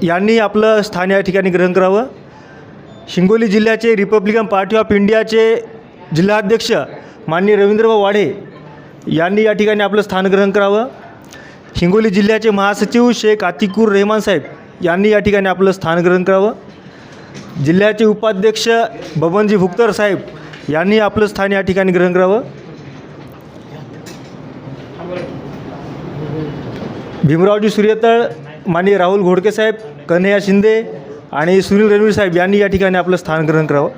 यांनी आपलं स्थान या ठिकाणी ग्रहण करावं. हिंगोली जिल्ह्याचे रिपब्लिकन पार्टी ऑफ इंडियाचे जिल्हाध्यक्ष माननीय रवींद्रभाऊ वाढे यांनी या ठिकाणी आपलं स्थान ग्रहण करावं. हिंगोली जिल्ह्याचे महासचिव शेख आतिकुर रहमान साहेब यांनी या ठिकाणी आपलं स्थान ग्रहण करावं. जिल्ह्याचे उपाध्यक्ष बबनजी भुक्तर साहेब यांनी आपलं स्थान या ठिकाणी ग्रहण करावं. भीमरावजी सूर्यतळ, माननीय राहुल घोडके साहेब, कन्हैया शिंदे आणि सुनील रणवीर साहेब यांनी या ठिकाणी आपलं स्थान ग्रहण करावं.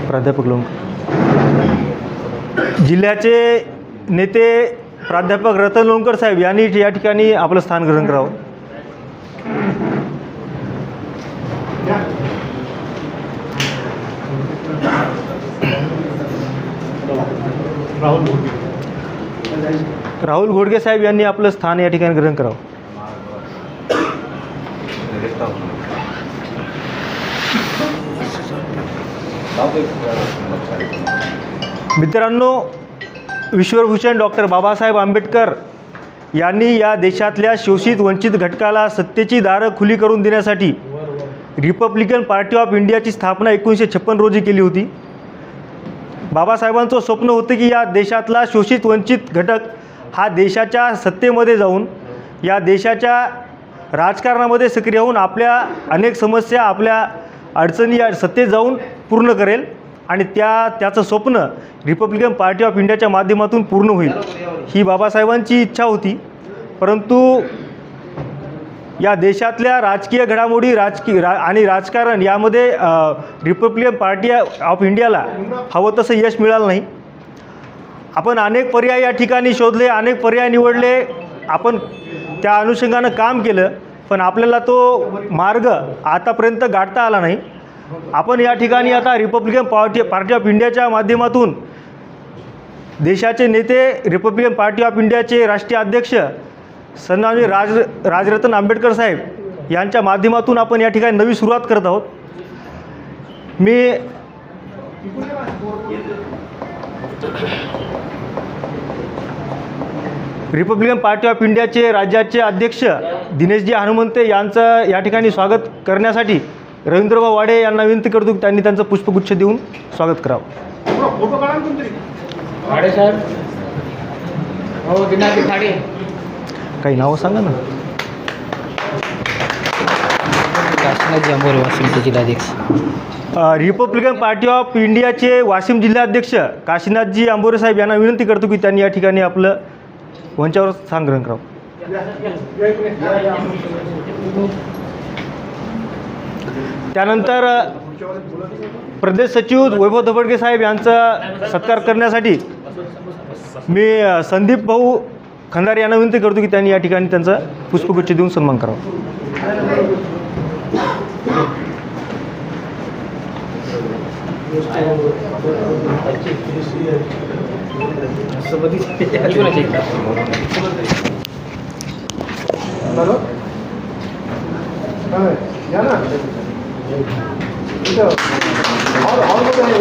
प्राध्यापक लोणकर, जिल्ह्याचे नेते प्राध्यापक रतन लोणकर साहेब यांनी या ठिकाणी आपलं स्थान ग्रहण करावं. राहुल घोडके साहेब यांनी आपलं स्थान या ठिकाणी ग्रहण करावं. मित्रांनो, विश्वभूषण डॉक्टर बाबासाहेब आंबेडकर यांनी या देशातल्या शोषित वंचित घटकाला सत्तेची दारं खुली करून देण्यासाठी रिपब्लिकन पार्टी ऑफ इंडियाची स्थापना 1956 रोजी केली होती. बाबासाहेबांचं स्वप्न होतं की या देशातला शोषित वंचित घटक हा देशाच्या सत्तेमध्ये जाऊन या देशाच्या राजकारणामध्ये सक्रिय होऊन आपल्या अनेक समस्या, आपल्या अडचणी या सत्तेत जाऊन पूर्ण करेल आणि त्याचं स्वप्न रिपब्लिकन पार्टी ऑफ इंडियाच्या माध्यमातून पूर्ण होईल, ही बाबासाहेबांची इच्छा होती. परंतु या देशातल्या राजकीय घडामोडी आणि राजकारण यामध्ये रिपब्लिकन पार्टी ऑफ इंडियाला हवं तसं यश मिळालं नाही. आपण अनेक पर्याय या ठिकाणी शोधले, अनेक पर्याय निवडले, आपण त्या अनुषंगानं काम केलं, पण आपल्याला तो मार्ग आतापर्यंत गाठता आला नाही. आपण या ठिकाणी आता रिपब्लिकन पार्टी ऑफ इंडियाच्या माध्यमातून देशाचे नेते, रिपब्लिकन पार्टी ऑफ इंडियाचे राष्ट्रीय अध्यक्ष सन्माननीय राजरत्न आंबेडकर साहेब यांच्या माध्यमातून आपण या ठिकाणी नवी सुरुवात करत आहोत. मी रिपब्लिकन पार्टी ऑफ इंडियाचे राज्याचे अध्यक्ष दिनेशजी हनुमंते यांचं या ठिकाणी स्वागत करण्यासाठी रवींद्रभाऊ वाढे यांना विनंती करतो की त्यांनी त्यांचं पुष्पगुच्छ देऊन स्वागत करावं. वाढे साहेब, हो दिनाजी खाडे, काही नावं सांगा ना. काशीनाथजी आंबोरे, वाशिमचे जिल्हाध्यक्ष. रिपब्लिकन पार्टी ऑफ इंडियाचे वाशिम जिल्हाध्यक्ष काशीनाथजी आंबोरे साहेब यांना विनंती करतो की त्यांनी या ठिकाणी आपलं मंचावर स्थान ग्रहण करावं. त्यानंतर प्रदेश सचिव वैभव धबडके साहेब यांचा सत्कार करण्यासाठी मी संदीप भाऊ खंदारे यांना विनंती करतो की त्यांनी या ठिकाणी त्यांचा पुष्पगुच्छ देऊन सन्मान करावा.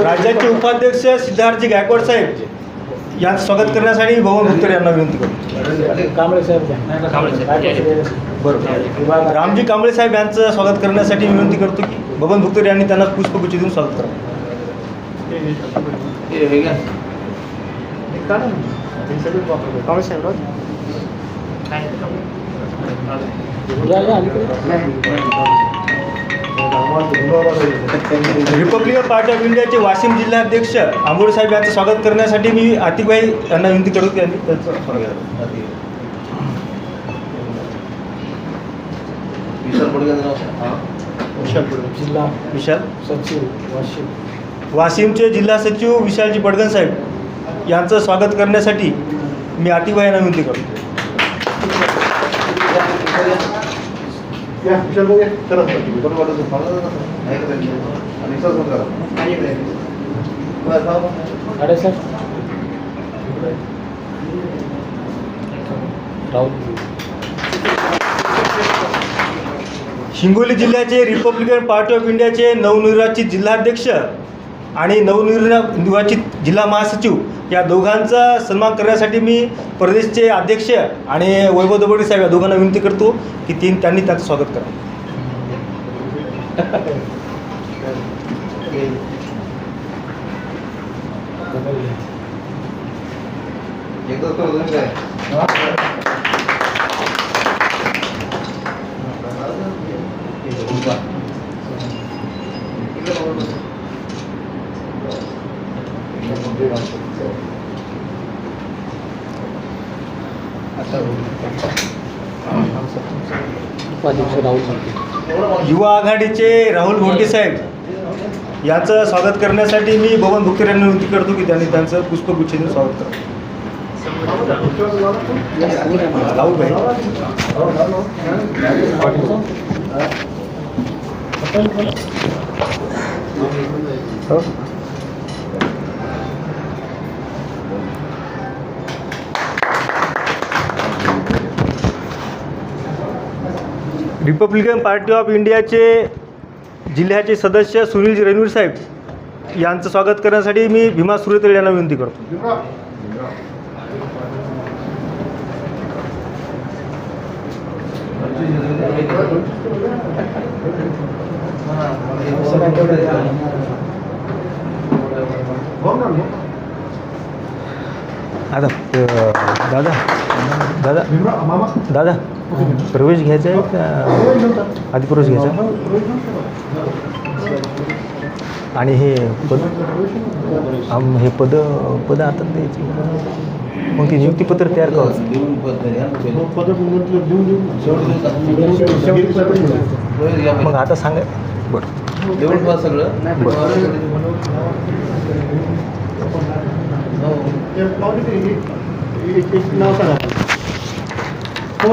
राज्याचे उपाध्यक्ष सिद्धार्थजी गायकवाड साहेब यांचं स्वागत करण्यासाठी बबन भुक्तर यांना विनंती करतो. कांबळे साहेब, बरोबर, रामजी कांबळे साहेब यांचं स्वागत करण्यासाठी विनंती करतो की बबन भुक्तर यांनी त्यांना पुष्पगुच्छ देऊन स्वागत करावं. रिपब्लिकन पार्टी ऑफ इंडियाचे वाशिम जिल्हाध्यक्ष आंबोरे साहेब यांचं स्वागत करण्यासाठी मी आतिकभाई यांना विनंती करतो की यांनी त्यांचं स्वागत विशाल सचिव वाशिम, वाशिमचे जिल्हा सचिव विशालजी पडगण साहेब यांचं स्वागत करण्यासाठी मी आतिकभाई यांना विनंती करतो. हिंगोली जिल्ह्याचे रिपब्लिकन पार्टी ऑफ इंडियाचे नवनिर्वाचित जिल्हाध्यक्ष आणि नवनिर्वाचित जिल्हा महासचिव या दोघांचा सन्मान करण्यासाठी मी प्रदेशचे अध्यक्ष आणि वैभव दबोडे साहेब या दोघांना विनंती करतो की त्यांनी त्याचं स्वागत करा. युवा आघाडीचे राहुल घोडके साहेब यांचं स्वागत करण्यासाठी मी बबन भुक्कर यांना विनंती करतो की त्यांनी त्यांचं पुष्पगुच्छेने स्वागत करा. राहुल भाई रिपब्लिकन पार्टी ऑफ इंडियाचे जिल्ह्याचे सदस्य सुनील रणवीर साहेब यांचं स्वागत करण्यासाठी मी भीमा सुरेतळे यांना विनंती करतो. आता दादा दादा दादा प्रवेश घ्यायचा आहे का आधी प्रवेश घ्यायचा आणि हे पद हे पद आता द्यायची मग ते नियुक्तीपत्र तयार करावं. मग आता सांगा बरं सगळं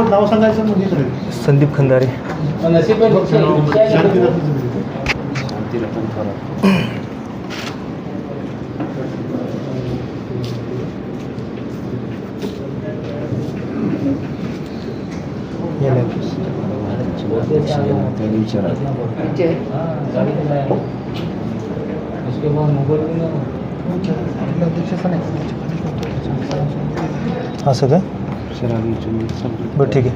नाव सांगायचं म्हणजे संदीप खंदारे. असं का बरं ठीक आहे.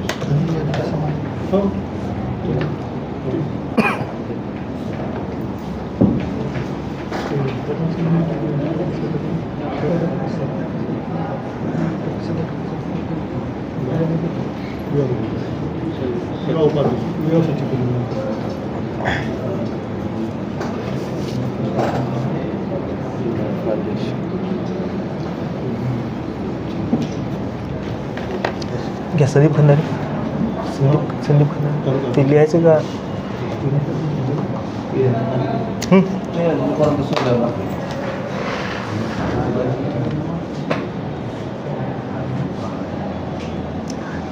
घ्या संदीप खंदारे. संदीप खंदारे ते लिहायचं का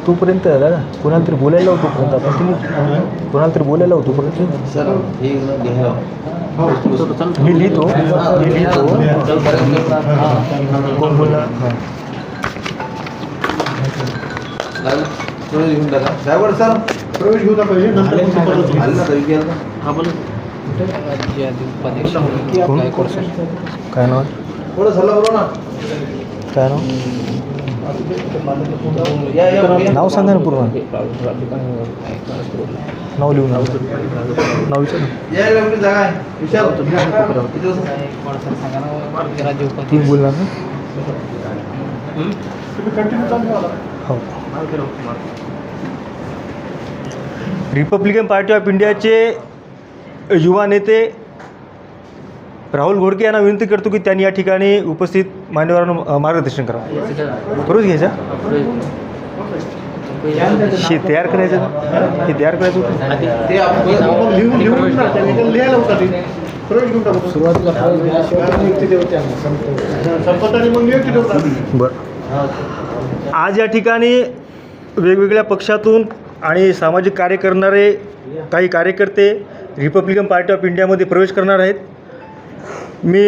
तोपर्यंत दादा कोणाला तरी बोलायला होतो तोपर्यंत आपण तुम्ही कोणाला तरी बोलायला होतो तोपर्यंत मी लिहितो कोण बोलणार. प्रवेश घेऊन टाका ड्रायव्हर सर प्रवेश घेऊन पाहिजे काय नाव थोडं झालं बरोबर ना काय नाव सांगा ना पूर्ण नाव लिहून नाव विचार जागा आहे विचार तुम्ही बोलणार ना हो. रिपब्लिकन पार्टी ऑफ इंडियाचे युवा नेते राहुल घोडके यांना विनंती करतो की त्यांनी या ठिकाणी उपस्थित मान्यवरांना मार्गदर्शन करावं. बरोबर घ्यायचा हे तयार करायचं हे तयार करायचं बरं. आज या ठिकाणी वेगवेगळ्या पक्षातून आणि सामाजिक कार्य करणारे काही कार्यकर्ते रिपब्लिकन पार्टी ऑफ इंडियामध्ये प्रवेश करणार आहेत. मी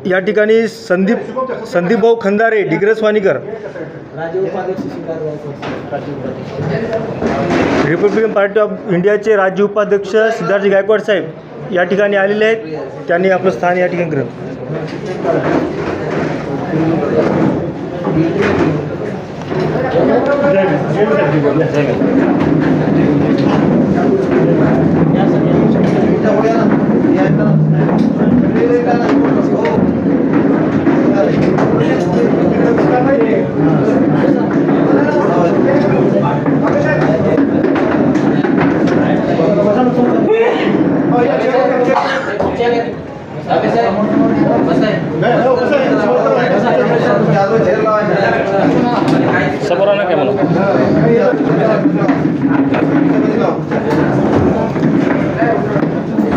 या ठिकाणी संदीप भाऊ खंदारे डिग्रस वाणीकर, राज्य उपाध्यक्ष Siddharth Gaikwad, Republican party of इंडियाचे राज्य उपाध्यक्ष सिद्धार्थ गायकवाड साहेब या ठिकाणी आलेले आहेत. त्यांनी आपलं स्थान या ठिकाणी ग्रहण. समोर आणा काय मला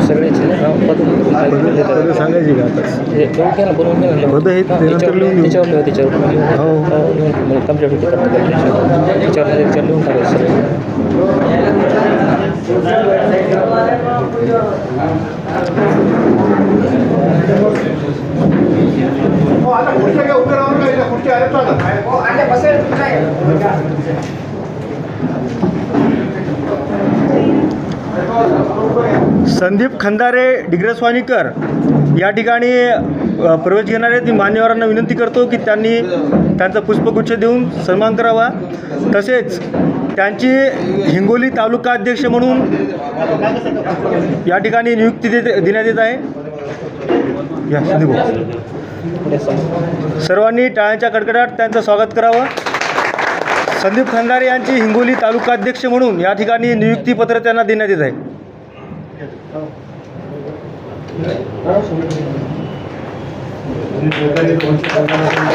सगळे सांगायची का आता बनवून घ्या होतं हे त्यानंतर लिहून घेऊ. त्याच्यावर हो कम्प्लीट होते त्याच्यावर लिहून टाकायचं सगळं. संदीप खंदारे डिग्रस वाणीकर या ठिकाणी प्रवेश घेणार आहेत. मी मान्यवरांना विनंती करतो की त्यांनी त्यांचा पुष्पगुच्छ देऊन सन्मान करावा. तसेच त्यांची हिंगोली तालुका अध्यक्ष म्हणून या ठिकाणी नियुक्ती देण्यात येत आहे. या संदीप भाऊ. सर्वांनी टाळ्यांच्या कडकडाट त्यांचं स्वागत करावं. संदीप खंदारे यांची हिंगोली तालुका अध्यक्ष म्हणून या ठिकाणी नियुक्तीपत्र त्यांना देण्यात येत आहे.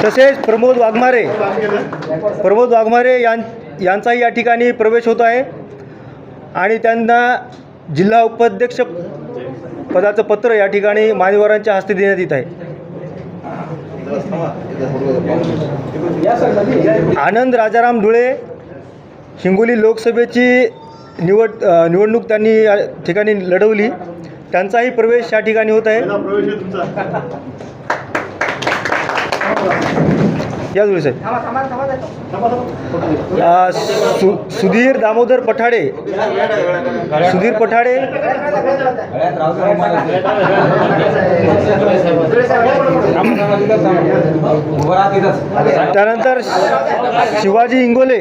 तसेच प्रमोद वाघमारे यांचाही या ठिकाणी प्रवेश होत आहे आणि त्यांना जिल्हा उपाध्यक्ष पदाचं पत्र या ठिकाणी मान्यवरांच्या हस्ते देण्यात येत आहे. आनंद राजाराम धुळे हिंगोली लोकसभेची निवडणूक त्यांनी या ठिकाणी लढवली. त्यांचाही प्रवेश या ठिकाणी होत आहे. या जुळे साहेब. सुधीर दामोदर पठाडे त्यानंतर शिवाजी इंगोले.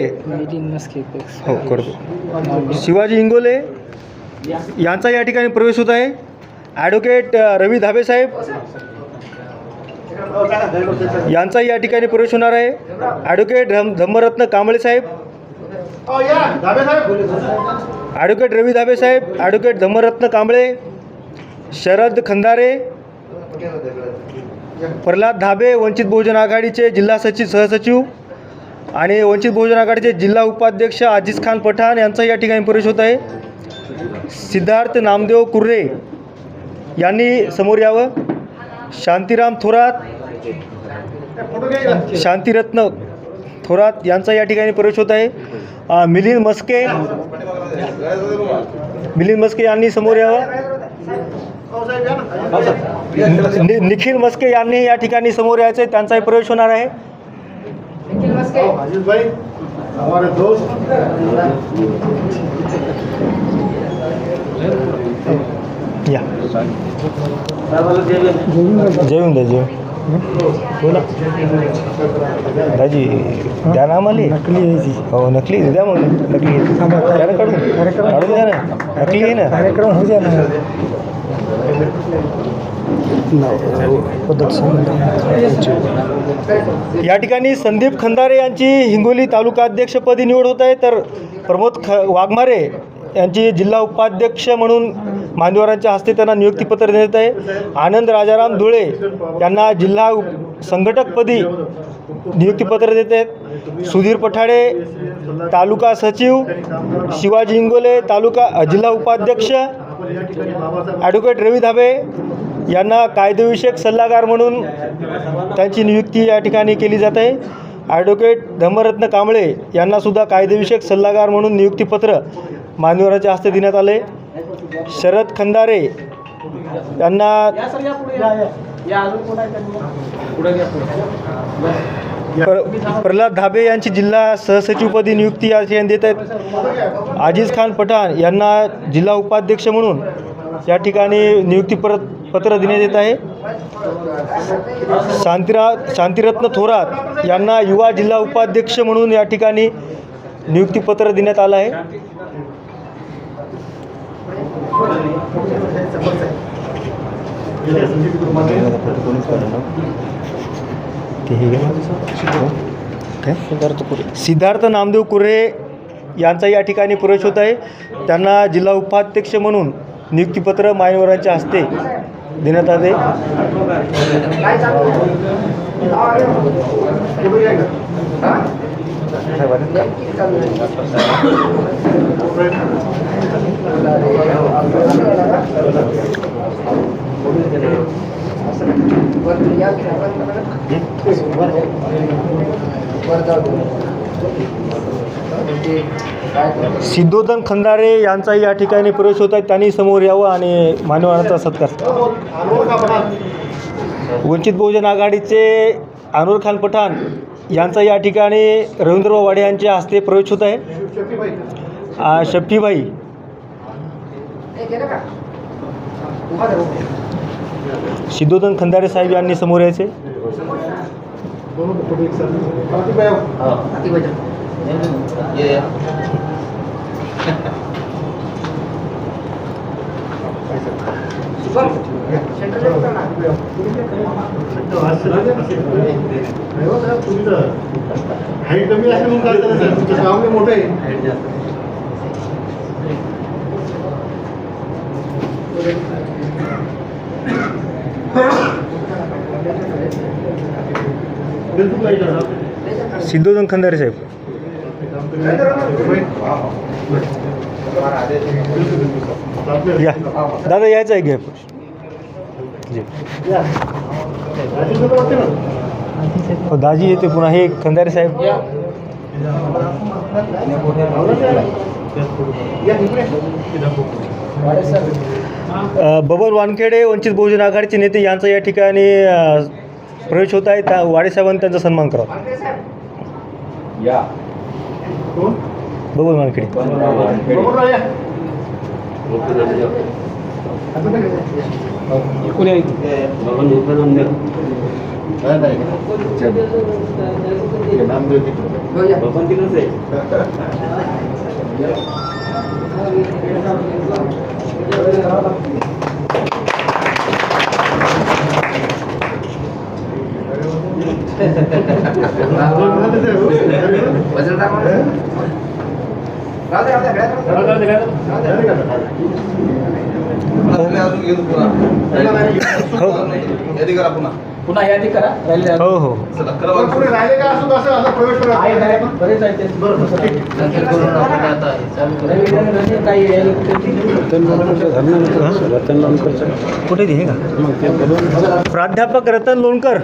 हो करतो. शिवाजी इंगोले यांचा या ठिकाणी प्रवेश होत आहे. ॲडव्होकेट रवी धाबे साहेब यांचाही या ठिकाणी प्रवेश होणार आहे. ॲडव्होकेट धम्मरत्न कांबळे साहेब, ॲडव्होकेट रवी धाबे साहेब, ॲडव्होकेट धम्मरत्न कांबळे, शरद खंदारे, प्रल्हाद धाबे वंचित बहुजन आघाडीचे जिल्हा सहसचिव आणि वंचित बहुजन आघाडीचे जिल्हा उपाध्यक्ष आजिज खान पठाण यांचाही या ठिकाणी प्रवेश होत आहे. सिद्धार्थ नामदेव कुर्रे यांनी समोर यावं. शांतीराम थोरात, शांतिरत्न थोरात यांचा या ठिकाणी प्रवेश होत आहे. मिलिंद मस्के यांनी समोर यावं. निखिल मस्के यांनी या ठिकाणी समोर यायचं आहे. त्यांचाही प्रवेश होणार आहे. या जेवून द्या जेवण बोला दाजी द्या ना आम्हाला. नकली यायची. हो नकली द्या मग. नकली त्याला काढून द्या ना. नकली आहे ना. कार्यक्रम होऊ द्या ना. या ठिकाणी संदीप खंदारे यांची हिंगोली तालुका अध्यक्षपदी निवड होत आहे. तर प्रमोद वाघमारे यांची जिल्हा उपाध्यक्ष म्हणून मान्यवरांच्या हस्ते त्यांना नियुक्तीपत्र देण्यात आहे. आनंद राजाराम धुळे यांना जिल्हा संघटकपदी नियुक्तीपत्र देत आहेत. सुधीर पठाडे तालुका सचिव, शिवाजी इंगोले जिल्हा उपाध्यक्ष, ॲडव्होकेट रवी धाबे यांना कायदेविषयक सल्लागार म्हणून त्यांची नियुक्ती या ठिकाणी केली जात आहे. ॲडव्होकेट धम्मरत्न कांबळे यांनासुद्धा कायदेविषयक सल्लागार म्हणून नियुक्तीपत्र मान्यवरांच्या हस्ते देण्यात आले. शरद खंदारे यांना या अजून कोण आहे त्यांनी पुढे घ्या प्रल्हाद धाबे यांची जिल्हा सहसचिवपदी नियुक्ती या ठिकाणी देत आहेत. आजिज खान पठाण यांना जिल्हा उपाध्यक्ष म्हणून या ठिकाणी नियुक्तीपत्र देण्यात येत आहे. शांतिरत्न थोरात यांना युवा जिल्हा उपाध्यक्ष म्हणून या ठिकाणी नियुक्तीपत्र देण्यात आलं आहे. सिद्धार्थ नामदेव कुर्रे यांचा या ठिकाणी प्रवेश होत आहे. त्यांना जिल्हा उपाध्यक्ष म्हणून नियुक्तीपत्र मान्यवरांच्या हस्ते देण्यात आले. सिद्धोधन खंदारे यांचाही या ठिकाणी प्रवेश होत आहे. त्यांनी समोर यावं आणि मान्यवरांचा सत्कार. वंचित बहुजन आघाडीचे अनवर खान पठाण यांचा या ठिकाणी रवींद्रभाऊ वाडे यांच्या हस्ते प्रवेश होत आहे. शफ्फीभाई सिद्धोधन खंदारे साहेब यांनी समोर यायचे. हाईट कमी असेल म्हणून तुमचं काम मोठं आहे. सिद्धोधन खंदारे साहेब. या दादा यायचं आहे घ्या. दाजी येते पुन्हा. हे खंदारे साहेब. बबन वानखेडे वंचित बहुजन आघाडीचे नेते यांचा या ठिकाणी प्रवेश होत आहे. वाडेसाहेबांनी त्यांचा सन्मान करावा. बबन वानखेडे. पुन्हा यादी करा. हो हो राहिले का असं असं आता प्रवेश करा. बरेच आहेत. कुठे हे का प्राध्यापक रतन लोणकर.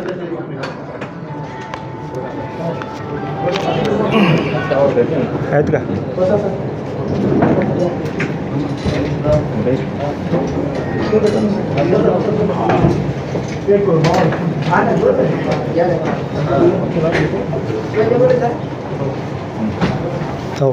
आहेत का? हो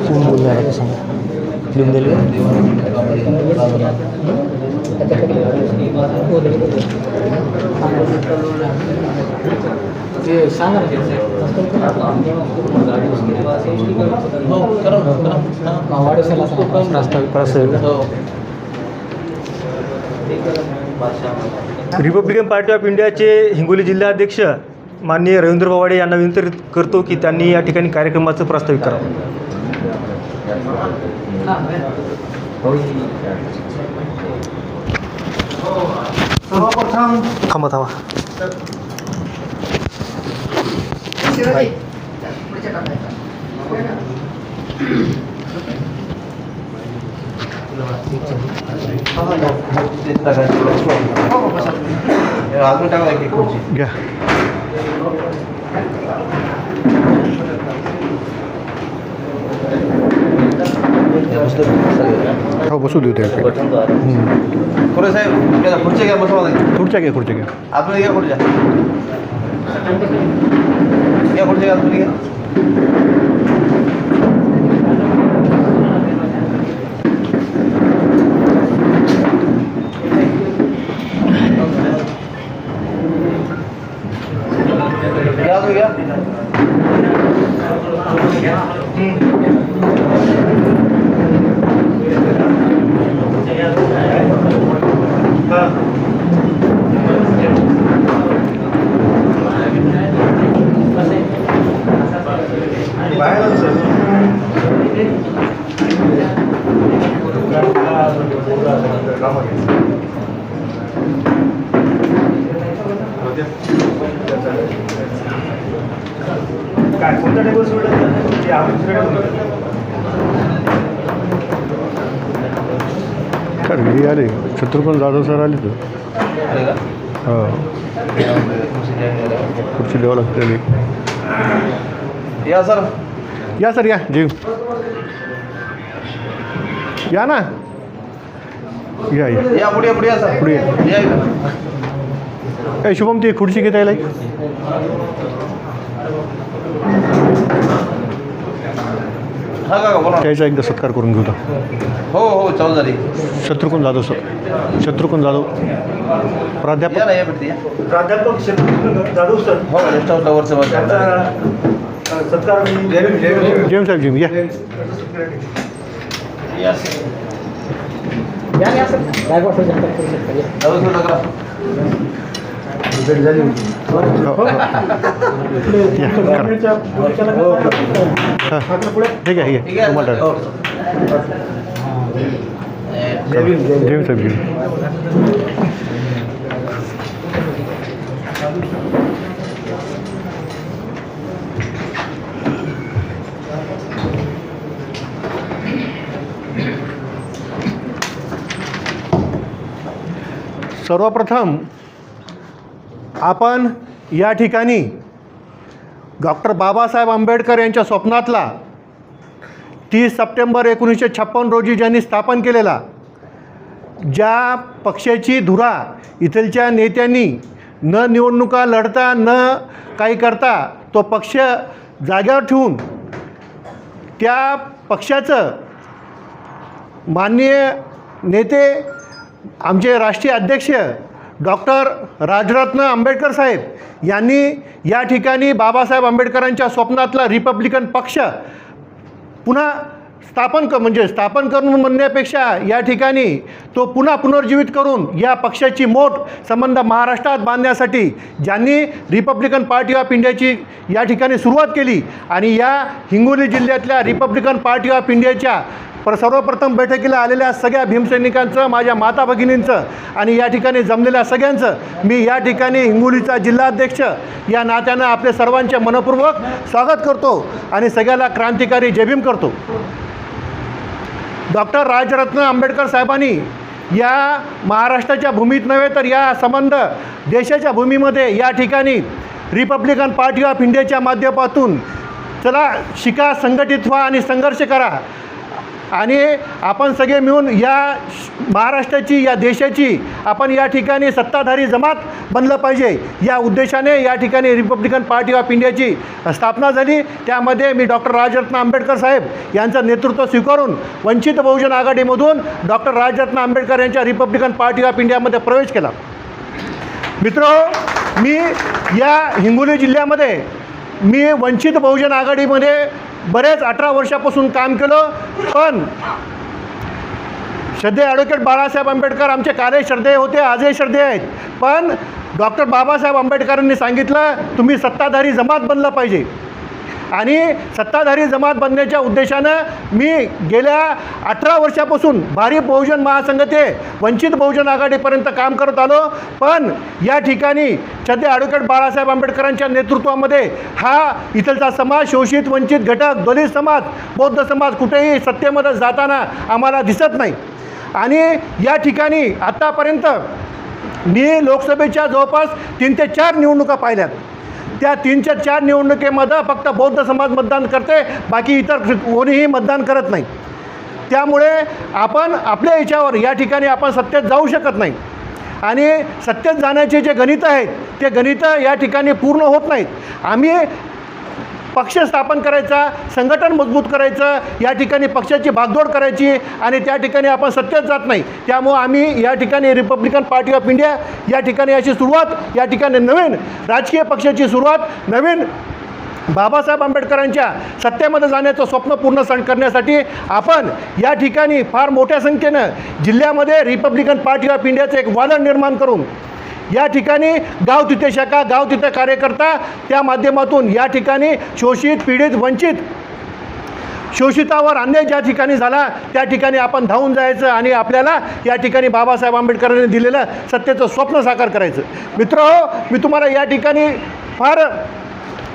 कोण बोलणार आहे सांगा. लिहून दिले. सांगा रिपब्लिकन पार्टी ऑफ इंडियाचे हिंगोली जिल्हाध्यक्ष माननीय रवींद्रभाऊ वाडे यांना विनंती करतो की त्यांनी या ठिकाणी कार्यक्रमाचं प्रास्ताविक करावं. सर्वप्रथम थांबा. अजून टाका एक खुर्ची. घ्या. हो बसू देऊ त्या खुर्ची साहेब खुर्ची घ्या बसवा. खुर्च्या घ्या खुर्च्या घ्या. आपण घ्या खुर्च्या. घ्या खुर्ची घ्या तुम्ही घ्या. घ्या तुम्ही घ्या. काय कोणता टेबल सोडलं ते आपण सर हे आले शत्रुघ्न जाधव सर आले तर हो खुर्ची द्यावं लागते. या सर. या सर या जीव या ना या या या पुढे पुढे या सर. पुढे या इकडं. ए शुभम ती खुर्ची घेता येईल हा का बोला. त्याचा एकदा सत्कार करून घेऊ. हो हो चालू झाली. शत्रुघ्न जाधव सर. शत्रुघ्न जाधव या प्राध्यापक. ना या भेटते या. प्राध्यापक शत्रुघ्न जाधव सर. हो रेस्ट हाऊसला वरचं सत्कार जेम साहेब जेम या. ठीक आहे ठीक आहे तुम्हाला जेम साहेब जेम. सर्वप्रथम आपण या ठिकाणी डॉक्टर बाबासाहेब आंबेडकर यांच्या स्वप्नातला 30 सप्टेंबर 1956 रोजी ज्यांनी स्थापन केलेला ज्या पक्षाची धुरा इथलच्या नेत्यांनी न निवडणुका लढता न काही करता तो पक्ष जाग्यावर ठेवून त्या पक्षाचं माननीय नेते आमचे राष्ट्रीय अध्यक्ष डॉक्टर राजरत्न आंबेडकर साहेब यांनी या ठिकाणी बाबासाहेब आंबेडकरांच्या स्वप्नातला रिपब्लिकन पक्ष पुन्हा स्थापन करून म्हणण्यापेक्षा या ठिकाणी तो पुन्हा पुनर्जीवित करून या पक्षाची मोठ संबंध महाराष्ट्रात बांधण्यासाठी ज्यांनी रिपब्लिकन पार्टी ऑफ इंडियाची या ठिकाणी सुरुवात केली आणि या हिंगोली जिल्ह्यातल्या रिपब्लिकन पार्टी ऑफ इंडियाच्या सर्वप्रथम बैठकीला आलेल्या सगळ्या भीमसैनिकांचं माझ्या माता भगिनींचं आणि या ठिकाणी जमलेल्या सगळ्यांचं मी या ठिकाणी हिंगोलीचा जिल्हाध्यक्ष या नात्यानं आपले सर्वांचे मनपूर्वक स्वागत करतो आणि सगळ्याला क्रांतिकारी जय भीम करतो. डॉक्टर राजरत्न आंबेडकर साहेबांनी या महाराष्ट्राच्या भूमीत नव्हे तर या संबंध देशाच्या भूमीमध्ये या ठिकाणी रिपब्लिकन पार्टी ऑफ इंडियाच्या माध्यमातून चला शिका, संघटित व्हा आणि संघर्ष करा आणि आपण सगळे मिळून या महाराष्ट्राची या देशाची आपण या ठिकाणी सत्ताधारी जमात बनलं पाहिजे या उद्देशाने या ठिकाणी रिपब्लिकन पार्टी ऑफ इंडियाची स्थापना झाली. त्यामध्ये मी डॉक्टर राजरत्न आंबेडकर साहेब यांचं नेतृत्व स्वीकारून वंचित बहुजन आघाडीमधून डॉक्टर राजरत्न आंबेडकर यांच्या रिपब्लिकन पार्टी ऑफ इंडियामध्ये प्रवेश केला. मित्र मी या हिंगोली जिल्ह्यामध्ये मी वंचित बहुजन आघाडीमध्ये बरेच 18 वर्षापासून काम केलं. पण श्रद्धेय ॲडव्होकेट बाळासाहेब आंबेडकर आमचे कार्य श्रद्धेय होते, आजही श्रद्धेय आहेत. पण डॉक्टर बाबासाहेब आंबेडकरांनी सांगितलं तुम्ही सत्ताधारी जमात बनलं पाहिजे आणि सत्ताधारी जमात बनण्याच्या उद्देशानं मी गेल्या 18 वर्षापासून भारिप बहुजन महासंघ ते वंचित बहुजन आघाडीपर्यंत काम करत आलो. पण या ठिकाणी सध्या ॲडव्होकेट बाळासाहेब आंबेडकरांच्या नेतृत्वामध्ये हा इथलचा समाज, शोषित वंचित घटक, दलित समाज, बौद्ध समाज कुठेही सत्तेमध्ये जाताना आम्हाला दिसत नाही. आणि या ठिकाणी आत्तापर्यंत मी लोकसभेच्या जवळपास 3 ते 4 निवडणुका पाहिल्यात. त्या 3 ते 4 निवडणुकीमध्ये फक्त बौद्ध समाज मतदान करते, बाकी इतर कोणीही मतदान करत नाही. त्यामुळे आपण आपल्या याच्यावर या ठिकाणी आपण सत्तेत जाऊ शकत नाही. आणि सत्तेत जाण्याचे जे गणितं आहेत ते गणितं या ठिकाणी पूर्ण होत नाहीत. आम्ही पक्ष स्थापन करायचा, संघटन मजबूत करायचं, या ठिकाणी पक्षाची भागदौड करायची आणि त्या ठिकाणी आपण सत्तेत जात नाही. त्यामुळं आम्ही या ठिकाणी रिपब्लिकन पार्टी ऑफ इंडिया या ठिकाणी अशी सुरुवात, या ठिकाणी नवीन राजकीय पक्षाची सुरुवात, नवीन बाबासाहेब आंबेडकरांच्या सत्तेमध्ये जाण्याचं स्वप्न पूर्ण करण्यासाठी आपण या ठिकाणी फार मोठ्या संख्येनं जिल्ह्यामध्ये रिपब्लिकन पार्टी ऑफ इंडियाचं एक वादळ निर्माण करून या ठिकाणी गाव तिथे शाखा, गाव तिथे कार्यकर्ता, त्या माध्यमातून या ठिकाणी शोषित, पीडित, वंचित, शोषितावर अन्याय ज्या ठिकाणी झाला त्या ठिकाणी आपण धावून जायचं आणि आपल्याला या ठिकाणी बाबासाहेब आंबेडकरांनी दिलेलं सत्तेचं स्वप्न साकार करायचं. मित्रहो, मी तुम्हाला या ठिकाणी फार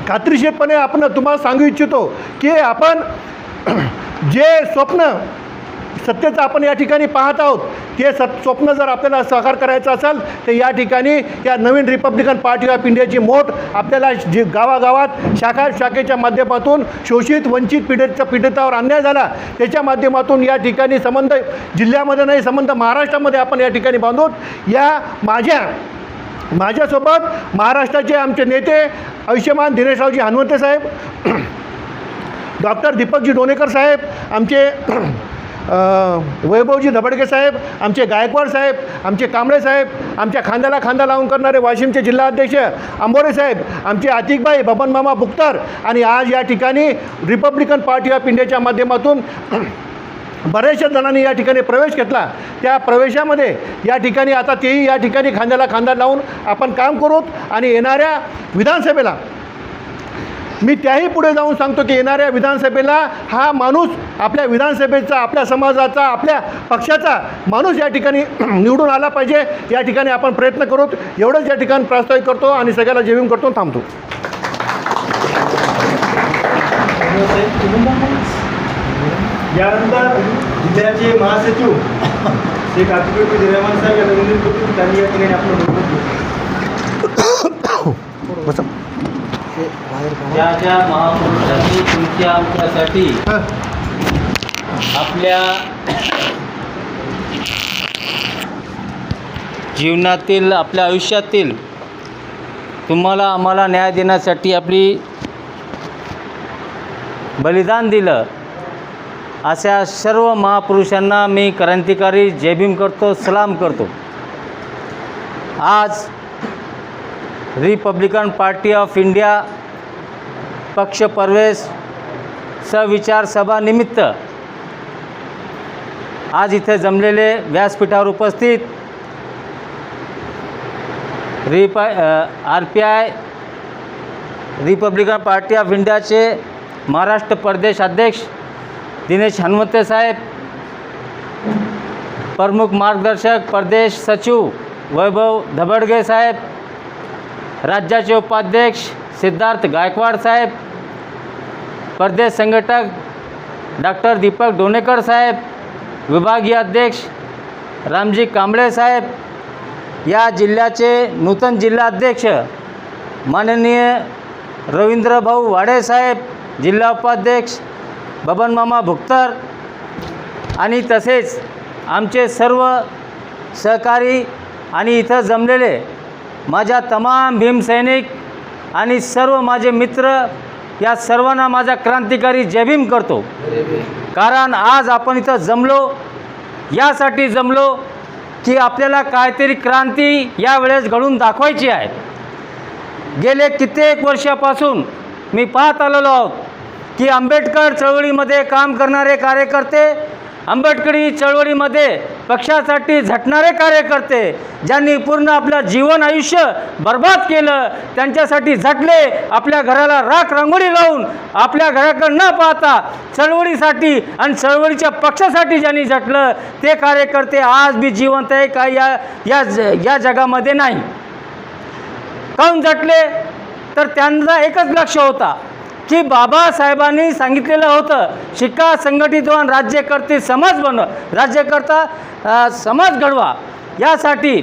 खात्रीशीरपणे आपण तुम्हाला सांगू इच्छितो की आपण जे स्वप्न सत्तेचं आपण या ठिकाणी पाहत आहोत ते स्वप्न जर आपल्याला साकार करायचं असेल तर या ठिकाणी या नवीन रिपब्लिकन पार्टी ऑफ इंडियाची मोठ आपल्याला जी गावागावात शाखेच्या माध्यमातून शोषित, वंचित, पीडितावर अन्याय झाला त्याच्या माध्यमातून या ठिकाणी संबंध जिल्ह्यामध्ये नाही, संबंध महाराष्ट्रामध्ये आपण या ठिकाणी बांधून या माझ्यासोबत महाराष्ट्राचे आमचे नेते आयुष्यमान दिनेशरावजी हनुमंते साहेब, डॉक्टर दीपकजी डोणेकर साहेब, आमचे वैभवजी धबडके साहेब, आमचे गायकवाड साहेब, आमचे कांबळे साहेब, आमच्या खांद्याला खांदा लावून करणारे वाशिमचे जिल्हाध्यक्ष आंबोरे साहेब, आमचे आतिकबाई, बबन मामा बुक्तर आणि आज या ठिकाणी रिपब्लिकन पार्टी ऑफ इंडियाच्या माध्यमातून बऱ्याचशा जणांनी या ठिकाणी प्रवेश घेतला. त्या प्रवेशामध्ये या ठिकाणी आता तेही या ठिकाणी खांद्याला खांदा लावून आपण काम करू आणि येणाऱ्या विधानसभेला मी त्याही पुढे जाऊन सांगतो की येणाऱ्या विधानसभेला हा माणूस आपल्या विधानसभेचा, आपल्या समाजाचा, आपल्या पक्षाचा माणूस या ठिकाणी निवडून आला पाहिजे. या ठिकाणी आपण प्रयत्न करू. एवढंच या ठिकाणी प्रस्तावित करतो आणि सगळ्याला जेवण करतो, थांबतो. यानंतर जिल्ह्याचे महासचिव श्री कार्तिकेय रेहमान साहेब यांना विनंती करतो त्यांनी या ठिकाणी आपलं ज्या ज्या महापुरुषांनी तुमच्या आमच्यासाठी आपल्या जीवनातील, आपल्या आयुष्यातील तुम्हाला आम्हाला न्याय देण्यासाठी आपली बलिदान दिलं अशा सर्व महापुरुषांना मी क्रांतिकारी जय भीम करतो, सलाम करतो. आज रिपब्लिकन पार्टी ऑफ इंडिया पक्ष प्रवेश सविचार सभा निमित्त आज इथे जमलेले व्यासपीठावर उपस्थित RPI रिपब्लिकन पार्टी ऑफ इंडियाचे महाराष्ट्र प्रदेश अध्यक्ष दिनेश हनुमंते साहेब, प्रमुख मार्गदर्शक प्रदेश सचिव वैभव धबडगे साहेब, राज्याचे उपाध्यक्ष सिद्धार्थ गायकवाड साहेब, प्रदेश संघटक डॉक्टर दीपक डोणेकर साहेब, विभागीय अध्यक्ष रामजी कांबळे साहेब, या जिल्ह्याचे नूतन जिल्हाध्यक्ष माननीय रवींद्रभाऊ वाडे साहेब, जिल्हा उपाध्यक्ष बबन मामा भुक्तर आणि तसेच आमचे सर्व सहकारी आणि इथं जमलेले माझ्या तमाम भीमसैनिक आणि सर्व माझे मित्र, या सर्वांना माझा क्रांतिकारी जय भीम करतो. कारण आज आपण इथं जमलो, यासाठी जमलो की आपल्याला काहीतरी क्रांती यावेळेस घडून दाखवायची आहे. गेले कित्येक वर्षापासून मी पाहत आलेलो आहोत की आंबेडकर चळवळीमध्ये काम करणारे कार्यकर्ते, आंबेडकरी चळवळीमध्ये पक्षासाठी झटणारे कार्यकर्ते, ज्यांनी पूर्ण आपलं जीवन आयुष्य बर्बाद केलं, त्यांच्यासाठी झटले, आपल्या घराला राख रांगोळी लावून आपल्या घराकडे न पाहता चळवळीसाठी आणि चळवळीच्या पक्षासाठी ज्यांनी झटलं, ते कार्यकर्ते आज बी जिवंत आहे का या जगामध्ये नाही. काहून झटले? तर त्यांचा एकच लक्ष होता की बाबासाहेबांनी सांगितलेलं होतं, शिका, संघटित व्हा, राज्यकर्ते समाज बनवा, राज्यकर्ता समाज घडवा. यासाठी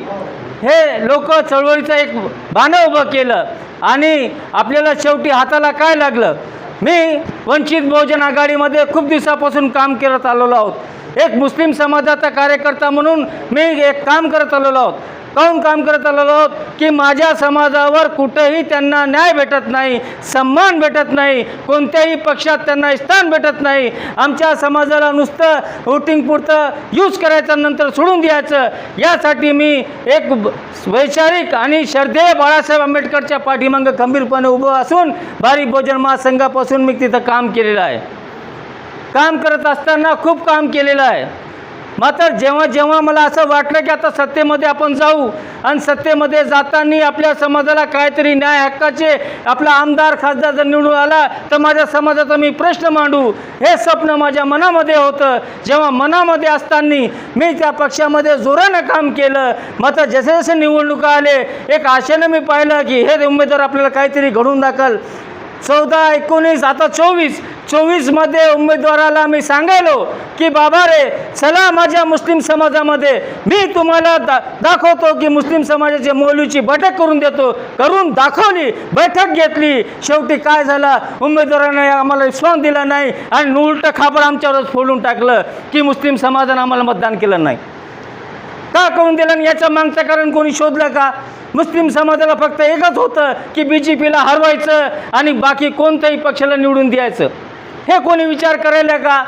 हे लोक चळवळीचं एक बाणं उभं केलं आणि आपल्याला शेवटी हाताला काय लागलं? मी वंचित बहुजन आघाडीमध्ये खूप दिवसापासून काम करत आलेलो आहोत. एक मुस्लिम समाजाचा कार्यकर्ता म्हणून मी एक काम करत आलेलो आहोत. काहून काम करत आलेलो आहोत? की माझ्या समाजावर कुठेही त्यांना न्याय भेटत नाही, सन्मान भेटत नाही, कोणत्याही पक्षात त्यांना स्थान भेटत नाही. आमच्या समाजाला नुसतं वोटिंगपुरतं यूज करायचं, नंतर सोडून द्यायचं. यासाठी मी एक वैचारिक आणि श्रद्धेय बाळासाहेब आंबेडकरच्या पाठीमागं खंबीरपणे उभं असून भारिप बहुजन महासंघापासून मी तिथं काम केलेलं आहे. काम करत असताना खूप काम केलेलं आहे. मात्र जेव्हा जेव्हा मला असं वाटलं की आता सत्तेमध्ये आपण जाऊ आणि सत्तेमध्ये जाताना आपल्या समाजाला काहीतरी न्याय हक्काचे आपला आमदार खासदार जर निवडून आला तर माझ्या समाजाचा मी प्रश्न मांडू, हे स्वप्न माझ्या मनामध्ये होतं. जेव्हा मनामध्ये असताना मी त्या पक्षामध्ये जोरानं काम केलं. मात्र जसे जसे निवडणुका आले, एक आशेनं मी पाहिलं की हे उमेदवार आपल्याला काहीतरी घडवून दाखल. 14, 19, आता 24मध्ये उमेदवाराला मी सांगायलो की बाबा रे, चला माझ्या मुस्लिम समाजामध्ये मी तुम्हाला दाखवतो की मुस्लिम समाजाच्या मौलवीची बैठक करून देतो. करून दाखवली, बैठक घेतली. शेवटी काय झालं? उमेदवाराने आम्हाला रिस्पॉन्स दिला नाही आणि उलटं खापर आमच्यावरच फोडून टाकलं की मुस्लिम समाजानं आम्हाला मतदान केलं नाही. का करून दिलं? याचं मागचं कारण कोणी शोधलं का? मुस्लिम समाजाला फक्त एकच होतं की BJPला हरवायचं आणि बाकी कोणत्याही पक्षाला निवडून द्यायचं. हे कोणी विचार करायला का?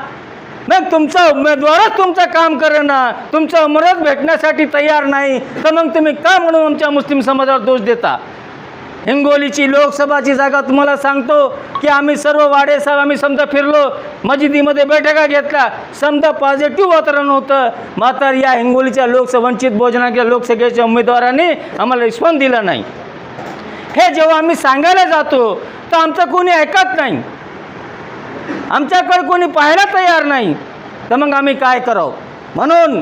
मग तुमचा उमेदवारच तुमचं काम करेना, तुमचं उमेदवार भेटण्यासाठी तयार नाही, तर मग तुम्ही का म्हणून आमच्या मुस्लिम समाजाला दोष देता? हिंगोलीची लोकसभाची जागा तुम्हाला सांगतो की आम्ही सर्व वाडे साहेब आम्ही समजा फिरलो, मस्जिदीमध्ये बैठका घेतल्या, समजा पॉझिटिव्ह वातावरण होतं. मात्र या हिंगोलीच्या वंचित बहुजनाच्या लोकसभेच्या उमेदवारांनी आम्हाला रिस्पॉन्स दिला नाही. हे जेव्हा आम्ही सांगायला जातो तर आमचं कोणी ऐकत नाही, आमच्याकडे कोणी पाहायला तयार नाही. तर मग आम्ही काय करावं? म्हणून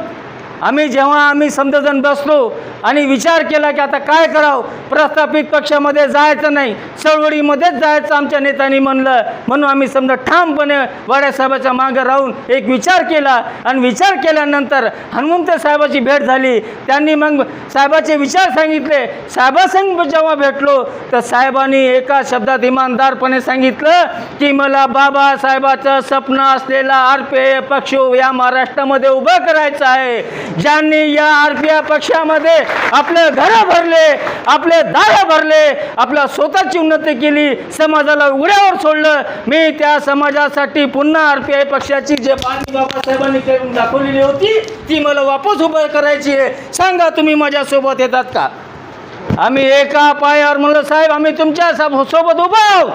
जेव्हा आम्ही समजजण बसलो आणि विचार केला की आता काय करावं, प्रस्थापित पक्षामध्ये जायचं नाही, चळवळीमध्येच जायचं आमच्या नेत्यांनी म्हणलं. म्हणून आम्ही समजा ठामपणे वाड्यासाहेबाच्या मागं राहून एक विचार केला आणि विचार केल्यानंतर हनुमंत साहेबाची भेट झाली. त्यांनी मग साहेबाचे विचार सांगितले. साहेबासंग जेव्हा भेटलो तर साहेबांनी एका शब्दात इमानदारपणे सांगितलं की मला बाबासाहेबाचं स्वप्न असलेला RPI पक्ष या महाराष्ट्रामध्ये उभं करायचं आहे. ज्यांनी या RPI पक्षामध्ये आपले घरं भरले, आपले दारं भरले, आपल्या स्वतःची उन्नती केली, समाजाला उघड्यावर सोडलं. मी त्या समाजासाठी पुन्हा RPI पक्षाची जे बांधणी बाबासाहेबांनी करून दाखवलेली होती ती मला वापस उभं करायची आहे. सांगा तुम्ही माझ्यासोबत येतात का? आम्ही एका पायावर म्हणलं साहेब आम्ही तुमच्या सोबत उभं आहोत.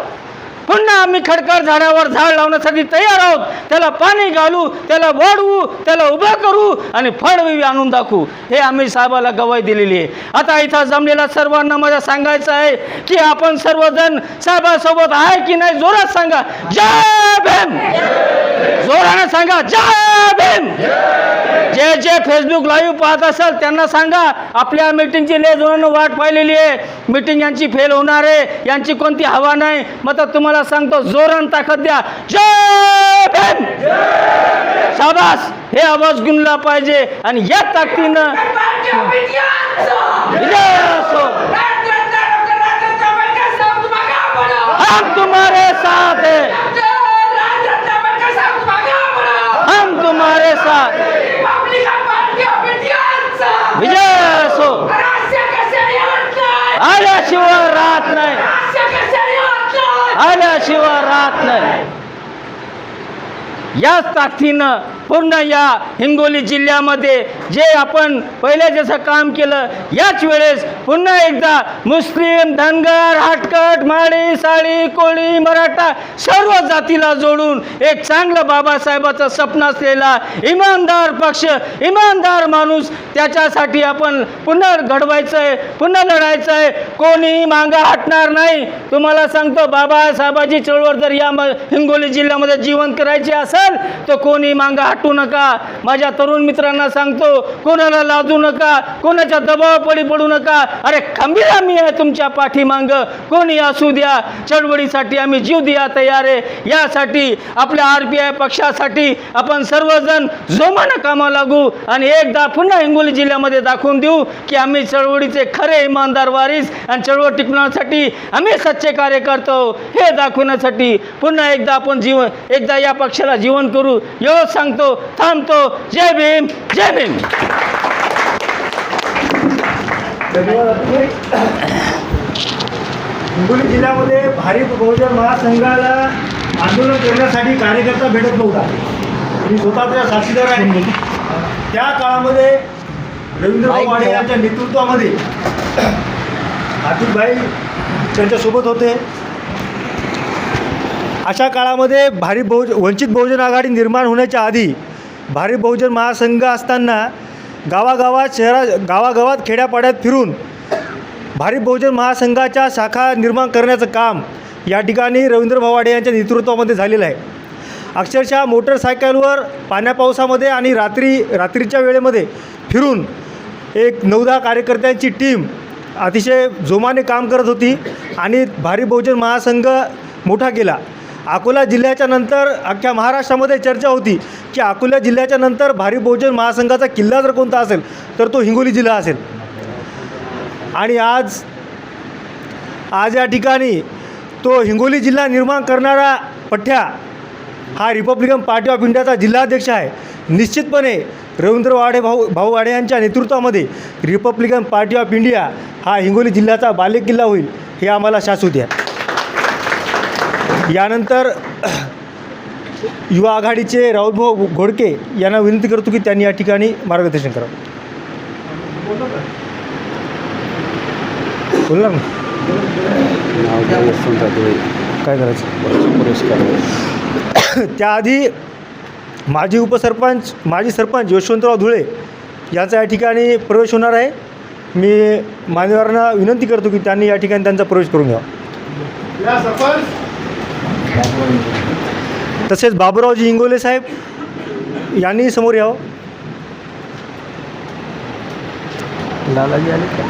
पुन्हा आम्ही खडकर झाडावर झाड लावण्यासाठी तयार आहोत. त्याला पाणी घालू, त्याला वाढवू, त्याला उभं करू आणि फळवी आणून दाखवू. हे आम्ही साहेबाला गवाही दिलेली आहे. आता इथं जमलेल्या सर्वांना मला सांगायचं आहे की आपण सर्वजण साहेबासोबत आहे की नाही? जोरात सांगा जय भीम. जोराने सांगा जय भीम. जे फेसबुक लाईव्ह पाहत असाल त्यांना सांगा आपल्या मीटिंगची लय जोरानं वाट पाहिलेली आहे. मीटिंग यांची फेल होणार आहे, यांची कोणती हवा नाही. मग तुम्हाला सांगतो जोरान ताकद द्या जय भीम. शाबास. हे आवाज गुंजला पाहिजे आणि या ताकदीनं हम तुम्हारे साथ हैं, हम तुम्हारे साथ. विजय असो. आल्याशिवाय राहत नाही, आल्याशिवाय राहत नाही. याच ताकदीनं पूर्ण या हिंगोली जिल्ह्यामध्ये जे आपण पहिले जसं काम केलं, याच वेळेस पुन्हा एकदा मुस्लिम, धनगर, हाटकट, माळी, साळी, कोळी, मराठा सर्व जातीला जोडून एक चांगलं बाबासाहेबाचं स्वप्न असलेला इमानदार पक्ष, इमानदार माणूस, त्याच्यासाठी आपण पुन्हा घडवायचं आहे, पुन्हा लढायचं आहे. कोणी मागं हटणार नाही. तुम्हाला सांगतो, बाबासाहेबाची चळवळ जर या हिंगोली जिल्ह्यामध्ये जीवन करायची असेल तर कोणी मागं हटू नका. माझ्या तरुण मित्रांना सांगतो, कोणाला लाजू नका, कोणाच्या दबावापडी पडू नका. अरे खंबीर आम्ही आहे तुमच्या पाठीमागं, कोणी असू द्या, चळवळीसाठी आम्ही जीव द्या तयार आहे. यासाठी आपल्या RPI पक्षासाठी आपण सर्वजण जोमानं कामाला लागू आणि एकदा पुन्हा हिंगोली जिल्ह्यामध्ये दाखवून देऊ की आम्ही चळवळीचे खरे इमानदार वारीस आणि चळवळ टिकवण्यासाठी आम्ही सच्चे कार्य करतो हे दाखवण्यासाठी पुन्हा एकदा आपण एकदा या पक्षाला जीवन करू. एवढंच सांगतो, थांबतो. जय भीम, जय भीम. हिंगोली जिल्ह्यामध्ये भारिप बहुजन महासंघाला आंदोलन करण्यासाठी कार्यकर्ता भेटत नव्हता. मी स्वतःच्या साक्षीदार आहे. त्या काळामध्ये रवींद्रभाऊ वाडे यांच्या नेतृत्वामध्ये आतिफभाई त्यांच्यासोबत होते. अशा काळामध्ये वंचित बहुजन आघाडी निर्माण होण्याच्या आधी भारिप बहुजन महासंघ असताना गावागावात खेड्यापाड्यात फिरून भारिप बहुजन महासंघाच्या शाखा निर्माण करण्याचं काम या ठिकाणी रवींद्रभाऊ वाडे यांच्या नेतृत्वामध्ये झालेलं आहे. अक्षरशः मोटरसायकलवर पाण्यापावसामध्ये आणि रात्रीच्या वेळेमध्ये फिरून एक 9-10 कार्यकर्त्यांची टीम अतिशय जोमाने काम करत होती आणि भारिप बहुजन महासंघ मोठा केला. अकोला जिल्ह्याच्या नंतर अख्ख्या महाराष्ट्रामध्ये चर्चा होती की अकोला जिल्ह्याच्या नंतर भारिप बहुजन महासंघाचा किल्ला जर कोणता असेल तर तो हिंगोली जिल्हा असेल. आणि आज या ठिकाणी तो हिंगोली जिल्हा निर्माण करणारा पठ्ठ्या हा रिपब्लिकन पार्टी ऑफ इंडियाचा जिल्हाध्यक्ष आहे. निश्चितपणे रवींद्र भाऊ वाडे यांच्या नेतृत्वामध्ये रिपब्लिकन पार्टी ऑफ इंडिया हा हिंगोली जिल्ह्याचा बालेकिल्ला होईल हे आम्हाला शाश्वती आहे. यानंतर युवा आघाडीचे राहुलभाऊ घोडके यांना विनंती करतो की त्यांनी या ठिकाणी मार्गदर्शन करावं. बोलणार ना काय करायचं. त्याआधी माजी सरपंच यशवंतराव धुळे यांचा या ठिकाणी प्रवेश होणार आहे. मी मान्यवरांना विनंती करतो की त्यांनी या ठिकाणी त्यांचा प्रवेश करून घ्यावा. तसेच बाबूरावजी इंगोले साहेब यांनी समोर यावं. लालाजी आले का?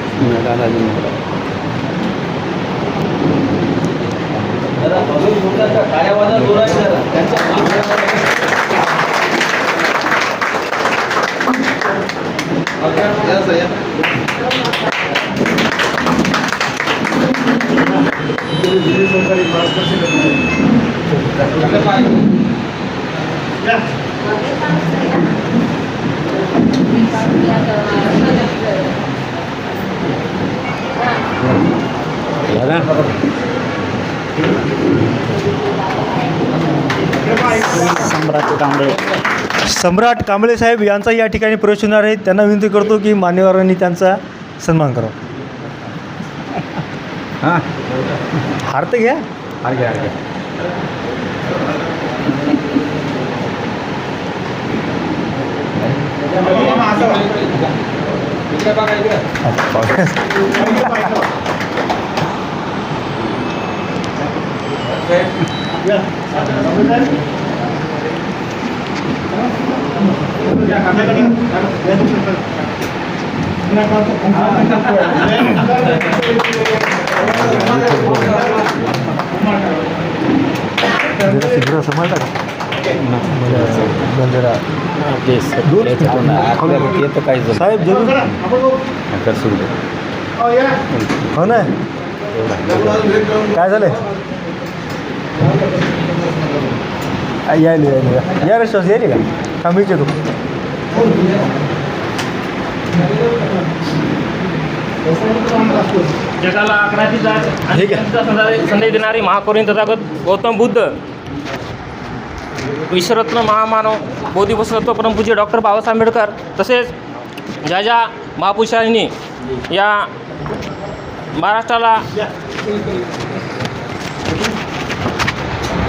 सम्राट कांबळे साहेब यांचा या ठिकाणी प्रवेश होणार आहे. त्यांना विनंती करतो की मान्यवरांनी त्यांचा सन्मान करावा. हार तर घ्या. साहेब जरूर हो ना. काय झालं या रेस्टॉरंट यायले का थांबीचे तू जगाला आकराची जात संदेश देणारी महाकरुणी तथागत गौतम बुद्ध विश्वरत्न महामानव बोधिवसत्व परमपूज्य डॉक्टर बाबासाहेब आंबेडकर तसेच ज्या महापुरुषांनी या महाराष्ट्राला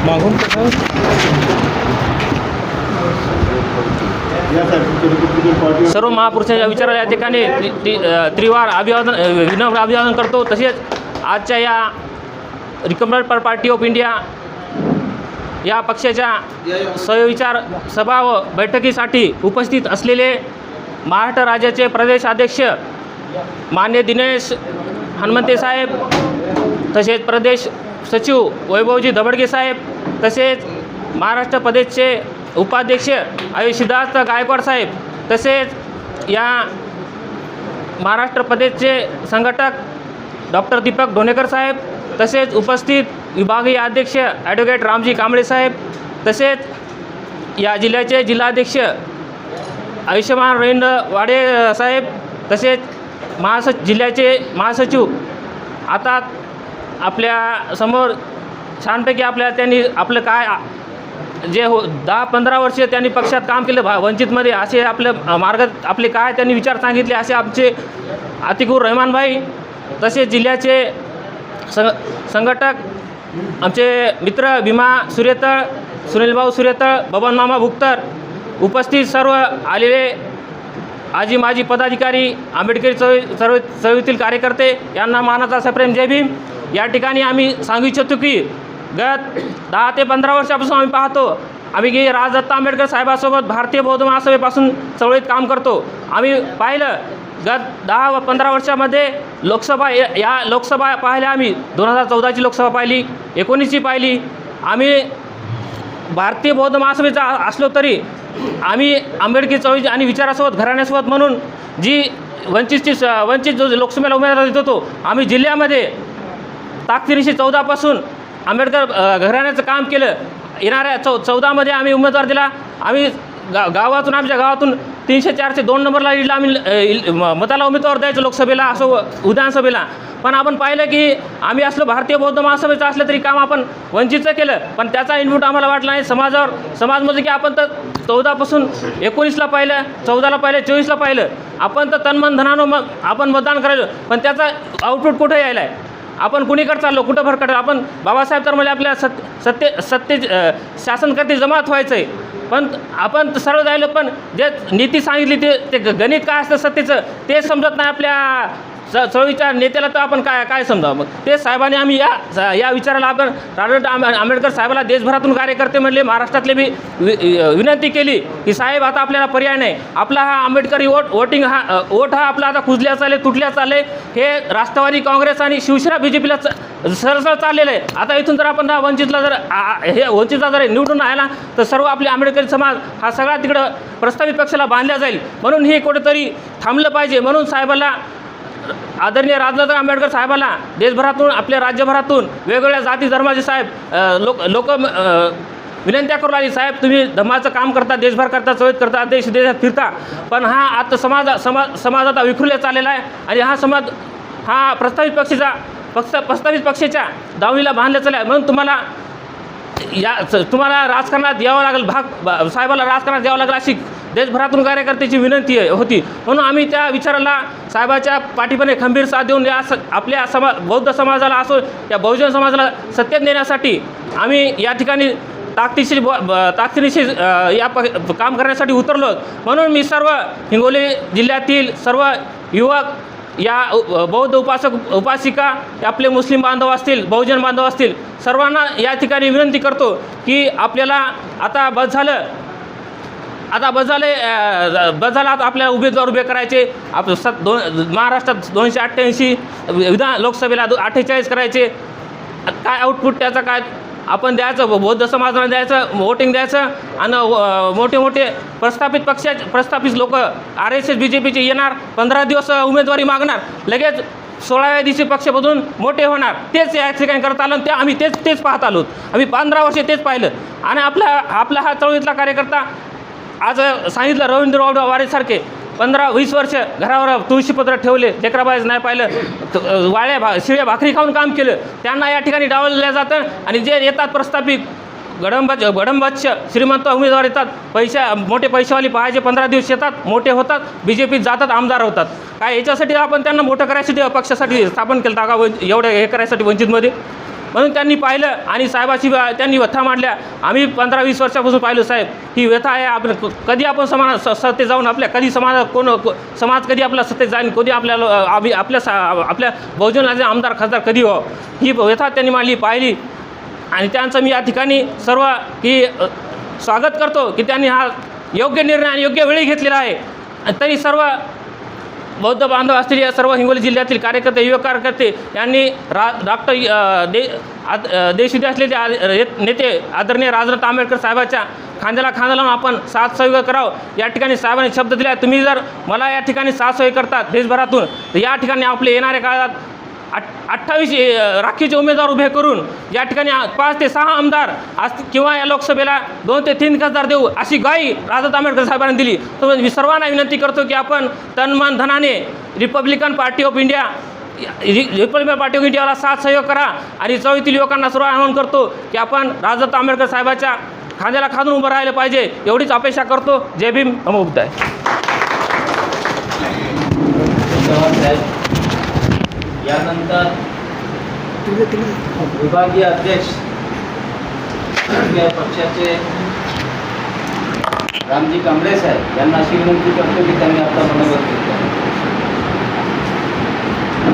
मागून सर्व महापुरुषांच्या विचाराला या ठिकाणी त्रिवार अभिवादन विनम्र अभिवादन करतो। तसेच आजच्या या रिपब्लिकन पार्टी ऑफ इंडिया या पक्षाच्या सहविचार सभा व बैठकीसाठी उपस्थित असलेले महाराष्ट्र राज्याचे प्रदेश अध्यक्ष मान्य दिनेश हनुमंते साहेब, तसेच प्रदेश सचिव वैभवजी दबडगे साहेब, तसेच महाराष्ट्र प्रदेशचे उपाध्यक्ष आयुष सिद्धार्थ गायकवाड साहेब, तसेच या महाराष्ट्र प्रदेशचे संघटक डॉक्टर दीपक ढोणेकर साहेब, तसेच उपस्थित विभागीय अध्यक्ष ॲडव्होकेट रामजी कांबळे साहेब, तसेच या जिल्ह्याचे जिल्हाध्यक्ष आयुष्यमान रवींद्र वाडे साहेब, तसेच जिल्ह्याचे महासचिव आता आपल्या समोर छानपैकी त्यांनी आपलं काय जे 10-15 वर्ष त्यांनी पक्षात काम केलं वंचितमध्ये, असे आपलं मार्ग आपले काय त्यांनी विचार सांगितले असे आमचे अतिकुर रहमान भाई, तसेच जिल्ह्याचे संघटक आमचे मित्र भीमा सुरेतळ, सुनीलभाऊ सुरेतळ, बबन मामा भुक्तर, उपस्थित सर्व आलेले आजी माजी पदाधिकारी, आंबेडकरी चळवळीतील कार्यकर्ते यांना मानाचा सप्रेम जय भीम। या ठिकाणी आम्ही सांगू इच्छितो की गत 10 ते 15 वर्षापासून आम्ही पाहतो, आम्ही राजदत्त आंबेडकर साहेबांसोबत भारतीय बौद्ध महासभेपासून चळवळीत काम करतो। आम्ही पाहिलं गत 10 व 15 वर्षामध्ये लोकसभा या लोकसभा पाहिल्या, आम्ही 2014ची लोकसभा पाहिली, 19ची पाहिली। आम्ही भारतीय बौद्ध महासभेचा असलो तरी आम्ही आंबेडकरी चळवळी आणि विचारासोबत घराण्यासोबत म्हणून जी वंचित जो लोकसभेला उमेदवार देत होतो, आम्ही जिल्ह्यामध्ये ताकदीनिशी 14 आंबेडकर घराण्याचं काम केलं। येणाऱ्या 14मध्ये आम्ही उमेदवार दिला। आम्ही गावातून आमच्या गावातून 304 2 नंबरला लीडला आम्ही मताला उमेदवार द्यायचं लोकसभेला असो विधानसभेला। पण आपण पाहिलं की आम्ही असलो भारतीय बौद्ध महासभेचं असलं तरी काम आपण वंचितचं केलं, पण त्याचा इनपुट आम्हाला वाटला नाही समाजमध्ये की आपण तर 14 19ला पाहिलं, 14ला पाहिलं, 24ला पाहिलं, आपण तर तनमन धनानं मग आपण मतदान करायचं, पण त्याचा आउटपुट कुठे यायला आहे? आपण कुणीकडे चाललो, कुठं भरकटलो? आपण बाबासाहेब तर म्हणजे आपल्या सत्ते शासनकर्ते जमात व्हायचं आहे, पण आपण सरळ जायलो, पण जे नीती सांगितली ते गणित काय असतं सत्तेचं ते समजत नाही आपल्या चळवळीच्या नेत्याला, तर आपण काय समजावं? मग ते साहेबांनी आम्ही या विचाराला आपण राजडॉक्टर आंबेडकर साहेबाला देशभरातून कार्यकर्ते म्हणले, महाराष्ट्रातले बी विनंती केली की साहेब आता आपल्याला पर्याय नाही, आपला हा आंबेडकरी वोट हा आपला आता खुजल्या चालले, तुटल्या चालले, हे राष्ट्रवादी काँग्रेस आणि शिवसेना BJPला सरसळ चाललेलं आहे। आता इथून जर आपण वंचितला जर निवडून आहे ना, तर सर्व आपले आंबेडकरी समाज हा सगळा तिकडं प्रस्तावित पक्षाला बांधला जाईल, म्हणून हे कुठेतरी थांबलं पाहिजे। म्हणून साहेबाला आदरणीय राजदत्त आंबेडकर साहेबाला देशभरातून आपल्या राज्यभरातून वेगवेगळ्या जाती धर्माचे साहेब लोक विनंत्या करू लागली, साहेब तुम्ही धर्माचं काम करता, देशभर करता, चळवळीत करता, देशात फिरता, पण हा आता समाज आता विखुरला चाललेला आहे आणि हा समाज हा प्रस्तावित पक्षाच्या दावणीला बांधला चालला आहे। म्हणून तुम्हाला राजकारणात यावं लागेल, साहेबाला राजकारणात यावं लागेल अशी देशभरातून कार्यकर्त्याची विनंती होती। म्हणून आम्ही त्या विचाराला साहेबाच्या पाठीपणे खंबीर साथ देऊन आपल्या बौद्ध समाजाला असो या बहुजन समाजाला सत्तेत नेण्यासाठी आम्ही या ठिकाणी ताकदीनिशी या काम करण्यासाठी उतरलो। म्हणून मी सर्व हिंगोली जिल्ह्यातील सर्व युवक, या बौद्ध उपासिका, आपले मुस्लिम बांधव असतील, बहुजन बांधव असतील, सर्वांना या ठिकाणी विनंती करतो की आपल्याला आता बस झालं, आता आपल्याला उमेदवार उभे करायचे। महाराष्ट्रात 288 लोकसभेला 48 करायचे। काय आउटपुट त्याचा काय आपण द्यायचं, बौद्ध समाजाला द्यायचं, वोटिंग द्यायचं आणि मोठे प्रस्थापित लोक RSS BJPचे येणार, 15 दिवस उमेदवारी मागणार, लगेच 16व्या दिवशी पक्ष बदलून मोठे होणार। तेच या ठिकाणी करत आलो, ते आम्ही तेच पाहत आलो, आम्ही 15 वर्षे तेच पाहिलं। आणि आपला हा चळवळीतला कार्यकर्ता आज सांगितलं रवींद्र वाडेसारखे 15-20 वर्ष घरावर तुळशीपत्र ठेवले, लेकराबाईच नाही पाहिलं, शिळ्या भाकरी खाऊन काम केलं, त्यांना या ठिकाणी डावललं जातं। आणि जे येतात प्रस्थापित गडंबच्छ श्रीमंत उमेदवार येतात, मोठे पैसेवाली पाहायचे 15 दिवस येतात, मोठे होतात, BJPत जातात, आमदार होतात. काय याच्यासाठी आपण त्यांना मोठं करायसाठी पक्षासाठी स्थापन केलं का एवढं हे करायसाठी वंचितमध्ये? म्हणून त्यांनी पाहिलं आणि साहेबाची त्यांनी व्यथा मांडल्या. आम्ही 15-20 वर्षापासून पाहिलं साहेब, ही व्यथा आहे. आपण कधी आपण सत्तेत जाऊन कधी समाज कधी आपल्या सत्तेत जाईल, कधी आपल्या बहुजनाचे आमदार खासदार कधी हो, ही व्यथा त्यांनी मांडली पाहिली. आणि त्यांचं मी या ठिकाणी सर्व स्वागत करतो की त्यांनी हा योग्य निर्णय आणि योग्य वेळी घेतलेला आहे. तरी सर्व बौद्ध बांधव असतील, या सर्व हिंगोली जिल्ह्यातील कार्यकर्ते, युवक कार्यकर्ते यांनी देशविदेश असलेले नेते आदरणीय राजनाथ आंबेडकर साहेबाच्या खांद्याला खांदा लावून आपण साथ सहयोग करावं. या ठिकाणी साहेबांनी शब्द दिला, तुम्ही जर मला या ठिकाणी साथ सहयोग करतात देशभरातून, तर या ठिकाणी आपले येणाऱ्या काळात 28 राखीचे उमेदवार उभे करून या ठिकाणी 5 ते 6 आमदार किंवा या लोकसभेला 2 ते 3 खासदार देऊ, अशी ग्वाही राजनाथ आंबेडकर साहेबांनी दिली. तर मी सर्वांना विनंती करतो की आपण तनमन धनाने रिपब्लिकन पार्टी ऑफ इंडियाला साथ सहयोग करा. आणि चळवळीतील लोकांना सर्व आवाहन करतो की आपण राजनाथ आंबेडकर साहेबाच्या खांद्याला खांदून उभं राहिलं पाहिजे, एवढीच अपेक्षा करतो. जय भीम, नमो बुद्धाय. यानंतर विभागीय अध्यक्ष पक्षाचे रामजी कांबळे साहेब यांना अशी विनंती करतो की त्यांनी आता मनोगत केलं.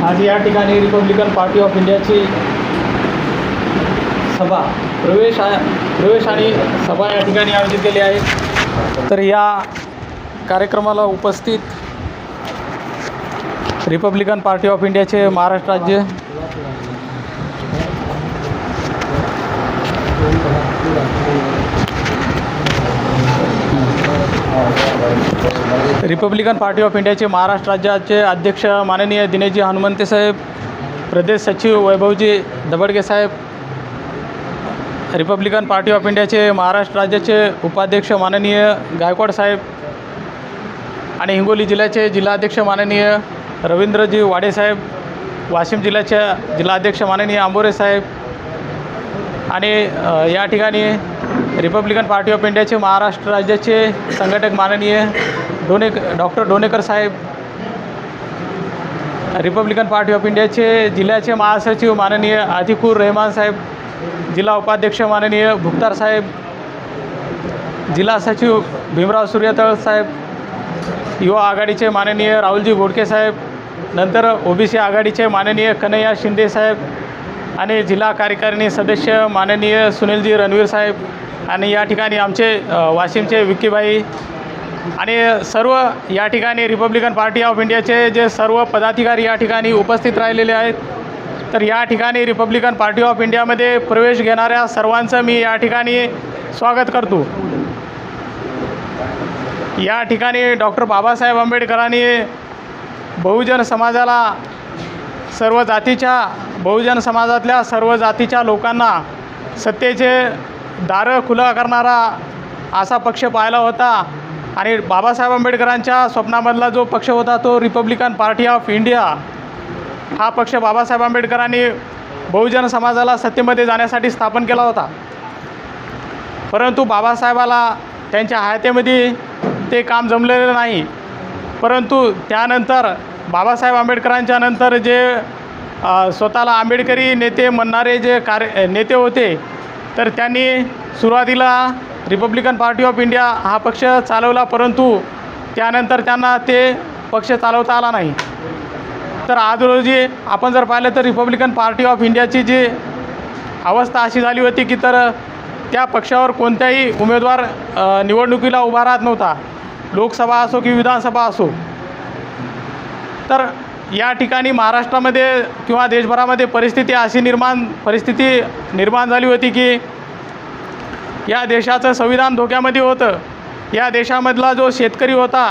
आज या ठिकाणी रिपब्लिकन पार्टी ऑफ इंडियाची सभा प्रवेश आणि सभा या ठिकाणी आयोजित केली आहे. तर या कार्यक्रमाला उपस्थित रिपब्लिकन पार्टी ऑफ इंडियाचे महाराष्ट्र राज्य राज्याचे अध्यक्ष माननीय दिनेशजी हनुमंते साहेब, प्रदेश सचिव वैभवजी दबडगे साहेब, रिपब्लिकन पार्टी ऑफ इंडियाचे महाराष्ट्र राज्याचे उपाध्यक्ष माननीय गायकवाड साहेब आणि हिंगोली जिल्ह्याचे जिल्हाध्यक्ष माननीय रवींद्रजी वाडे साहेब, वाशिम जिल्ह्याच्या जिल्हाध्यक्ष माननीय आंबोरे साहेब आणि या ठिकाणी रिपब्लिकन पार्टी ऑफ इंडियाचे महाराष्ट्र राज्याचे संघटक माननीय डॉक्टर डोनेकर साहेब, रिपब्लिकन पार्टी ऑफ इंडियाचे जिल्ह्याचे महासचिव माननीय आतिकुर रहमान साहेब, जिल्हा उपाध्यक्ष माननीय भुक्तार साहेब, जिल्हा सचिव भीमराव सूर्यतळ साहेब, युवा आघाडीचे माननीय राहुलजी गोडके साहेब, नंतर OBC आघाडीचे माननीय कन्हैया शिंदे साहेब आणि जिल्हा कार्यकारिणी सदस्य माननीय सुनीलजी रणवीर साहेब आणि या ठिकाणी आमचे वाशिमचे विक्कीबाई आणि सर्व या ठिकाणी रिपब्लिकन पार्टी ऑफ इंडियाचे जे सर्व पदाधिकारी या ठिकाणी उपस्थित राहिलेले आहेत. तर या ठिकाणी रिपब्लिकन पार्टी ऑफ इंडियामध्ये प्रवेश घेणाऱ्या सर्वांचं मी या ठिकाणी स्वागत करतो. या ठिकाणी डॉक्टर बाबासाहेब आंबेडकरांनी बहुजन समाजातल्या सर्व जातीच्या लोकांना सत्तेचे दारं खुलं करणारा असा पक्ष पाहिला होता आणि बाबासाहेब आंबेडकरांच्या स्वप्नामधला जो पक्ष होता तो रिपब्लिकन पार्टी ऑफ इंडिया हा पक्ष बाबासाहेब आंबेडकरांनी बहुजन समाजाला सत्तेमध्ये जाण्यासाठी स्थापन केला होता. परंतु बाबासाहेबाला त्यांच्या हयातीमध्ये ते काम जमलेलं नाही. परंतु त्यानंतर बाबासाहेब आंबेडकरांच्या नंतर जे स्वतःला आंबेडकरी नेते म्हणणारे जे नेते होते तर त्यांनी सुरुवातीला रिपब्लिकन पार्टी ऑफ इंडिया हा पक्ष चालवला, परंतु त्यानंतर त्यांना ते पक्ष चालवता आला नाही. तर आज रोजी आपण जर पाहिलं तर रिपब्लिकन पार्टी ऑफ इंडियाची जी अवस्था अशी झाली होती की तर त्या पक्षावर कोणत्याही उमेदवार निवडणुकीला उभा राहत नव्हता, लोकसभा असो की विधानसभा असो. तर या ठिकाणी महाराष्ट्रामध्ये किंवा देशभरामध्ये परिस्थिती निर्माण झाली होती की या देशाचं संविधान धोक्यामध्ये होतं. या देशामधला जो शेतकरी होता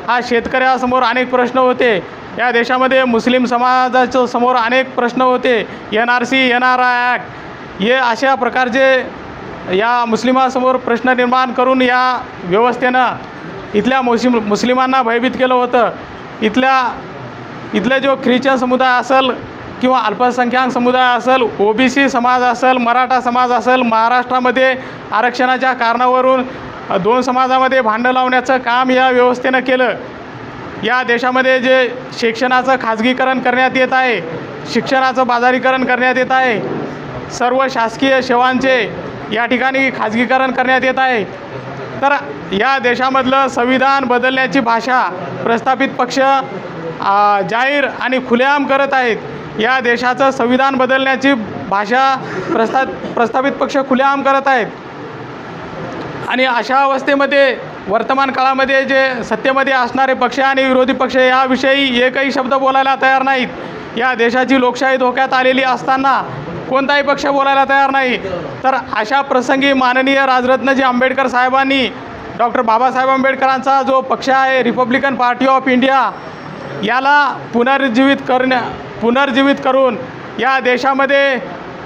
हा शेतकऱ्यासमोर अनेक प्रश्न होते. या देशामध्ये मुस्लिम समाजाच्या समोर अनेक प्रश्न होते. NRC NRI ॲक्ट हे अशा प्रकारचे या मुस्लिमांसमोर प्रश्न निर्माण करून या व्यवस्थेनं इथल्या मुस्लिमांना भयभीत केलं होतं. इथले जो ख्रिश्चन समुदाय असेल किंवा अल्पसंख्याक समुदाय असेल, OBC समाज असेल, मराठा समाज असेल, महाराष्ट्रामध्ये आरक्षणाच्या कारणावरून 2 समाजामध्ये भांडं लावण्याचं काम या व्यवस्थेनं केलं. या देशामध्ये जे शिक्षणाचं खाजगीकरण करण्यात येत आहे, शिक्षणाचं बाजारीकरण करण्यात येत आहे, सर्व शासकीय सेवांचे या ठिकाणी खाजगीकरण करण्यात येत आहे. तर या देशामधलं संविधान बदलण्याची भाषा प्रस्थापित पक्ष जाहीर आणि खुलेआम करत आहेत. या देशाचं संविधान बदलण्याची भाषा प्रस्थापित पक्ष खुलेआम करत आहेत. आणि अशा अवस्थेमध्ये वर्तमान काळामध्ये जे सत्तेमध्ये असणारे पक्ष आणि विरोधी पक्ष याविषयी एकही शब्द बोलायला तयार नाहीत. या देशाची लोकशाही धोक्यात आलेली असताना कोणताही पक्ष बोलायला तयार नाही. तर अशा प्रसंगी माननीय राजरत्नजी आंबेडकर साहेबांनी डॉक्टर बाबासाहेब आंबेडकरांचा जो पक्ष आहे रिपब्लिकन पार्टी ऑफ इंडिया याला पुनर्जीवित करून या देशामध्ये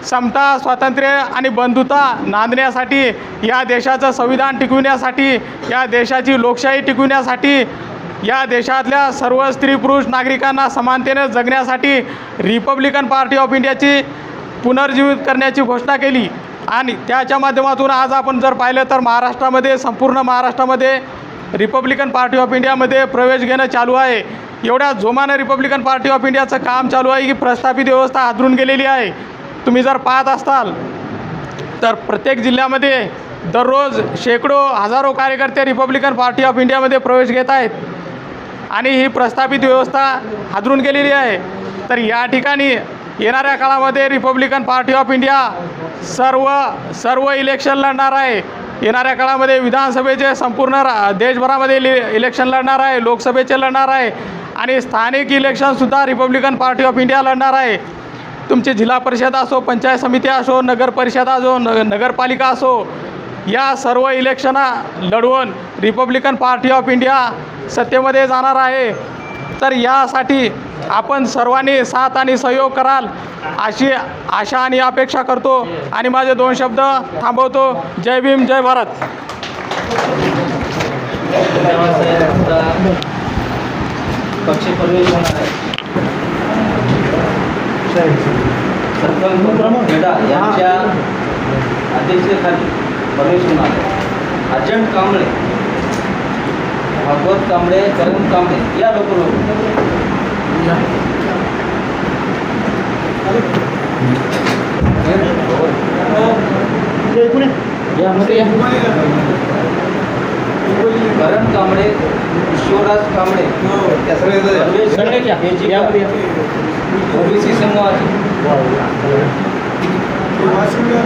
समता, स्वातंत्र्य आणि बंधुता नांदण्यासाठी, या देशाचं संविधान टिकविण्यासाठी, या देशाची लोकशाही टिकविण्यासाठी, या देशातल्या सर्व स्त्री पुरुष नागरिकांना समानतेने जगण्यासाठी रिपब्लिकन पार्टी ऑफ इंडियाची पुनर्जीवित करण्याची घोषणा केली. आणि त्याच्या माध्यमातून आज आपण जर पाहिलं तर महाराष्ट्रामध्ये, संपूर्ण महाराष्ट्रामध्ये रिपब्लिकन पार्टी ऑफ इंडियामध्ये प्रवेश घेणं चालू आहे. एवढ्या जोमानं रिपब्लिकन पार्टी ऑफ इंडियाचं काम चालू आहे की प्रस्थापित व्यवस्था हादरून गेलेली आहे. तुम्ही जर पाहत असाल तर प्रत्येक जिल्ह्यामध्ये दररोज शेकडो हजारो कार्यकर्ते रिपब्लिकन पार्टी ऑफ इंडियामध्ये प्रवेश घेत आहेत आणि ही प्रस्थापित व्यवस्था हादरून गेलेली आहे. तर या ठिकाणी येणाऱ्या काळामध्ये रिपब्लिकन पार्टी ऑफ इंडिया सर्व इलेक्शन लढणार आहे. येणाऱ्या काळामध्ये विधानसभेचे संपूर्ण देशभरामध्ये इलेक्शन लढणार आहे, लोकसभेचे लढणार आहे आणि स्थानिक इलेक्शनसुद्धा रिपब्लिकन पार्टी ऑफ इंडिया लढणार आहे. तुमची जिल्हा परिषद असो, पंचायत समिती असो, नगर परिषद असो, नगरपालिका असो, या सर्व इलेक्शना लढवून रिपब्लिकन पार्टी ऑफ इंडिया सत्तेमध्ये जाणार आहे. तर यासाठी आपण सर्वांनी साथ आणि सहयोग कराल अशी आशा आणि अपेक्षा करतो आणि माझे 2 शब्द थांबवतो. जय भीम, जय भारत. पक्ष प्रवेश होणार आहे. सरपंच गेडा यांच्या अध्यक्षतेखाली प्रवेश होणार आहे. अर्जंट कांबळे, भागवत कांबळे, करण कांबळे या लोक करण कांबळे, ईश्वरराज कांबळे, OBC समूहाचे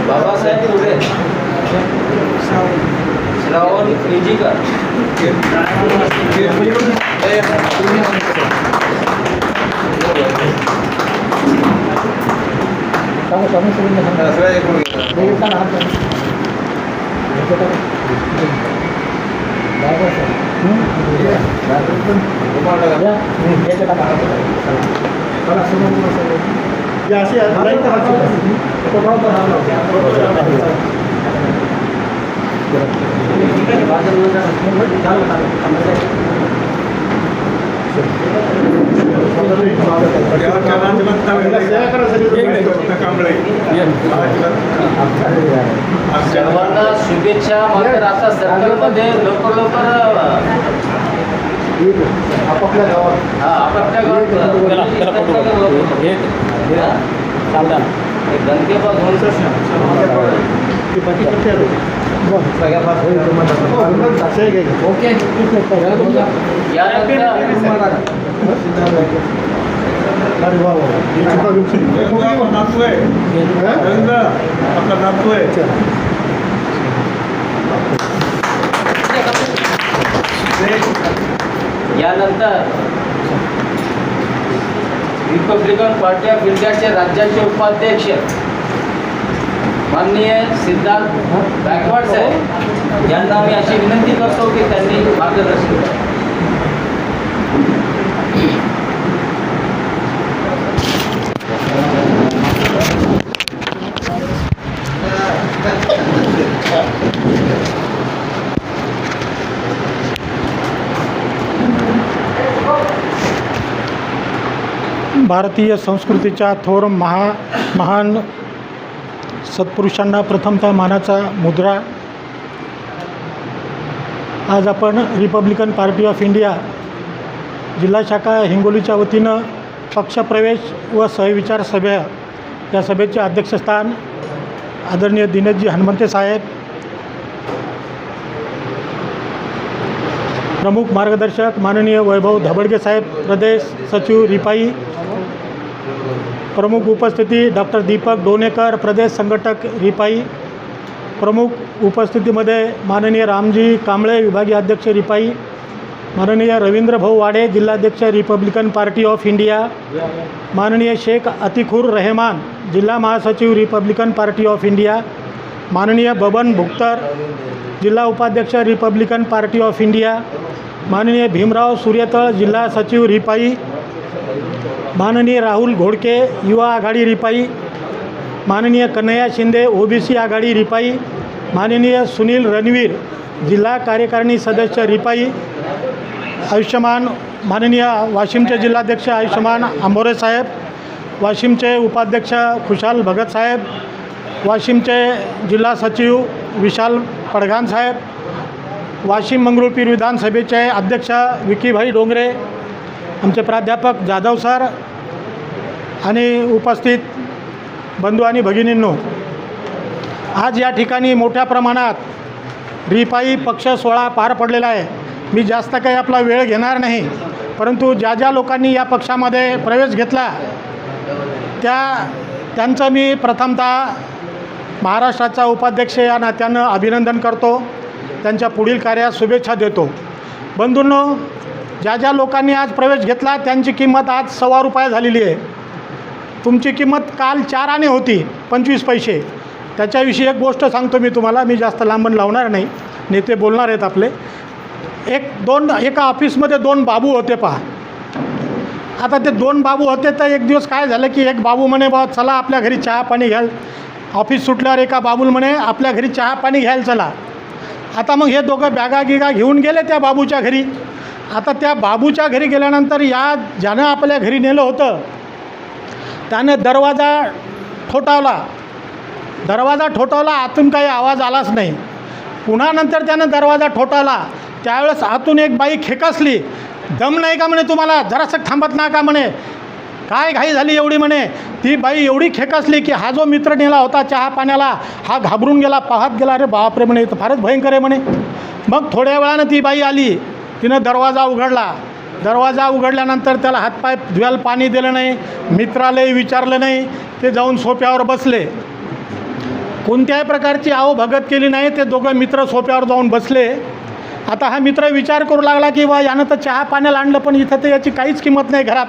बाबासाहेब पुढे, श्रावण केजीकर, सर्वांना शुभेच्छा. मात्र आता सर्कलमध्ये लवकर आपापल्या गावात गणकेबा ओके. यानंतर रिपब्लिकन पार्टी ऑफ इंडियाचे राज्याचे उपाध्यक्ष माननीय सिद्धार्थ गायकवाड साहेब यांना मी अशी विनंती करतो की त्यांनी मार्गदर्शन करावे. भारतीय संस्कृतीच्या थोर महान सत्पुरुषांना प्रथमतः मानाचा मुद्रा. आज आपण रिपब्लिकन पार्टी ऑफ इंडिया जिल्हा शाखा हिंगोलीच्या वतीनं पक्षप्रवेश व सहविचार सभा या सभेचे अध्यक्षस्थान आदरणीय दिनेशजी हनुमंते साहेब, प्रमुख मार्गदर्शक माननीय वैभव धबडगे साहेब, प्रदेश सचिव रिपाई, प्रमुख उपस्थिती डॉक्टर दीपक डोनेकर, प्रदेश संघटक रिपाई, प्रमुख उपस्थितीमध्ये माननीय रामजी कांबळे, विभागीय अध्यक्ष रिपाई, माननीय रवींद्र भाऊ वाडे, जिल्हाध्यक्ष रिपब्लिकन पार्टी ऑफ इंडिया, माननीय शेख अतिखुर रहमान, जिल्हा महासचिव रिपब्लिकन पार्टी ऑफ इंडिया, माननीय बबन भुक्तर, जिल्हा उपाध्यक्ष रिपब्लिकन पार्टी ऑफ इंडिया, माननीय भीमराव सूर्यतळ, जिल्हा सचिव रिपाई, माननीय राहुल घोडके, युवा आघाडी रिपाई, माननीय कन्हैया शिंदे, ओबीसी आघाडी रिपाई, माननीय सुनील रणवीर, जिल्हा कार्यकारिणी सदस्य रिपाई, आयुष्यमान माननीय वाशिमचे जिल्हाध्यक्ष आयुष्यमान आंबोरे साहेब, वाशिमचे उपाध्यक्ष खुशाल भगत साहेब, वाशिमचे जिल्हा सचिव विशाल पडघान साहेब, वाशिम मंगरुळपीर विधानसभेचे अध्यक्ष विकीभाई डोंगरे, आमचे प्राध्यापक जाधव सर आणि उपस्थित बंधू आणि भगिनींनो, आज या ठिकाणी मोठ्या प्रमाणात रिपाई पक्ष सोहळा पार पडलेला आहे. मी जास्त काही आपला वेळ घेणार नाही, परंतु ज्या ज्या लोकांनी या पक्षामध्ये प्रवेश घेतला त्यांचं मी प्रथमतः महाराष्ट्राचा उपाध्यक्ष या नात्यानं अभिनंदन करतो, त्यांच्या पुढील कार्यास शुभेच्छा देतो. बंधूंनो, ज्या ज्या लोकांनी आज प्रवेश घेतला त्यांची किंमत आज ₹1.25 झालेली आहे. तुमची किंमत काल 4 आणे होती 25 पैसे. त्याच्याविषयी एक गोष्ट सांगतो मी तुम्हाला, मी जास्त लांबण लावणार नाही, नेते बोलणार आहेत आपले. एका ऑफिसमध्ये 2 बाबू होते पहा. आता ते 2 बाबू होते तर एक दिवस काय झालं की एक बाबू म्हणे बा चला आपल्या घरी चहा पाणी घ्यायला. ऑफिस सुटल्यावर एका बाबूला म्हणे आपल्या घरी चहा पाणी घ्यायला चला. आता मग हे दोघं बॅगा गिगा घेऊन गेले त्या बाबूच्या घरी. आता त्या बाबूच्या घरी गेल्यानंतर ज्यानं आपल्या घरी नेलं होतं त्यानं दरवाजा ठोठावला, आतून काही आवाज आलाच नाही. पुन्हा नंतर त्यानं दरवाजा ठोठावला, त्यावेळेस आतून एक बाई खेकसली. दम नाही का म्हणे तुम्हाला, जरासं थांबत ना का म्हणे, काय घाई झाली एवढी म्हणे. ती बाई एवढी खेकसली की हा जो मित्र नेला होता चहा पाण्याला हा घाबरून गेला, पाहत गेला, अरे बापरे म्हणे तर फारच भयंकर आहे म्हणे. मग थोड्या वेळानं ती बाई आली, तिनं दरवाजा उघडला. दरवाजा उघडल्यानंतर त्याला हातपाय धुवायला पाणी दिलं नाही, मित्रालाही विचारलं नाही, ते जाऊन सोफ्यावर बसले. कोणत्याही प्रकारची भगत केली नाही, ते दोघं मित्र सोफ्यावर जाऊन बसले. आता हा मित्र विचार करू लागला की बा यानं तर चहा पाण्याला आणलं पण इथं तर याची काहीच किंमत नाही घरात.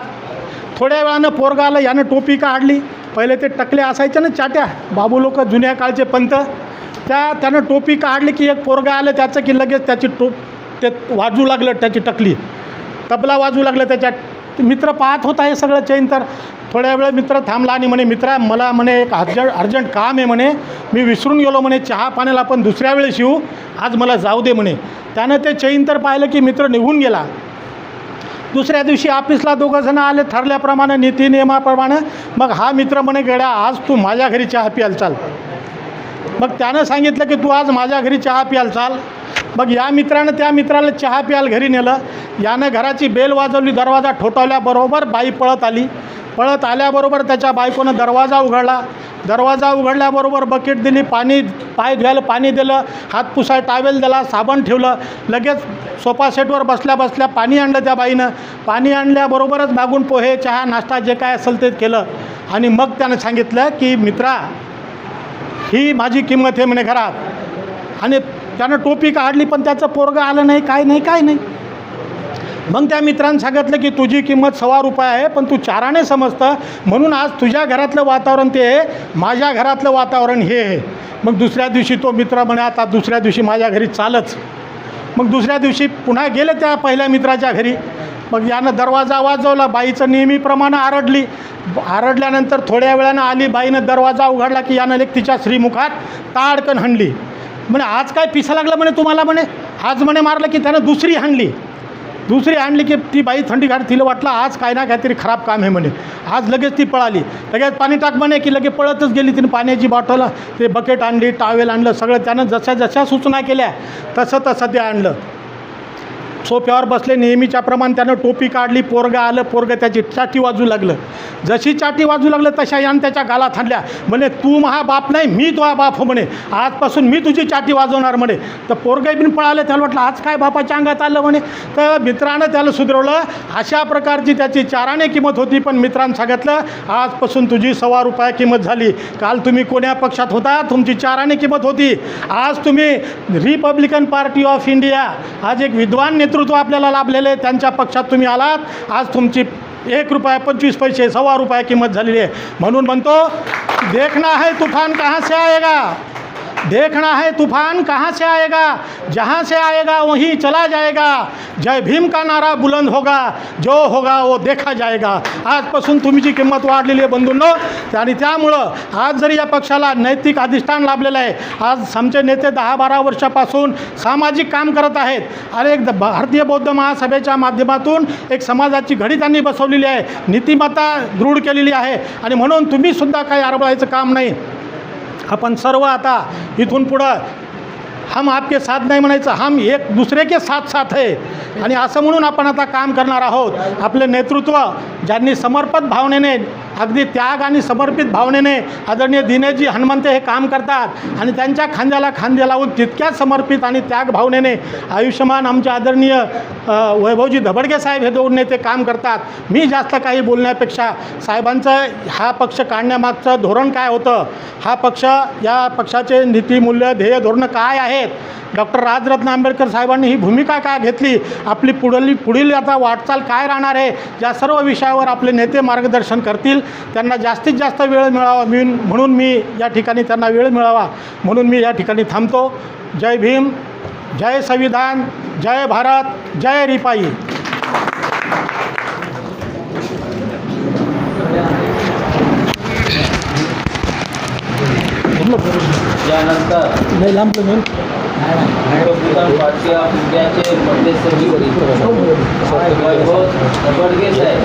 थोड्या वेळानं पोरगा आलं, यानं टोपी काढली. पहिले ते टकले असायचे ना चाट्या, बाबू लोक जुन्या काळचे पंत, त्यानं टोपी काढली की एक पोरगा आलं त्याचं की लगेच त्याची ते वाजू लागलं, त्याची टकली तबला वाजू लागलं त्याच्यात. मित्र पाहत होता हे सगळं चैन. तर थोड्या वेळ मित्र थांबला आणि म्हणे मित्रा मला म्हणे एक अर्जंट काम आहे म्हणे, मी विसरून गेलो म्हणे, चहा पाण्याला पण दुसऱ्या वेळेस येऊ, आज मला जाऊ दे म्हणे. त्यानं ते चैन तर पाहिलं की मित्र निघून गेला. दुसऱ्या दिवशी ऑफिसला दोघंजणं आले ठरल्याप्रमाणे, नीती नियमाप्रमाणे. मग हा मित्र म्हणे गड्या आज तू माझ्या घरी चहा प्यायला चाल. मग त्यानं सांगितलं की तू आज माझ्या घरी चहा प्यायला चाल. मग या मित्रानं त्या मित्राला चहा प्यायला घरी नेलं. यानं घराची बेल वाजवली, दरवाजा ठोठावल्याबरोबर बाई पळत आली. पळत आल्याबरोबर त्याच्या बायकोनं दरवाजा उघडला. दरवाजा उघडल्याबरोबर बकेट दिली, पाय धुवायला पाणी दिलं, हात पुसाय टावेल दिला, साबण ठेवलं. लगेच सोफा सेटवर बसल्या पाणी आणलं त्या बाईनं. पाणी आणल्याबरोबरच मागून पोहे चहा नाश्ता जे काय असेल ते केलं. आणि मग त्यानं सांगितलं की मित्रा ही माझी किंमत आहे म्हणे घरात. आणि त्यानं टोपी काढली पण त्याचं पोरगं आलं नाही, काय नाही. मग त्या मित्रांनी सांगितलं की तुझी किंमत ₹1.25 आहे, पण तू 4 आणे समजतं, म्हणून आज तुझ्या घरातलं वातावरण ते आहे, माझ्या घरातलं वातावरण हे आहे. मग दुसऱ्या दिवशी तो मित्र म्हणे आता दुसऱ्या दिवशी माझ्या घरी चालच. मग दुसऱ्या दिवशी पुन्हा गेले त्या पहिल्या मित्राच्या घरी. मग यानं दरवाजा वाजवला, बाईचं नेहमीप्रमाणे आरडल्यानंतर थोड्या वेळानं आली. बाईनं दरवाजा उघडला की यानं एक तिच्या श्रीमुखात ताडकन हाणली. म्हणे आज काय पिसा लागलं म्हणे तुम्हाला म्हणे, आज म्हणे मारलं की त्यानं दुसरी हाणली. दुसरी आणली की ती बाई थंडीगार तिला वाटलं आज काय ना काहीतरी खराब काम आहे म्हणे. आज लगेच ती पळाली, लगेच पाणी टाक म्हणे की लगेच पळतच गेली. तिने पाण्याची बॉटल, ते बकेट आणली, टावेल आणलं, सगळं त्यानं जशा सूचना केल्या तसं ते आणलं. सोफ्यावर बसले नेहमीच्याप्रमाणे त्यानं टोपी काढली. पोरगं आलं, पोरगं त्याची चाटी वाजू लागलं. जशी चाटी वाजू लागलं तशा यानं त्याच्या गालात हाणल्या. म्हणे तू महा बाप नाही, मी तुझा बाप हो म्हणे, आजपासून मी तुझी चाटी वाजवणार म्हणे. तर पोरगं बिन पळालं. त्याला वाटलं आज काय बापाच्या अंगात आलं म्हणे. तर मित्रानं त्याला सुधरवलं. अशा प्रकारची त्याची 4 आणे किंमत होती, पण मित्रांनी सांगितलं आजपासून तुझी ₹1.25 किंमत झाली. काल तुम्ही कोण्या पक्षात होता, तुमची 4 आणे किंमत होती, आज तुम्ही रिपब्लिकन पार्टी ऑफ इंडिया, आज एक विद्वान नेतृत्व आपल्याला लाभलेले, त्यांच्या पक्षात तुम्ही आलात. आज तुमची ₹1.25 ₹1.25 किंमत झालेली आहे. म्हणून म्हणतो देखना है तूफान कहाँ से आएगा, देखना है तूफान कहाँ से आएगा, जहाँ से आएगा वहीं चला जाएगा. जय भीम का नारा बुलंद होगा, जो होगा वो देखा जाएगा. आजपासून तुमची किंमत वाढलेली आहे बंधूंनो. आणि त्यामुळं आज जरी या पक्षाला नैतिक अधिष्ठान लाभलेलं आहे. आज आमचे नेते 10-12 वर्षापासून सामाजिक काम करत आहेत. आणि एक भारतीय बौद्ध महासभेच्या माध्यमातून एक समाजाची घडी त्यांनी बसवलेली आहे, नीतिमत्ता दृढ केलेली आहे. आणि म्हणून तुम्हीसुद्धा काही आरबळायचं काम नाही. आपण सर्व आता इथून पुढं हम आपके साथ नाही म्हणायचं, हम एक दूसरे के साथ आहे. आणि असं म्हणून आपण आता काम करणार आहोत. आपले नेतृत्व ज्यांनी समर्पित भावनेने, अगदी त्याग आणि समर्पित भावनेने आदरणीय दिनेशजी हनुमंते हे काम करतात. आणि त्यांच्या खांद्याला खांदे लावून तितक्याच समर्पित आणि त्याग भावनेने आयुष्यमान आमचे आदरणीय वैभवजी धबडगे साहेब हे 2 नेते काम करतात. मी जास्त काही बोलण्यापेक्षा साहेबांचं हा पक्ष काढण्यामागचं धोरण काय होतं, हा पक्ष, या पक्षाचे नीती, मूल्य, ध्येय, धोरणं काय आहेत, डॉक्टर राजरत्न आंबेडकर साहेबांनी ही भूमिका काय घेतली, आपली पुढील आता वाटचाल काय राहणार आहे, या सर्व विषयावर आपले नेते मार्गदर्शन करतील. त्यांना जास्तीत जास्त वेळ मिळावा म्हणून मी या ठिकाणी त्यांना वेळ मिळावा म्हणून मी या ठिकाणी थांबतो. जय भीम, जय संविधान, जय भारत, जय रिपाई. यानंतर रिपब्लिकन पार्टी ऑफ इंडियाचे मध्यस्थी वैभव धबडगे साहेब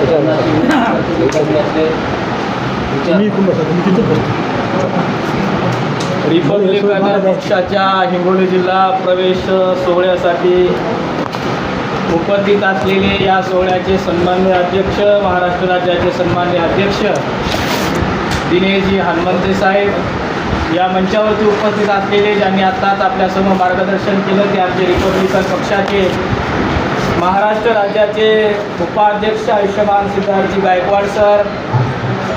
रिपब्लिकन पक्षाच्या हिंगोली जिल्हा प्रवेश सोहळ्यासाठी उपस्थित असलेले या सोहळ्याचे सन्माननीय अध्यक्ष, महाराष्ट्र राज्याचे सन्माननीय अध्यक्ष दिनेशजी हनुमंते साहेब, या मंचावरती उपस्थित असलेले ज्यांनी आत्ताच आपल्यासमोर मार्गदर्शन केलं ते आमचे रिपब्लिकन पक्षाचे महाराष्ट्र राज्याचे उपाध्यक्ष आयुष्यमान सिद्धार्थजी गायकवाड सर,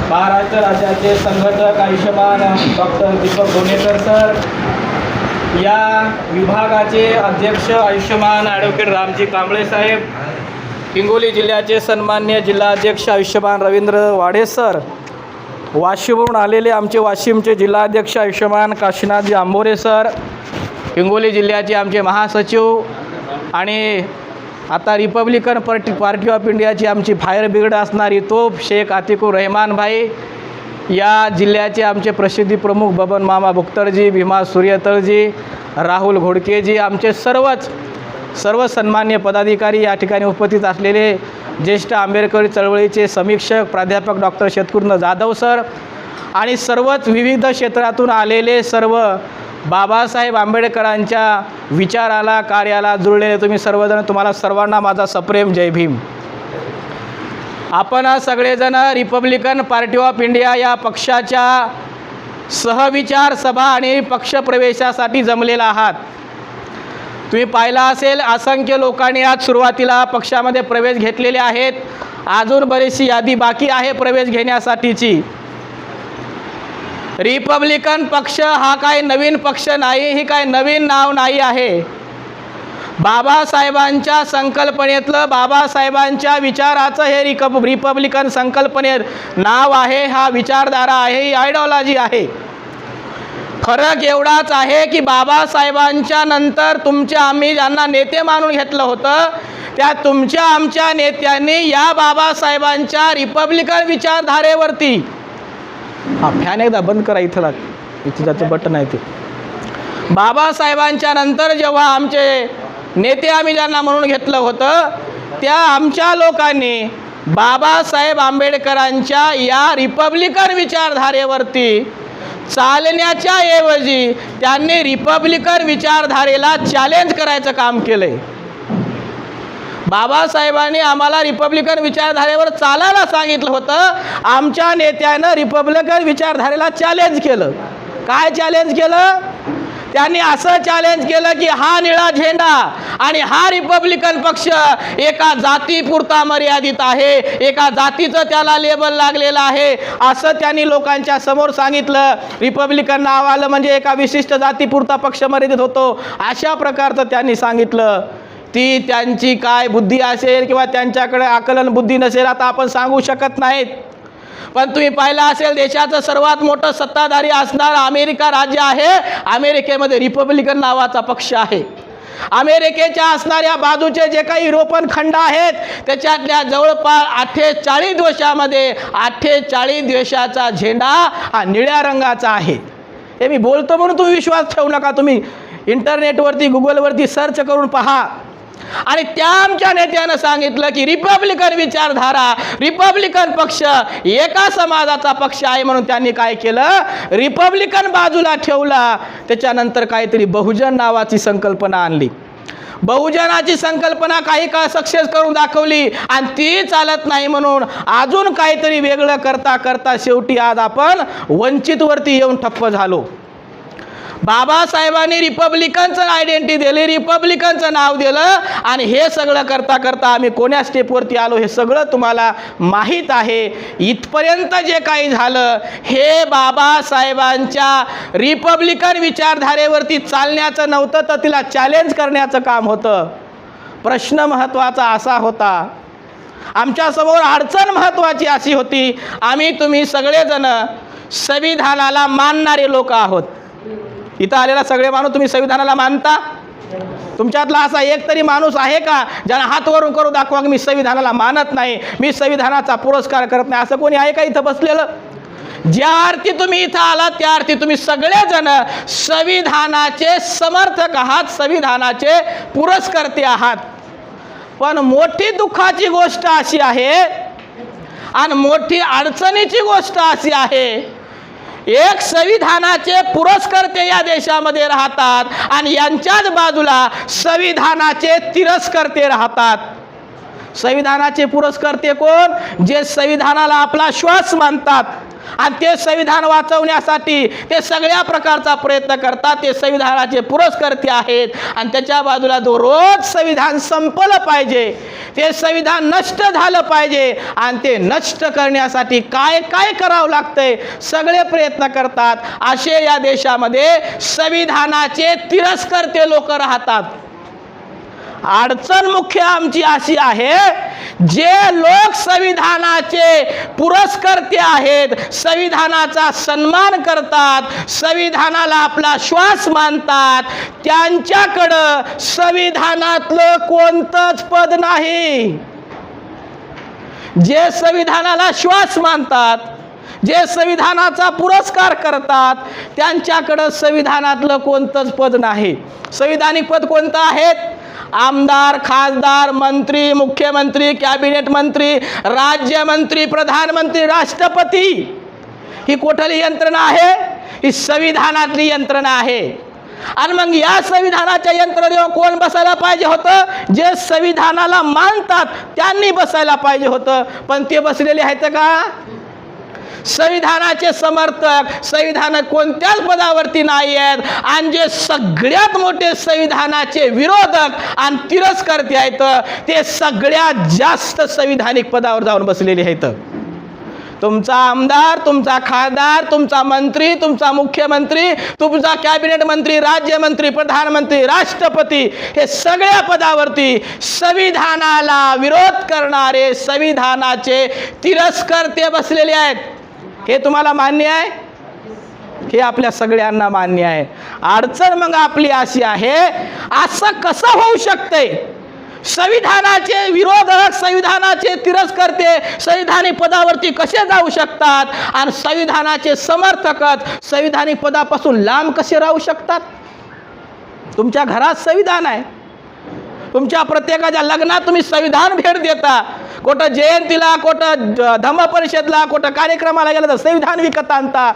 महाराष्ट्र राज्याचे संघटक आयुष्यमान डॉक्टर दीपक गोनेकर सर, या विभागाचे अध्यक्ष आयुष्यमान ॲडव्होकेट रामजी कांबळे साहेब, हिंगोली जिल्ह्याचे सन्माननीय जिल्हाध्यक्ष आयुष्यमान रवींद्र वाढे सर, वाशिमवरून आलेले आमचे वाशिमचे जिल्हाध्यक्ष आयुष्यमान काशीनाथजी आंबोरे सर, हिंगोली जिल्ह्याचे आमचे महासचिव आणि आता रिपब्लिकन पार्टी ऑफ इंडियाची आमची फायर ब्रिगेड असणारी तोफ शेख आतिकुर रहमान भाई, या जिल्ह्याचे आमचे प्रसिद्धी प्रमुख बबन मामा बुक्तरजी, भीमा सूर्यतळजी, राहुल घोडकेजी, आमचे सर्व सन्मान्य पदाधिकारी, या ठिकाणी उपस्थित असलेले ज्येष्ठ आंबेडकरी चळवळीचे समीक्षक प्राध्यापक डॉक्टर शतकृष्ण जाधव सर आणि सर्वच विविध क्षेत्रातून आलेले सर्व बाबासाहेब आंबेडकरांच्या विचाराला, कार्याला जुळलेले तुम्ही सर्वजण, तुम्हाला सर्वांना माझा सप्रेम जय भीम. आपण सगळेजण रिपब्लिकन पार्टी ऑफ इंडिया या पक्षाच्या सहविचार सभा आणि पक्षप्रवेशासाठी जमलेला आहात. तुम्ही पाहिला असेल असंख्य लोकांनी आज सुरुवातीला पक्षामध्ये प्रवेश घेतलेले आहेत. अजून बरीचशी यादी बाकी आहे प्रवेश घेण्यासाठीची. रिपब्लिकन पक्ष हा काय नवीन पक्ष नाही, ही काय नवीन नाव नाही आहे. बाबासाहेबांच्या संकल्पनेतलं, बाबासाहेबांच्या विचाराचं हे रिपब्लिकन संकल्पनेत नाव आहे, हा विचारधारा आहे, ही आयडिओलॉजी आहे. फरक एवढाच आहे की बाबासाहेबांच्या नंतर आम्ही ज्यांना नेते मानून घेतलं होतं त्या आमच्या नेत्यांनी या बाबासाहेबांच्या रिपब्लिकन विचारधारेवरती, हा फॅन एकदा बंद करा, इथं ज्याचं बटन आहे ते, बाबासाहेबांच्या नंतर जेव्हा आमचे नेते आम्ही ज्यांना म्हणून घेतलं होतं त्या आमच्या लोकांनी बाबासाहेब आंबेडकरांच्या या रिपब्लिकन विचारधारेवरती चालण्याच्या ऐवजी त्यांनी रिपब्लिकन विचारधारेला चॅलेंज करायचं काम केलंय. बाबासाहेबांनी आम्हाला रिपब्लिकन विचारधारेवर चालायला सांगितलं होतं, आमच्या नेत्यानं रिपब्लिकन विचारधारेला चॅलेंज केलं. काय चॅलेंज केलं? त्यांनी असं चॅलेंज केलं की हा निळा झेंडा आणि हा रिपब्लिकन पक्ष एका जातीपुरता मर्यादित आहे, एका जातीचं त्याला लेबल लागलेलं आहे, असं त्यांनी लोकांच्या समोर सांगितलं. रिपब्लिकन नाव आलं म्हणजे एका विशिष्ट जातीपुरता पक्ष मर्यादित होतो, अशा प्रकारचं त्यांनी सांगितलं. ती त्यांची काय बुद्धी असेल किंवा त्यांच्याकडे आकलन बुद्धी नसेल आता आपण सांगू शकत नाहीत. पण तुम्ही पाहिलं असेल, देशाचं सर्वात मोठं सत्ताधारी असणारं अमेरिका राज्य आहे, अमेरिकेमध्ये रिपब्लिकन नावाचा पक्ष आहे. अमेरिकेच्या असणाऱ्या बाजूचे जे काही युरोपन खंड आहेत त्याच्यातल्या जवळपास 48 देशामध्ये 48 देशाचा झेंडा हा निळ्या रंगाचा आहे. हे मी बोलतो म्हणून तुम्ही विश्वास ठेवू नका, तुम्ही इंटरनेटवरती गुगलवरती सर्च करून पहा. आणि त्या आमच्या नेत्यानं सांगितलं की रिपब्लिकन विचारधारा, रिपब्लिकन पक्ष एका समाजाचा पक्ष आहे म्हणून त्यांनी काय केलं, रिपब्लिकन बाजूला ठेवला. त्याच्यानंतर काहीतरी बहुजन नावाची संकल्पना आणली. बहुजनाची संकल्पना काही काळ सक्सेस करून दाखवली आणि ती चालत नाही म्हणून अजून काहीतरी वेगळं करता करता शेवटी आज आपण वंचितवरती येऊन ठप्प झालो. बाबासाहेबांनी रिपब्लिकनचं आयडेंटिटी दिली, रिपब्लिकनचं नाव दिलं आणि हे सगळं करता करता आम्ही कोण्या स्टेपवरती आलो हे सगळं तुम्हाला माहीत आहे. इथपर्यंत जे काही झालं हे बाबासाहेबांच्या रिपब्लिकन विचारधारेवरती चालण्याचं नव्हतं, तर तिला चॅलेंज करण्याचं काम होतं. प्रश्न महत्त्वाचा असा होता, आमच्यासमोर अडचण महत्त्वाची अशी होती, आम्ही तुम्ही सगळेजण संविधानाला मानणारे लोक आहोत. इथं आलेला सगळे माणूस तुम्ही संविधानाला मानता? तुमच्यातला असा एक तरी माणूस आहे का ज्याला हात वरून करून दाखवा की मी संविधानाला मानत नाही, मी संविधानाचा पुरस्कार करत नाही, असं कोणी आहे का इथं बसलेलं? ज्या अर्थी तुम्ही इथं आलात त्या अर्थी तुम्ही सगळेजण संविधानाचे समर्थक आहात, संविधानाचे पुरस्कर्ते आहात. पण मोठी दुःखाची गोष्ट अशी आहे आणि मोठी अडचणीची गोष्ट अशी आहे, एक संविधानाचे पुरस्कर्ते या देशामध्ये राहतात आणि यांच्याच बाजूला संविधानाचे तिरस्कर्ते राहतात. संविधानाचे पुरस्कर्ते कोण? जे संविधानाला आपला श्वास मानतात आणि ते संविधान वाचवण्यासाठी ते सगळ्या प्रकारचा प्रयत्न करतात, ते संविधानाचे पुरस्कर्ते आहेत. आणि त्याच्या बाजूला जो रोज संविधान संपलं पाहिजे, ते संविधान नष्ट झालं पाहिजे आणि ते नष्ट करण्यासाठी काय काय करावं लागतंय सगळे प्रयत्न करतात. असे या देशामध्ये संविधानाचे तिरस्कर्ते लोक राहतात. अडचण मुख्य आमची अशी आहे, जे लोक संविधानाचे पुरस्कर्ते आहेत, संविधानाचा सन्मान करतात, संविधानाला आपला श्वास मानतात, त्यांच्याकडं संविधानातलं कोणतंच पद नाही. जे संविधानाला श्वास मानतात, जे संविधानाचा पुरस्कार करतात, त्यांच्याकडं संविधानातलं कोणतंच पद नाही. संविधानिक पद कोणतं आहेत? आमदार, खासदार, मंत्री, मुख्यमंत्री, कॅबिनेट मंत्री, राज्यमंत्री, प्रधानमंत्री, राष्ट्रपती. ही कुठली यंत्रणा आहे? ही संविधानातली यंत्रणा आहे. आणि मग या संविधानाच्या यंत्रणेवर कोण बसायला पाहिजे होतं? जे संविधानाला मानतात त्यांनी बसायला पाहिजे होतं. पण ते बसलेले आहेत का? संविधानाचे समर्थक, संविधान कोणत्याच पदावरती नाही आहेत आणि जे सगळ्यात मोठे संविधानाचे विरोधक आणि तिरस्कर्ते आहेत ते सगळ्यात जास्त संविधानिक पदावर जाऊन बसलेले आहेत. तुमचा आमदार, तुमचा खासदार, तुमचा मंत्री, तुमचा मुख्यमंत्री, तुमचा कॅबिनेट मंत्री, राज्यमंत्री, प्रधानमंत्री, राष्ट्रपती, हे सगळ्या पदावरती संविधानाला विरोध करणारे संविधानाचे तिरस्कर्ते बसलेले आहेत. हे तुम्हाला मान्य आहे? हे आपल्या सगळ्यांना मान्य आहे. अडचण मग आपली अशी आहे, असं कसं होऊ शकते? संविधानाचे विरोधक, संविधानाचे तिरस्कर्ते संविधानिक पदावरती कसे जाऊ शकतात आणि संविधानाचे समर्थकच संविधानिक पदापासून लांब कसे राहू शकतात? तुमच्या घरात संविधान आहे, तुमच्या प्रत्येकाच्या लग्नात तुम्ही संविधान भेट देता, कुठं जयंतीला, कुठं धम्म परिषदला, कुठं कार्यक्रमाला गेलं तर संविधान विकत आणता.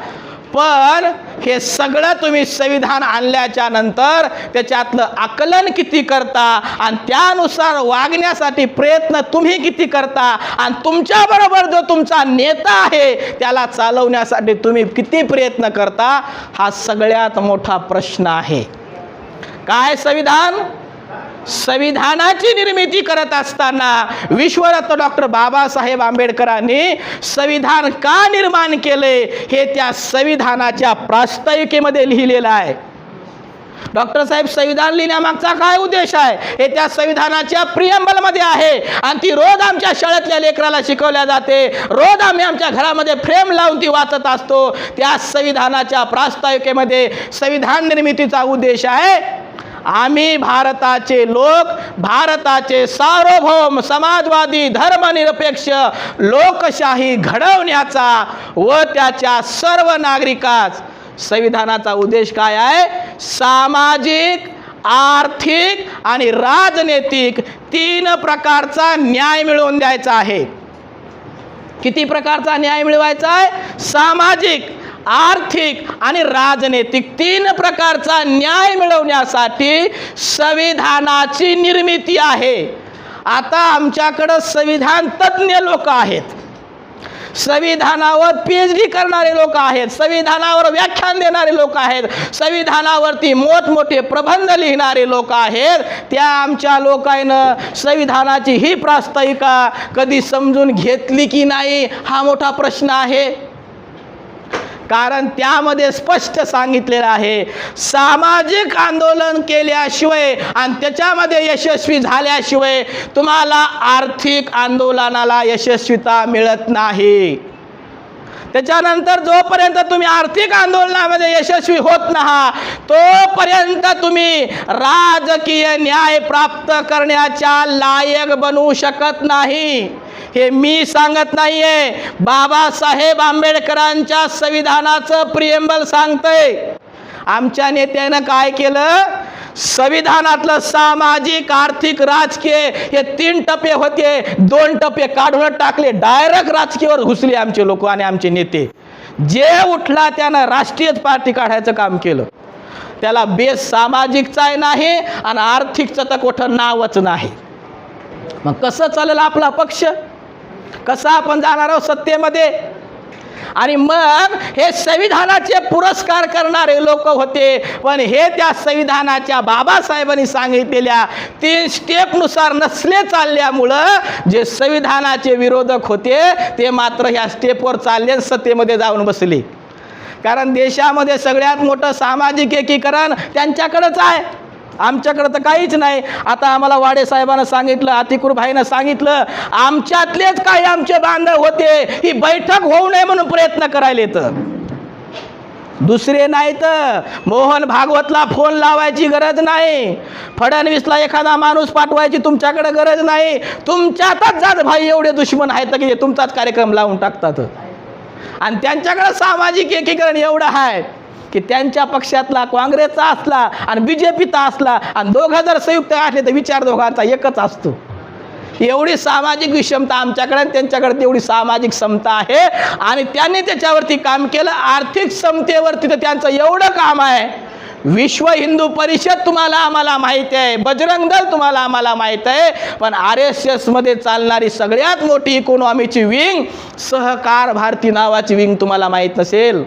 पण हे सगळं तुम्ही संविधान आणल्याच्या नंतर त्याच्यातलं आकलन किती करता आणि त्यानुसार वागण्यासाठी प्रयत्न तुम्ही किती करता आणि तुमच्याबरोबर जो तुमचा नेता आहे त्याला चालवण्यासाठी तुम्ही किती प्रयत्न करता, हा सगळ्यात मोठा प्रश्न आहे. काय संविधान? संविधानाची निर्मिती करत असताना विश्वरत्न डॉक्टर बाबासाहेब आंबेडकरांनी संविधान का निर्माण केले हे त्या संविधानाच्या प्रास्ताविकेमध्ये लिहिलेलं आहे. डॉक्टर साहेब संविधान लिहिण्यामागचा काय उद्देश आहे हे त्या संविधानाच्या प्रियम्बलमध्ये आहे आणि ती रोज आमच्या शाळेतल्या लेकराला शिकवल्या जाते. रोज आम्ही आमच्या घरामध्ये फ्रेम लावून ती वाचत असतो. त्या संविधानाच्या प्रास्ताविकेमध्ये संविधान निर्मितीचा उद्देश आहे आम्ही भारताचे लोक, भारताचे सार्वभौम समाजवादी धर्मनिरपेक्ष लोकशाही घडवण्याचा व त्याच्या सर्व नागरिकास. संविधानाचा उद्देश काय आहे? सामाजिक, आर्थिक आणि राजनैतिक 3 प्रकारचा न्याय मिळवून द्यायचा आहे. किती प्रकारचा न्याय मिळवायचा आहे? सामाजिक, आर्थिक आणि राजनैतिक 3 प्रकारचा न्याय मिळवण्यासाठी संविधानाची निर्मिती आहे. आता आमच्याकडं संविधान तज्ज्ञ लोक आहेत, संविधानावर PhD करणारे लोक आहेत, संविधानावर व्याख्यान देणारे लोक आहेत, संविधानावरती मोठमोठे प्रबंध लिहिणारे लोक आहेत. त्या आमच्या लोकांना संविधानाची ही प्रास्ताविका कधी समजून घेतली की नाही हा मोठा प्रश्न आहे. कारण त्यामध्ये स्पष्ट सांगितलेलं आहे सामाजिक आंदोलन केल्याशिवाय आणि त्याच्यामध्ये यशस्वी झाल्याशिवाय तुम्हाला आर्थिक आंदोलनाला यशस्वीता मिळत नाही. त्याच्यानंतर जोपर्यंत तुम्ही आर्थिक आंदोलनामध्ये यशस्वी होत नाही तोपर्यंत तुम्ही राजकीय न्याय प्राप्त करण्याच्या लायक बनू शकत नाही. हे मी सांगत नाहीये, बाबासाहेब आंबेडकरांच्या संविधानाचं प्रियम्बल सांगतंय. आमच्या नेत्यानं काय केलं? संविधानातलं सामाजिक, आर्थिक, राजकीय हे 3 टप्पे होते, 2 टप्पे काढून टाकले. डायरेक्ट राजकीयावर घुसले आमचे लोक आणि आमचे नेते. जे उठला त्यानं राष्ट्रीय पार्टी काढायचं काम केलं. त्याला बेस सामाजिकचा नाही आणि आर्थिकचं तर कुठं नावच नाही. मग कसं चालेल आपला पक्ष? कसं आपण जाणार आहोत सत्तेमध्ये? आणि मग हे संविधानाचे पुरस्कार करणारे लोक होते, पण हे त्या संविधानाच्या बाबासाहेबांनी सांगितलेल्या 3 स्टेपनुसार नसले चालल्यामुळं जे संविधानाचे विरोधक होते ते मात्र ह्या स्टेपवर चालले, सत्तेमध्ये जाऊन बसले. कारण देशामध्ये सगळ्यात मोठं सामाजिक एकीकरण त्यांच्याकडंच आहे, आमच्याकडं तर काहीच नाही. आता आम्हाला वाडे साहेबांना सांगितलं, अतिकुर भाईनं सांगितलं, आमच्यातलेच काही आमचे बांधव होते ही बैठक होऊ नये म्हणून प्रयत्न करायले, तर दुसरे नाही. तर मोहन भागवतला फोन लावायची गरज नाही, फडणवीसला एखादा माणूस पाठवायची तुमच्याकडे गरज नाही. तुमच्यातच जात भाई एवढे दुश्मन आहेत की तुमचाच कार्यक्रम लावून टाकतात. आणि त्यांच्याकडे सामाजिक एकीकरण एवढं आहे की त्यांच्या पक्षातला काँग्रेसचा असला आणि BJPचा असला आणि 2 जर संयुक्त असले तर विचार दोघांचा एकच असतो. एवढी सामाजिक विषमता आमच्याकडे आणि त्यांच्याकडे तेवढी सामाजिक समता आहे आणि त्यांनी त्याच्यावरती काम केलं. आर्थिक समतेवरती तर त्यांचं एवढं काम आहे. विश्व हिंदू परिषद तुम्हाला आम्हाला माहीत आहे, बजरंग दल तुम्हाला आम्हाला माहीत आहे, पण RSS मध्ये चालणारी सगळ्यात मोठी इकॉनॉमीची विंग सहकार भारती नावाची विंग तुम्हाला माहीत नसेल.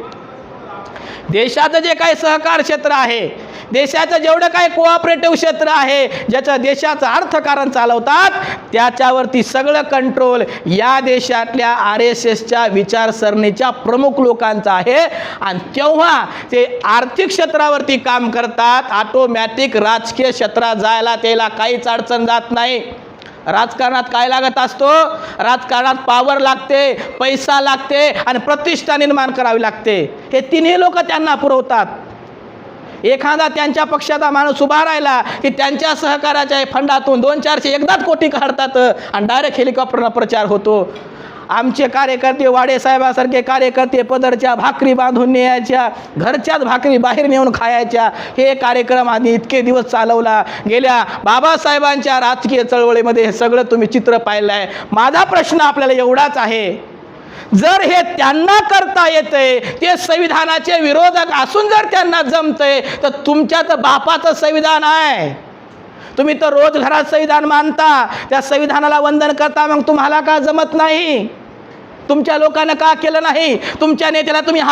देशाचं जे काही सहकार क्षेत्र आहे, देशाचं जेवढं काही कोऑपरेटिव्ह क्षेत्र आहे, ज्याचं देशाचं अर्थकारण चालवतात, त्याच्यावरती सगळं कंट्रोल या देशातल्या RSSच्या विचारसरणीच्या प्रमुख लोकांचा आहे. आणि तेव्हा ते आर्थिक क्षेत्रावरती काम करतात, ऑटोमॅटिक राजकीय क्षेत्रात जायला त्याला काहीच अडचण जात नाही. राजकारणात काय लागत असतो? राजकारणात पॉवर लागते, पैसा लागते आणि प्रतिष्ठा निर्माण करावी लागते. हे 3 लोक त्यांना पुरवतात. एखादा त्यांच्या पक्षाचा माणूस उभा राहिला की त्यांच्या सहकाराच्या फंडातून 200-400 एकदाच कोटी काढतात आणि डायरेक्ट हेलिकॉप्टरनं प्रचार होतो. आमचे कार्यकर्ते वाडेसाहेबासारखे कार्यकर्ते पदरच्या भाकरी बांधून न्यायच्या, घरच्याच भाकरी बाहेर नेऊन खायच्या, हे कार्यक्रम आम्ही इतके दिवस चालवला. गेल्या बाबासाहेबांच्या राजकीय चळवळीमध्ये हे सगळं तुम्ही चित्र पाहिलं आहे. माझा प्रश्न आपल्याला एवढाच आहे, जर हे त्यांना करता येतंय, ते संविधानाचे विरोधक असून जर त्यांना जमतंय, तर तुमच्या तर बापाचं संविधान आहे. तुम्ही तर रोज घरात संविधान मानता, त्या संविधानाला वंदन करता, मग तुम्हाला का जमत नाही? तुमच्या लोकांना का केलं नाही? तुमच्या नेत्याला तुम्ही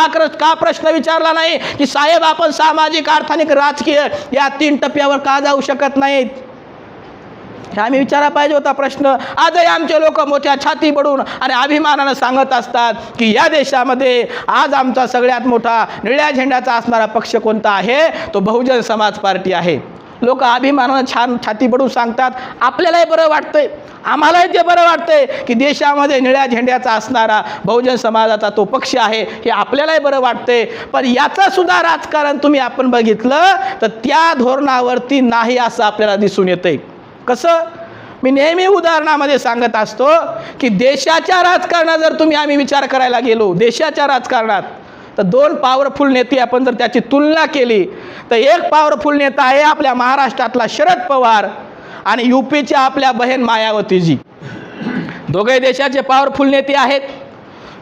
का प्रश्न विचारला नाही की साहेब आपण सामाजिक, आर्थिक, राजकीय या 3 टप्प्यावर का जाऊ शकत नाहीत? हे आम्ही विचारा पाहिजे होता प्रश्न. आजही आमचे लोक मोठ्या छाती बडून आणि अभिमानानं सांगत असतात की या देशामध्ये आज आमचा सगळ्यात मोठा निळ्या झेंड्याचा असणारा पक्ष कोणता आहे? तो बहुजन समाज पार्टी आहे. लोक अभिमानानं छान छाती बडून सांगतात. आपल्यालाही बरं वाटतंय, आम्हालाही ते बरं वाटतंय की देशामध्ये निळ्या झेंड्याचा असणारा बहुजन समाजाचा तो पक्ष आहे, हे आपल्यालाही बरं वाटतंय. पण याचं सुद्धा राजकारण तुम्ही आपण बघितलं तर त्या धोरणावरती नाही असं आपल्याला दिसून येतंय. कसं? मी नेहमी उदाहरणामध्ये सांगत असतो की देशाच्या राजकारणात जर आम्ही विचार करायला गेलो, देशाच्या राजकारणात, तर 2 पॉवरफुल नेते आपण जर त्याची तुलना केली तर एक पॉवरफुल नेता आहे आपल्या महाराष्ट्रातला शरद पवार आणि यूपीच्या आपल्या बहीण मायावतीजी. दोघे देशाचे पॉवरफुल नेते आहेत.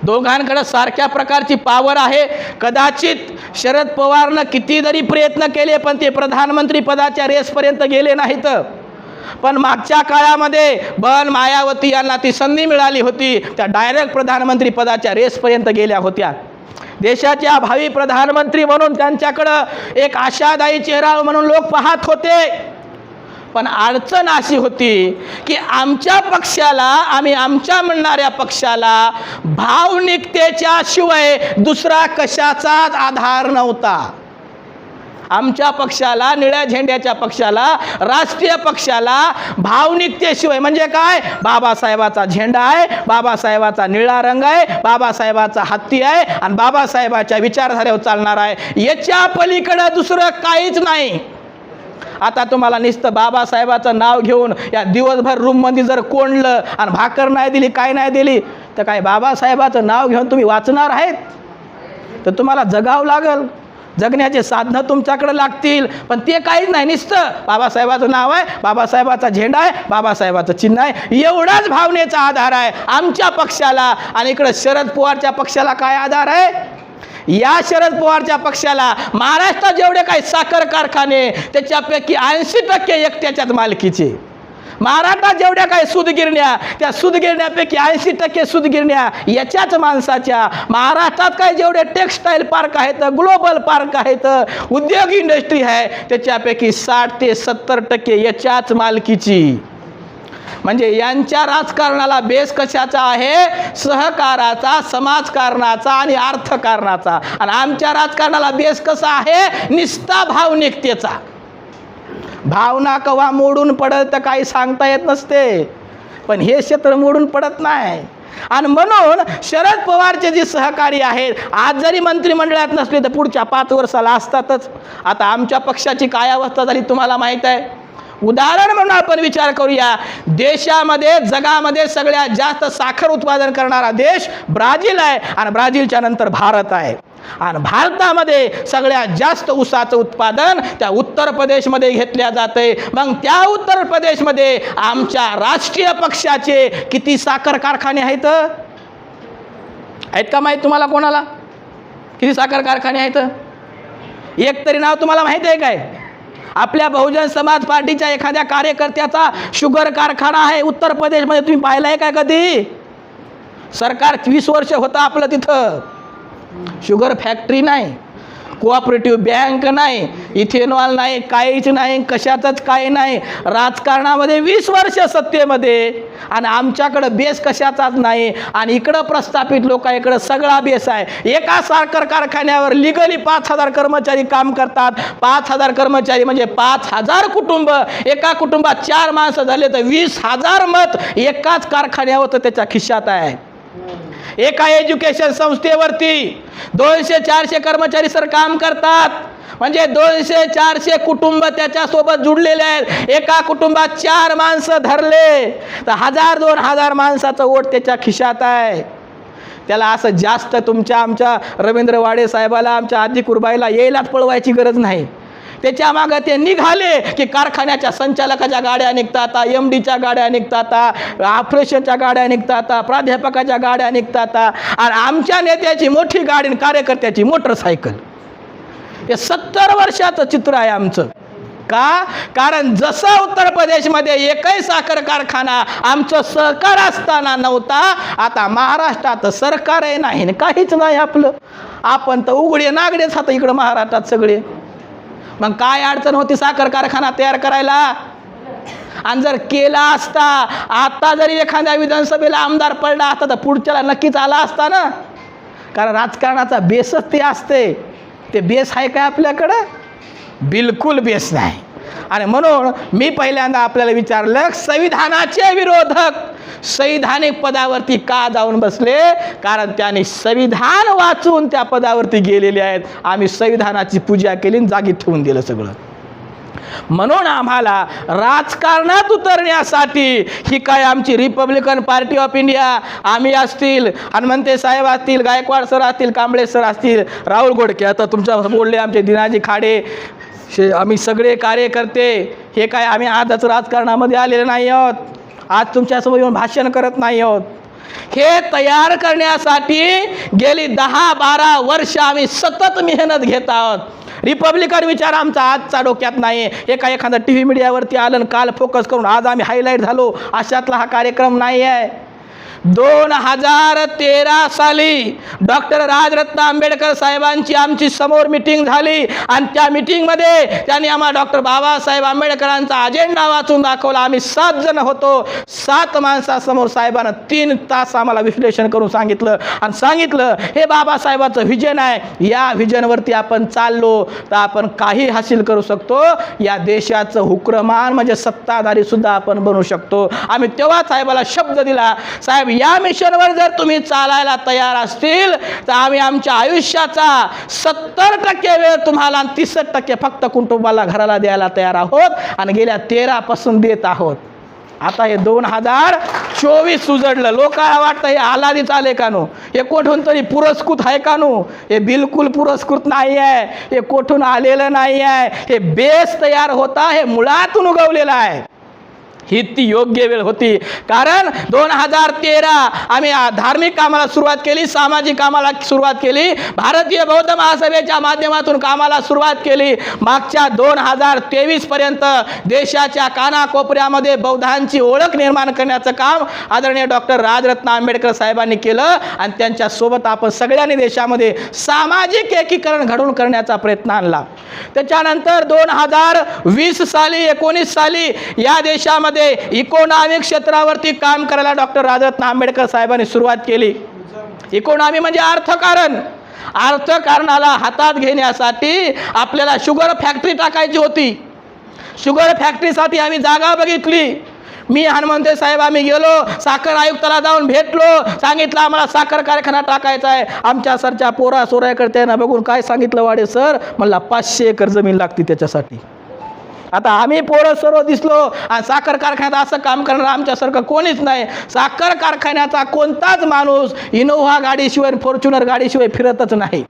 दोघांकडे सारख्या प्रकारची पॉवर आहे. कदाचित शरद पवारनं किती जरी प्रयत्न केले पण ते प्रधानमंत्री पदाच्या रेसपर्यंत गेले नाहीत. पण मागच्या काळामध्ये बहन मायावती यांना ती संधी मिळाली होती, त्या डायरेक्ट प्रधानमंत्री पदाच्या रेसपर्यंत गेल्या होत्या. देशाच्या भावी प्रधानमंत्री म्हणून त्यांच्याकडं एक आशादायी चेहरा म्हणून लोक पाहत होते. पण अडचण अशी होती की आमच्या पक्षाला, आम्ही आमच्या म्हणणाऱ्या पक्षाला भावनिकतेच्या शिवाय दुसरा कशाचाच आधार नव्हता. आमच्या पक्षाला, निळ्या झेंड्याच्या पक्षाला, राष्ट्रीय पक्षाला भावनिकतेशिवाय म्हणजे काय? बाबासाहेबाचा झेंडा आहे, बाबासाहेबाचा निळा रंग आहे, बाबासाहेबाचा हत्ती आहे आणि बाबासाहेबाच्या विचारधारेवर चालणार आहे. याच्या पलीकडे दुसरं काहीच नाही. आता तुम्हाला नुसतं बाबासाहेबाचं नाव घेऊन या दिवसभर रूममध्ये जर कोंडलं आणि भाकर नाही दिली, काय नाही दिली, तर काय बाबासाहेबाचं नाव घेऊन तुम्ही वाचणार आहेत? तर तुम्हाला जगावं लागल, जगण्याचे साधनं तुमच्याकडे लागतील. पण ते काहीच नाही, नुसतं बाबासाहेबाचं नाव आहे, बाबासाहेबाचा झेंडा आहे, बाबासाहेबाचं चिन्ह आहे, एवढाच भावनेचा आधार आहे आमच्या पक्षाला. आणि इकडं शरद पवारच्या पक्षाला काय आधार आहे? या शरद पवारच्या पक्षाला महाराष्ट्रात जेवढे काही साखर कारखाने त्याच्यापैकी 80% एकट्याच्याच मालकीचे. महाराष्ट्रात जेवढ्या काही सूतगिरण्या, त्या सूतगिरण्यापैकी 80% सूतगिरण्या याच्याच माणसाच्या. महाराष्ट्रात काय जेवढे टेक्स्टाईल पार्क आहेत, ग्लोबल पार्क आहेत, उद्योग इंडस्ट्री आहे, त्याच्यापैकी 60 ते 70% याच्याच मालकीची. म्हणजे यांच्या राजकारणाला बेस कशाचा आहे? सहकाराचा, समाजकारणाचा आणि अर्थकारणाचा. आणि आमच्या राजकारणाला बेस कसा आहे? निस्ता भावनिकतेचा. भावना कवा मोडून पडत तर काही सांगता येत नसते, पण हे क्षेत्र मोडून पडत नाही. आणि म्हणून शरद पवारचे जे सहकारी आहेत, आज जरी मंत्रिमंडळात नसले तर पुढच्या 5 वर्षाला असतातच. आता आमच्या पक्षाची काय अवस्था झाली तुम्हाला माहीत आहे. उदाहरण म्हणून आपण विचार करूया, देशामध्ये, जगामध्ये सगळ्यात जास्त साखर उत्पादन करणारा देश ब्राझील आहे आणि ब्राझीलच्या नंतर भारत आहे. आणि भारतामध्ये सगळ्यात जास्त ऊसाचं उत्पादन त्या उत्तर प्रदेशमध्ये घेतल्या जाते. मग त्या उत्तर प्रदेशमध्ये आमच्या राष्ट्रीय पक्षाचे किती साखर कारखाने आहेत का माहीत तुम्हाला? कोणाला किती साखर कारखाने आहेत? एक तरी नाव तुम्हाला माहीत आहे काय? आपल्या बहुजन समाज पार्टीच्या एखाद्या कार्यकर्त्याचा शुगर कारखाना आहे उत्तर प्रदेशमध्ये, तुम्ही पाहिला आहे काय कधी? सरकार 20 वर्ष होतं आपलं तिथं. शुगर फॅक्टरी नाही, कोऑपरेटिव्ह बँक नाही, इथेनॉल नाही, काहीच नाही, कशातच काही नाही. राजकारणामध्ये 20 वर्ष सत्तेमध्ये आणि आमच्याकडं बेस कशाचाच नाही. आणि इकडं प्रस्थापित लोकांकडं सगळा बेस आहे. एका साखर कारखान्यावर लिगली 5000 कर्मचारी काम करतात. 5000 कर्मचारी म्हणजे 5000 कुटुंब. एका कुटुंबात 4 माणसं झाले तर 20,000 मत एकाच कारखान्यावर तर त्याच्या खिशात आहे. एका एज्युकेशन संस्थेवरती 200-400 कर्मचारी सर काम करतात. म्हणजे 200-400 कुटुंब त्याच्यासोबत जुडलेले आहेत. एका कुटुंबात 4 माणसं धरले तर 1000-2000 माणसाचं वोट त्याच्या खिशात आहे. त्याला असं जास्त आमच्या रवींद्र वाडे साहेबाला, आमच्या आदी कुरबाईला यायलाच पळवायची गरज नाही. त्याच्या मागं ते निघाले की कारखान्याच्या संचालकाच्या गाड्या निघतात, MDच्या गाड्या निघतात, ऑपरेशनच्या गाड्या निघतात, प्राध्यापकाच्या गाड्या निघतात, आणि आमच्या नेत्याची मोठी गाडी आणि कार्यकर्त्याची मोटरसायकल. हे 70 वर्षाचं चित्र आहे आमचं. का? कारण जसं उत्तर प्रदेशमध्ये एकही साखर कारखाना आमचं सहकार असताना नव्हता, आता महाराष्ट्रात सरकारही नाही, काहीच नाही आपलं. आपण तर उघडे नागडेच आता इकडं महाराष्ट्रात सगळे. मग काय अडचण होती साखर कारखाना तयार करायला? आणि जर केला असता, आता जरी एखाद्या विधानसभेला आमदार पडला असता तर पुढच्याला नक्कीच आला असता ना. कारण राजकारणाचा बेसच ते असते. ते बेस आहे काय आपल्याकडं? बिलकुल बेस नाही. आणि म्हणून मी पहिल्यांदा आपल्याला विचारलं, संविधानाचे विरोधक संविधानिक पदावरती का जाऊन बसले? कारण त्यांनी संविधान वाचून त्या पदावरती गेलेले आहेत. आम्ही संविधानाची पूजा केली आणि जागी ठेवून दिलं सगळं. म्हणून आम्हाला राजकारणात उतरण्यासाठी ही काय आमची रिपब्लिकन पार्टी ऑफ इंडिया, आम्ही असतील, हनुमंते साहेब असतील, गायकवाड सर असतील, कांबळे सर असतील, राहुल गोडके, आता तुमच्या बोलले आमचे दिनाजी खाडे, आम्ही सगळे कार्यकर्ते, हे काय आम्ही आजच राजकारणामध्ये आलेले नाही आहोत, आज तुमच्यासमोर येऊन भाषण करत नाही आहोत. हे तयार करण्यासाठी गेली 10-12 वर्ष आम्ही सतत मेहनत घेत आहोत. रिपब्लिकन विचार आमचा आजचा डोक्यात नाही. एखादा TV मीडियावरती आलं आणि काल फोकस करून आज आम्ही हायलाईट झालो, अशातला हा कार्यक्रम नाही आहे. 2013 साली डॉक्टर राजरत्न आंबेडकर साहेबांची आमची समोर मिटिंग झाली आणि त्या मिटिंगमध्ये त्यांनी आम्हाला डॉक्टर बाबासाहेब आंबेडकरांचा अजेंडा वाचून दाखवला. आम्ही 7 जण होतो. 7 माणसासमोर साहेबांना 3 तास आम्हाला विश्लेषण करून सांगितलं आणि सांगितलं हे बाबासाहेबाचं व्हिजन आहे, या व्हिजनवरती आपण चाललो तर आपण काही हासिल करू शकतो. या देशाचं हुक्रमान म्हणजे सत्ताधारी सुद्धा आपण बनू शकतो. आम्ही तेव्हा साहेबाला शब्द दिला, साहेब या मिशनवर जर तुम्ही चालायला तयार असतील तर आम्ही आमच्या आयुष्याचा 70% वेळ तुम्हाला आणि 30% फक्त कुटुंबाला घराला द्यायला तयार आहोत आणि गेल्या 13 पासून देत आहोत. आता हे 2024 उजडलं. लोकांना वाटतं हे आलादीच आले का नो, हे कोठून तरी पुरस्कृत आहे का नो? हे बिलकुल पुरस्कृत नाही आहे, हे कोठून आलेलं नाही आहे. हे बेस तयार होता, हे मुळातून उगवलेलं आहे. ही ती योग्य वेळ होती. कारण 2013 आम्ही धार्मिक कामाला सुरुवात केली, सामाजिक कामाला सुरुवात केली, भारतीय बौद्ध महासभेच्या माध्यमातून कामाला सुरुवात केली. मागच्या 2023 पर्यंत देशाच्या कानाकोपऱ्यामध्ये बौद्धांची ओळख निर्माण करण्याचं काम आदरणीय डॉक्टर राजरत्न आंबेडकर साहेबांनी केलं आणि त्यांच्यासोबत आपण सगळ्यांनी देशामध्ये सामाजिक एकीकरण घडवून करण्याचा प्रयत्न आणला. त्याच्यानंतर 2020 साली 19 साली या देशामध्ये इकॉनॉमिक क्षेत्रावरती काम करायला डॉक्टर राजरत्न आंबेडकर साहेबांनी सुरुवात केली. इकॉनॉमी म्हणजे अर्थकारण. अर्थकारणाला हातात घेण्यासाठी आपल्याला शुगर फॅक्टरी टाकायची होती. शुगर फॅक्टरीसाठी आम्ही जागा बघितली. मी हनुमंते साहेब आम्ही गेलो, साखर आयुक्ताला जाऊन भेटलो, सांगितलं आम्हाला साखर कारखाना टाकायचा आहे. आमच्या सरच्या पोरा सोऱ्याकडे बघून काय सांगितलं वाडे सर, मला 500 एकर जमीन लागते त्याच्यासाठी. आता आम्ही पोरं सर्व दिसलो आणि साखर कारखान्यात असं काम करणारं आमच्यासारखं कोणीच नाही. साखर कारखान्याचा कोणताच माणूस इनोव्हा गाडीशिवाय फॉर्च्युनर गाडीशिवाय फिरतच नाही.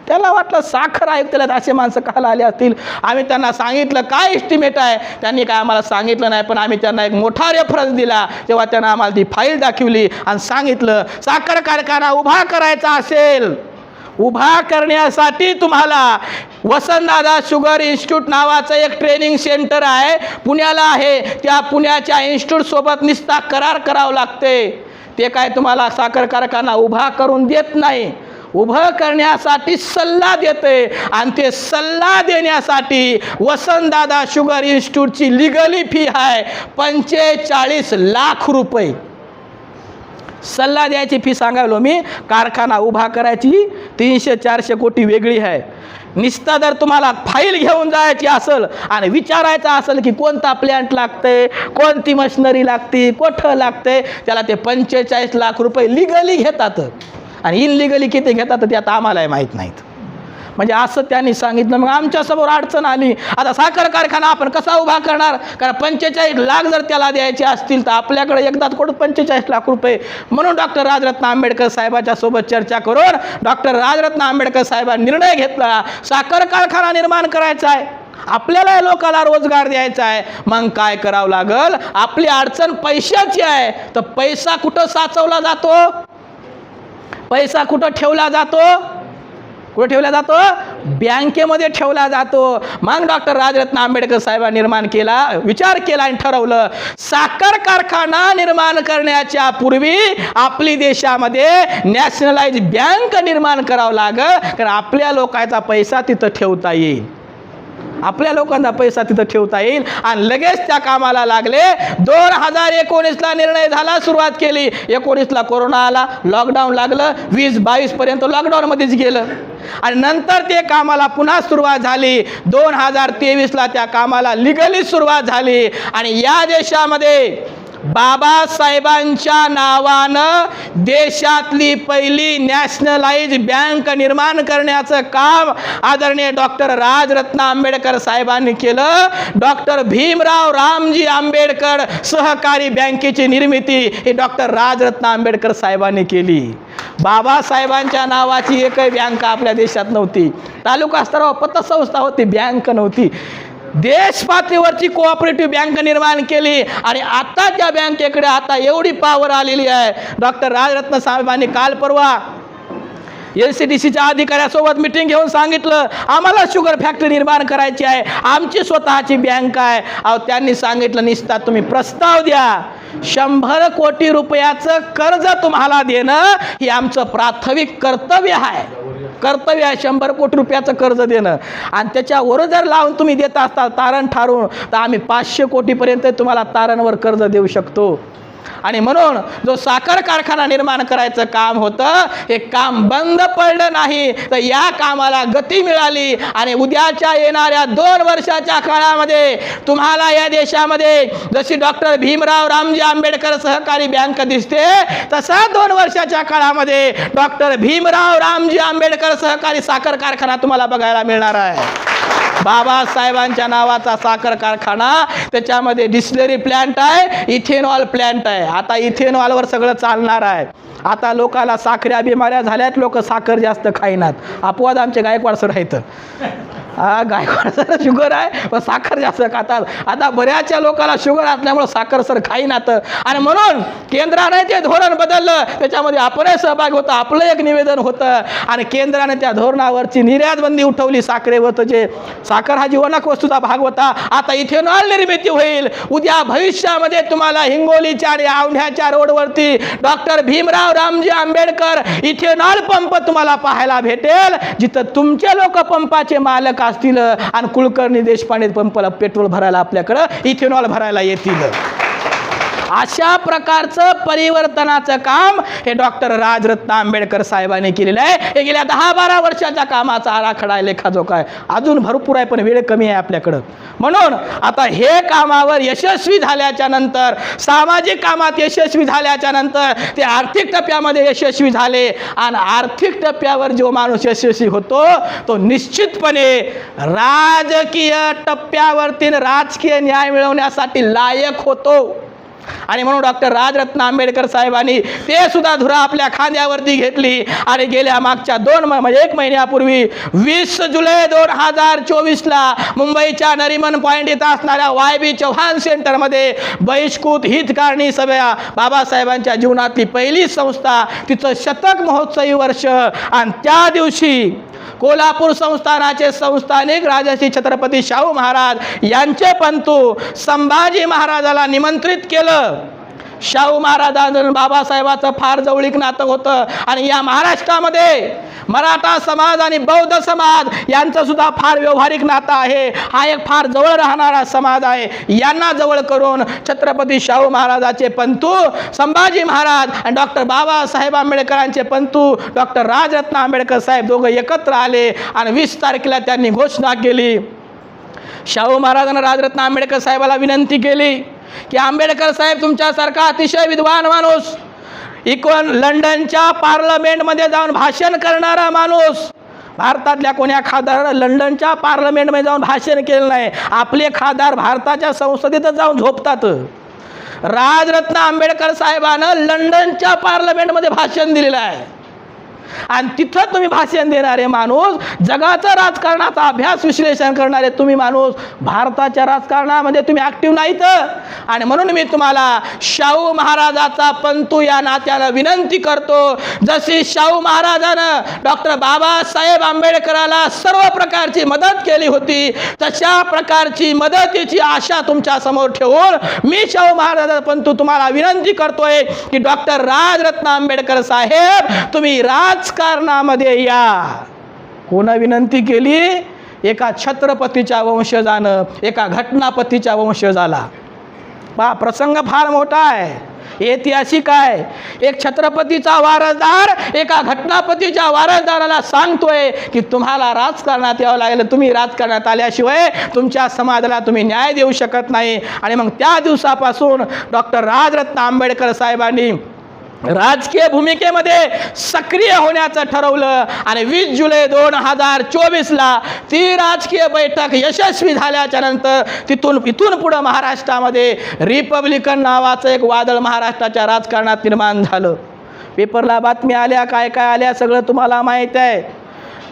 त्याला वाटलं साखर आयुक्ताला असे माणसं काला आले असतील. आम्ही त्यांना सांगितलं काय एस्टिमेट आहे, त्यांनी काय आम्हाला सांगितलं नाही. पण आम्ही त्यांना एक मोठा रेफरन्स दिला. तेव्हा त्यांना आम्हाला ती फाईल दाखवली आणि सांगितलं साखर कारखाना उभा करायचा असेल, उभा करण्यासाठी तुम्हाला वसंतदादा शुगर इन्स्टिट्यूट नावाचं एक ट्रेनिंग सेंटर आहे, पुण्याला आहे. त्या पुण्याच्या इन्स्टिट्यूटसोबत निस्ता करार करावं लागते. ते काय तुम्हाला साखर कारखाना उभा करून देत नाही, उभं करण्यासाठी सल्ला देते. आणि ते सल्ला देण्यासाठी वसंतदादा शुगर इन्स्टिट्यूटची लिगली फी आहे 45 लाख रुपये. सल्ला द्यायची फी सांगायलो मी, कारखाना उभा करायची 300-400 कोटी वेगळी आहे. निस्ता जर तुम्हाला फाईल घेऊन जायची असेल आणि विचारायचं असेल की कोणता प्लॅन्ट लागते, कोणती मशिनरी लागते, कोठं लागते, त्याला ते 45 लाख रुपये लिगली घेतात आणि इनलिगली किती घेतात ते आता आम्हालाही माहीत नाहीत. म्हणजे असं त्यांनी सांगितलं. मग आमच्यासमोर अडचण आली. आता साखर कारखाना आपण कसा उभा करणार? कारण 45 लाख जर त्याला द्यायचे असतील तर आपल्याकडे एकदाच कुठं 45 लाख रुपये. म्हणून डॉक्टर राजरत्न आंबेडकर साहेबाच्या सोबत चर्चा करून डॉक्टर राजरत्न आंबेडकर साहेबांनी निर्णय घेतला, साखर कारखाना निर्माण करायचा आहे, आपल्याला लोकांना रोजगार द्यायचा आहे. मग काय करावं लागल? आपली अडचण पैशाची आहे तर पैसा कुठं साचवला जातो? पैसा कुठं ठेवला जातो? कुठे ठेवला जातो? बँकेमध्ये ठेवला जातो. मग डॉक्टर राजरत्न आंबेडकर साहेबांनी विचार केला आणि ठरवलं, साखर कारखाना निर्माण करण्याच्या पूर्वी आपली देशामध्ये नॅशनलाइज बँक निर्माण करावं लागेल. कारण आपल्या लोकांचा पैसा तिथं ठेवता येईल, आपल्या लोकांचा पैसा तिथं ठेवता येईल. आणि लगेच त्या कामाला लागले. 2019ला निर्णय झाला, सुरुवात केली. 19ला कोरोना आला, लॉकडाऊन लागलं, 20-22 पर्यंत लॉकडाऊनमध्येच गेलं आणि नंतर ते कामाला पुन्हा सुरुवात झाली. 2023ला त्या कामाला लिगली सुरुवात झाली. आणि या देशामध्ये बाबासाहेबांच्या नावानं देशातली पहिली नॅशनलाइज बँक निर्माण करण्याचं काम आदरणीय डॉक्टर राजरत्न आंबेडकर साहेबांनी केलं. डॉक्टर भीमराव रामजी आंबेडकर सहकारी बँकेची निर्मिती ही डॉक्टर राजरत्न आंबेडकर साहेबांनी केली. बाबासाहेबांच्या नावाची एकही बँक आपल्या देशात नव्हती. तालुका स्तरावर पतसंस्था होती, बँक नव्हती. देश पातळीवरची कोऑपरेटिव्ह बँक निर्माण केली आणि आता त्या बँकेकडे आता एवढी पॉवर आलेली आहे. डॉक्टर राजरत्न साहेबांनी काल परवा LCDCच्या अधिकाऱ्यासोबत मिटिंग घेऊन सांगितलं, आम्हाला शुगर फॅक्टरी निर्माण करायची आहे, आमची स्वतःची बँक आहे. अहो त्यांनी सांगितलं, निस्ता तुम्ही प्रस्ताव द्या, 100 कोटी रुपयाचं कर्ज तुम्हाला देणं हे आमचं प्राथमिक कर्तव्य आहे. 100 कोटी रुपयाचं कर्ज देणं आणि त्याच्यावर जर लावून तुम्ही देत असताल तारण ठारून तर आम्ही 500 कोटीपर्यंत तुम्हाला तारणवर कर्ज देऊ शकतो. आणि म्हणून जो साखर कारखाना निर्माण करायचं काम होतं हे काम बंद पडलं नाही तर या कामाला गती मिळाली. आणि उद्याच्या येणाऱ्या 2 वर्षाच्या काळामध्ये तुम्हाला या देशामध्ये जशी डॉक्टर भीमराव रामजी आंबेडकर सहकारी बँक दिसते तसा 2 वर्षाच्या काळामध्ये डॉक्टर भीमराव रामजी आंबेडकर सहकारी साखर कारखाना तुम्हाला बघायला मिळणार आहे. बाबासाहेबांच्या नावाचा साखर कारखाना, त्याच्यामध्ये डिस्टिलरी प्लॅन्ट आहे, इथेनॉल प्लॅन्ट आहे. आता इथेनॉलवर सगळं चालणार आहे. आता लोकाला साखऱ्या बिमाऱ्या झाल्यात, लोक साखर जास्त खाईनात. अपवाद आमचे गायकवाड सर आहेत, गायकवाड सर शुगर आहे पण साखर जास्त खातात. आता बऱ्याचशा लोकांना शुगर असल्यामुळे साखर सर खाईनात आणि म्हणून केंद्राने ते धोरण बदललं. त्याच्यामध्ये आपणही सहभाग होता, आपलं एक निवेदन होतं आणि केंद्राने त्या धोरणावरची निर्यात बंदी उठवली साखरेवर. जे साखर हा जीवनाक वस्तूचा भाग होता. आता इथेनॉल निर्मिती होईल. उद्या भविष्यामध्ये तुम्हाला हिंगोलीच्या आणि औंढ्याच्या रोडवरती doctor Bhimrao Ramji Ambedkar ethanol pump तुम्हाला पाहायला भेटेल, जिथं तुमचे लोक पंपाचे मालक असतील आणि कुलकर्णी देशपांडे पंपाला पेट्रोल भरायला आपल्याकडं इथेनॉल भरायला येतील. अशा प्रकारचं परिवर्तनाचं काम हे डॉक्टर राजरत्न आंबेडकर साहेबांनी केलेलं आहे. हे गेल्या 10-12 वर्षाच्या कामाचा आराखडा आहे, लेखाजोखा आहे. अजून भरपूर आहे पण वेळ कमी आहे आपल्याकडं. म्हणून आता हे कामावर यशस्वी झाल्याच्या नंतर, सामाजिक कामात यशस्वी झाल्याच्या नंतर ते आर्थिक टप्प्यामध्ये यशस्वी झाले आणि आर्थिक टप्प्यावर जो माणूस यशस्वी होतो तो निश्चितपणे राजकीय टप्प्यावरती राजकीय न्याय मिळवण्यासाठी लायक होतो. आणि म्हणून डॉक्टर राजरत्न आंबेडकर साहेबांनी ते सुद्धा धुरा आपल्या खांद्यावरती घेतली आणि गेल्या मागच्या 1 महिन्यापूर्वी 20 जुलै 2024ला मुंबईच्या नरिमन पॉईंट इथं असणाऱ्या YB चव्हाण सेंटरमध्ये बहिष्कृत हितकारणी सभा, बाबासाहेबांच्या जीवनातली पहिली संस्था, तिचं शतक महोत्सवी वर्ष. आणि त्या दिवशी कोल्हापूर संस्थानाचे संस्थानिक राजर्षी छत्रपती शाहू महाराज यांचे पंतू संभाजी महाराजाला निमंत्रित केलं. शाहू महाराजांचं बाबासाहेबाचं फार जवळीक नातं होतं आणि या महाराष्ट्रामध्ये मराठा समाज आणि बौद्ध समाज यांचं सुद्धा फार व्यावहारिक नातं आहे. हा एक फार जवळ राहणारा समाज आहे. यांना जवळ करून छत्रपती शाहू महाराजाचे पंतू संभाजी महाराज आणि डॉक्टर बाबासाहेब आंबेडकरांचे पंतू डॉक्टर राजरत्न आंबेडकर साहेब दोघं एकत्र आले आणि 20 तारखेला त्यांनी घोषणा केली. शाहू महाराजांना राजरत्न आंबेडकर साहेबाला विनंती केली की आंबेडकर साहेब तुमच्यासारखा अतिशय विद्वान माणूस, इकोन लंडनच्या पार्लमेंटमध्ये जाऊन भाषण करणारा माणूस, भारतातल्या कोण्या खासदारानं लंडनच्या पार्लमेंटमध्ये जाऊन भाषण केलं नाही. आपले खासदार भारताच्या संसदेतच जाऊन झोपतात. राजरत्न आंबेडकर साहेबानं लंडनच्या पार्लमेंटमध्ये भाषण दिलेलं आहे आणि तिथं तुम्ही भाषण देणारे माणूस, जगाचं राजकारणाचा अभ्यास विश्लेषण करणारे तुम्ही माणूस भारताच्या राजकारणामध्ये तुम्ही ॲक्टिव्ह नाहीत. आणि म्हणून मी तुम्हाला शाहू महाराजाचा पंतू या नात्यानं विनंती करतो, जशी शाहू महाराजानं डॉक्टर बाबासाहेब आंबेडकराला सर्व प्रकारची मदत केली होती, तशा प्रकारची मदतीची आशा तुमच्या समोर ठेवून मी शाहू महाराजाचा पंतू तुम्हाला विनंती करतोय की डॉक्टर राजरत्न आंबेडकर साहेब तुम्ही राजकारणामध्ये या. कोण विनंती केली? एका छत्रपतीच्या वंशजानं, एका घटनापतीच्या वंशजाला. पहा, प्रसंग फार मोठा आहे, ऐतिहासिक आहे. एक छत्रपतीचा वारसदार एका घटनापतीच्या वारसदाराला सांगतोय की तुम्हाला राजकारणात यावं लागेल, तुम्ही राजकारणात आल्याशिवाय तुमच्या समाजाला तुम्ही न्याय देऊ शकत नाही. आणि मग त्या दिवसापासून डॉक्टर राजरत्न आंबेडकर साहेबांनी राजकीय भूमिकेमध्ये सक्रिय होण्याचं ठरवलं आणि 20 जुलै 2024ला ती राजकीय बैठक यशस्वी झाल्याच्या नंतर इथून पुढं महाराष्ट्रामध्ये रिपब्लिकन नावाचं एक वादळ महाराष्ट्राच्या राजकारणात निर्माण झालं. पेपरला बातम्या आल्या, काय काय आल्या सगळं तुम्हाला माहीत आहे.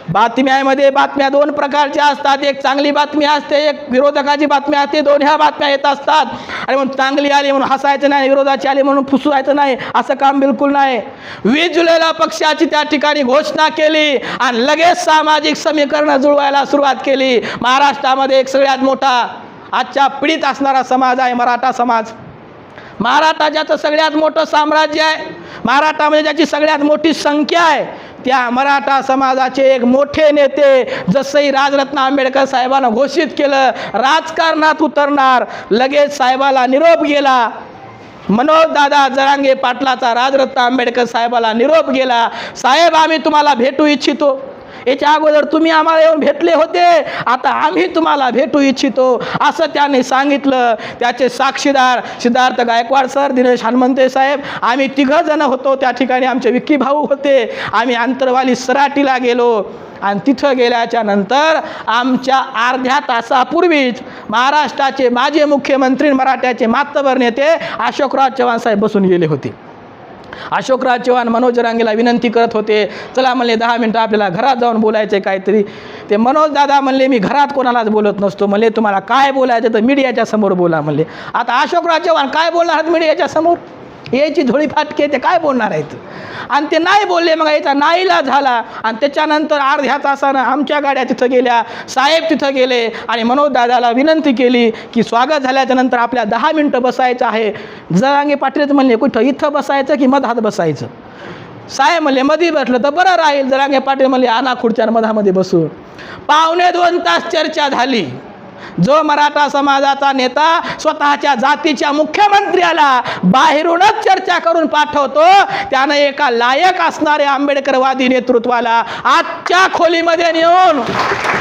बातम्या दोन प्रकारच्या असतात. एक चांगली बातमी असते, एक विरोधकाची बातमी असते. दोन्ही बातम्या येत असतात. आणि म्हणून चांगली आली म्हणून हसायचं नाही, विरोधाची आली म्हणून फुसवायचं नाही, असं काम बिलकुल नाही. 20 जुलैला पक्षाची त्या ठिकाणी घोषणा केली आणि लगेच सामाजिक समीकरणं जुळवायला सुरुवात केली. महाराष्ट्रामध्ये एक सगळ्यात मोठा आजच्या पीडित असणारा समाज आहे मराठा समाज. मराठा ज्याचं सगळ्यात मोठं साम्राज्य आहे, महाराष्ट्रामध्ये ज्याची सगळ्यात मोठी संख्या आहे, त्या मराठा समाजाचे एक मोठे नेते जसंही राजरत्न आंबेडकर साहेबांना घोषित केलं राजकारणात उतरणार, लगेच साहेबाला निरोप गेला. मनोज दादा जरांगे पाटलाचा राजरत्न आंबेडकर साहेबाला निरोप गेला, साहेब आम्ही तुम्हाला भेटू इच्छितो. याच्या अगोदर तुम्ही आम्हाला येऊन भेटले होते, आता आम्ही तुम्हाला भेटू इच्छितो असं त्यांनी सांगितलं. त्याचे साक्षीदार सिद्धार्थ गायकवाड सर, दिनेश हनुमंते साहेब, आम्ही 3 जण होतो. त्या ठिकाणी आमचे विक्की भाऊ होते. आम्ही आंतरवाली सराटीला गेलो आणि तिथं गेल्याच्या नंतर आमच्या अर्ध्या तासापूर्वीच महाराष्ट्राचे माजी मुख्यमंत्री मराठ्याचे मातबर नेते अशोकराव चव्हाण साहेब बसून गेले होते. अशोकराव चव्हाण मनोज जरांगेला विनंती करत होते, चला म्हणले 10 मिनटं आपल्याला घरात जाऊन बोलायचं काहीतरी. ते मनोज दादा म्हणले मी घरात कोणालाच बोलत नसतो, म्हणले तुम्हाला काय बोलायचं तर मीडियाच्या समोर बोला म्हणले. आता अशोकराव चव्हाण काय बोलणार आहेत मीडियाच्या समोर? याची झोळी फाटके, ते काय बोलणार आहेत? आणि ते नाही बोलले. मग याचा नाईलाज झाला आणि त्याच्यानंतर अर्ध्या तासानं आमच्या गाड्या तिथं गेल्या, साहेब तिथं गेले आणि मनोज दादाला विनंती केली की स्वागत झाल्याच्या नंतर आपल्या 10 मिनटं बसायचं आहे. जरांगे पाटीलच म्हणले कुठं, इथं बसायचं की मधात बसायचं? साहेब म्हणले मध्ये बसलं तर बरं राहील. जरांगे पाटील म्हणले आणा खुर्च्या मधामध्ये बसून. 2.25 तास चर्चा झाली. जो मराठा समाजाचा नेता स्वतःच्या जातीच्या मुख्यमंत्र्याला बाहेरूनच चर्चा करून पाठवतो, त्यानं एका लायक असणाऱ्या आंबेडकरवादी नेतृत्वाला आजच्या खोलीमध्ये नेऊन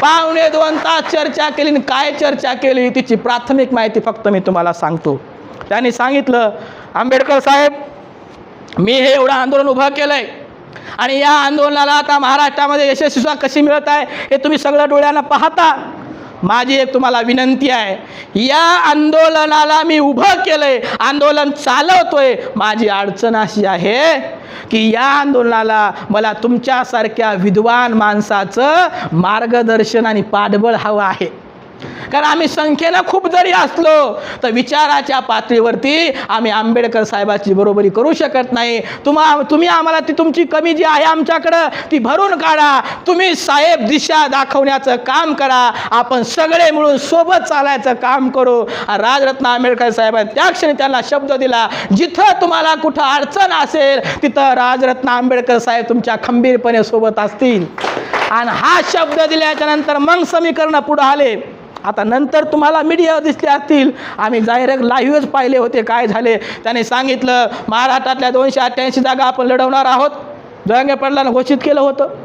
2.25 तास चर्चा केली. काय चर्चा केली तिची प्राथमिक माहिती फक्त मी तुम्हाला सांगतो. त्यांनी सांगितलं, आंबेडकर साहेब मी हे एवढं आंदोलन उभं केलं आहे आणि या आंदोलनाला आता महाराष्ट्रामध्ये यशस्वी कशी मिळत आहे हे तुम्ही सगळं डोळ्यानं पाहता. माझी एक तुम्हाला विनंती आहे, या आंदोलनाला मी उभं केलंय, आंदोलन चालवतोय. माझी अडचण अशी आहे की या आंदोलनाला मला तुमच्यासारख्या विद्वान माणसाचं मार्गदर्शन आणि पाठबळ हवं आहे. कारण आम्ही संख्येनं खूप जरी असलो तर विचाराच्या पातळीवरती आम्ही आंबेडकर साहेबाची बरोबरी करू शकत नाही. तुम्ही आम्हाला ती तुमची कमी जी आहे आमच्याकडं ती भरून काढा. तुम्ही साहेब दिशा दाखवण्याचं काम करा. आपण सगळे मिळून सोबत चालायचं काम करू. राजरत्न आंबेडकर साहेबांनी त्या क्षणी त्यांना शब्द दिला, जिथं तुम्हाला कुठं अडचण असेल तिथं राजरत्न आंबेडकर साहेब तुमच्या खंबीरपणे सोबत असतील. आणि हा शब्द दिल्याच्या नंतर मग समीकरण पुढे आले. आता नंतर तुम्हाला मीडियावर दिसले असतील, आम्ही डायरेक्ट लाईव्हच पाहिले होते काय झाले. त्याने सांगितलं महाराष्ट्रातल्या 288 जागा आपण लढवणार आहोत. जरांगे पाटलांना घोषित केलं होतं.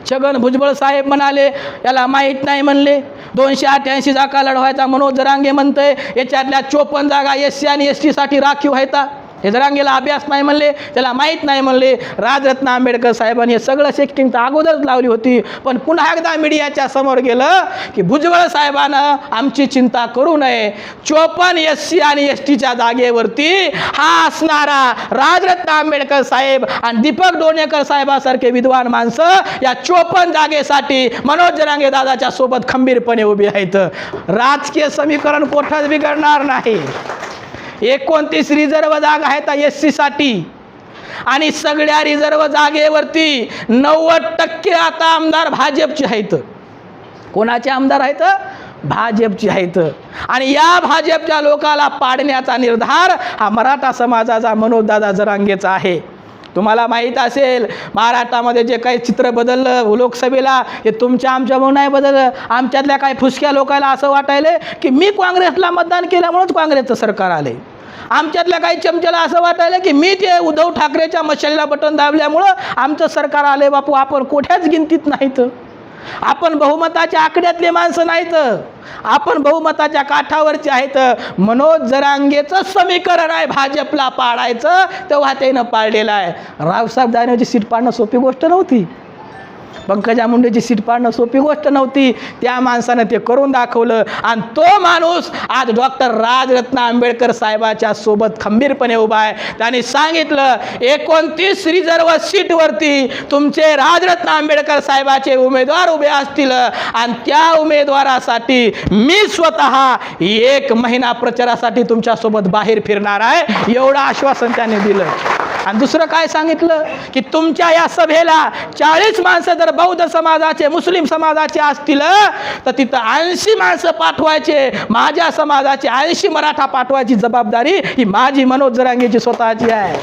छगन भुजबळ साहेब म्हणाले याला माहीत नाही म्हणले. 288 जागा लढवायचा मनोज जरांगे म्हणतंय, याच्यातल्या 54 जागा SC आणि ST साठी राखीव व्हायचा. हे जरांगेला अभ्यास नाही म्हणले, त्याला माहीत नाही म्हणले. राजरत्न आंबेडकर साहेबांनी हे सगळं सेटिंग तर अगोदरच लावली होती. पण पुन्हा एकदा मीडियाच्या समोर गेलं की भुजबळ साहेबानं आमची चिंता करू नये. 54 SC आणि STच्या जागेवरती हा असणारा राजरत्न आंबेडकर साहेब आणि दीपक डोणेकर साहेबासारखे विद्वान माणसं या 54 जागेसाठी मनोज जरांगे दादाच्या सोबत खंबीरपणे उभी आहेत. राजकीय समीकरण कोठंच बिघडणार नाही. 29 रिझर्व जागा आहेत SC साठी आणि सगळ्या रिझर्व जागेवरती 90% आता आमदार भाजपचे आहेत. कोणाचे आमदार आहेत? भाजपचे आहेत. आणि या भाजपच्या लोकाला पाडण्याचा निर्धार हा मराठा समाजाचा मनोजदादा जरांगेचा आहे. तुम्हाला माहीत असेल महाराष्ट्रामध्ये जे काही चित्र बदललं लोकसभेला हे तुमच्या आमच्यामुळे नाही बदललं. आमच्यातल्या काही फुसक्या लोकांना असं वाटायले की मी काँग्रेसला मतदान केल्यामुळेच काँग्रेसचं सरकार आले. आमच्यातल्या काही चमच्याला असं वाटायलं की मी ते उद्धव ठाकरेच्या मशालीला बटन दाबल्यामुळं आमचं सरकार आले. बापू आपण कोठ्याच गिनतीत नाहीत. आपण बहुमताच्या आकड्यातले माणसं नाहीत. आपण बहुमताच्या काठावरचे आहेत. मनोज जरांगेचं समीकरण आहे भाजपला पाडायचं, तेव्हा त्यानं पाडलेलं आहे. रावसाहेब दानवेची सीट पाडणं सोपी गोष्ट नव्हती. पंकजा मुंडेची सीट पाडणं सोपी गोष्ट नव्हती. त्या माणसानं ते करून दाखवलं. आणि तो माणूस आज डॉक्टर राजरत्न आंबेडकर साहेबाच्या सोबत खंबीरपणे उभा आहे. त्यांनी सांगितलं 29 रिझर्व सीटवरती तुमचे राजरत्न आंबेडकर साहेबाचे उमेदवार उभे असतील आणि त्या उमेदवारासाठी मी स्वतः 1 महिना प्रचारासाठी तुमच्यासोबत बाहेर फिरणार आहे, एवढं आश्वासन त्याने दिलं. आणि दुसरं काय सांगितलं की तुमच्या या सभेला 40 माणसं जर बौद्ध समाजाचे मुस्लिम समाजाचे असतील तर तिथं 80 माणसं पाठवायचे. माझ्या समाजाचे 80 मराठा पाठवायची जबाबदारी ही माझी मनोज जरांगेची स्वतःची आहे.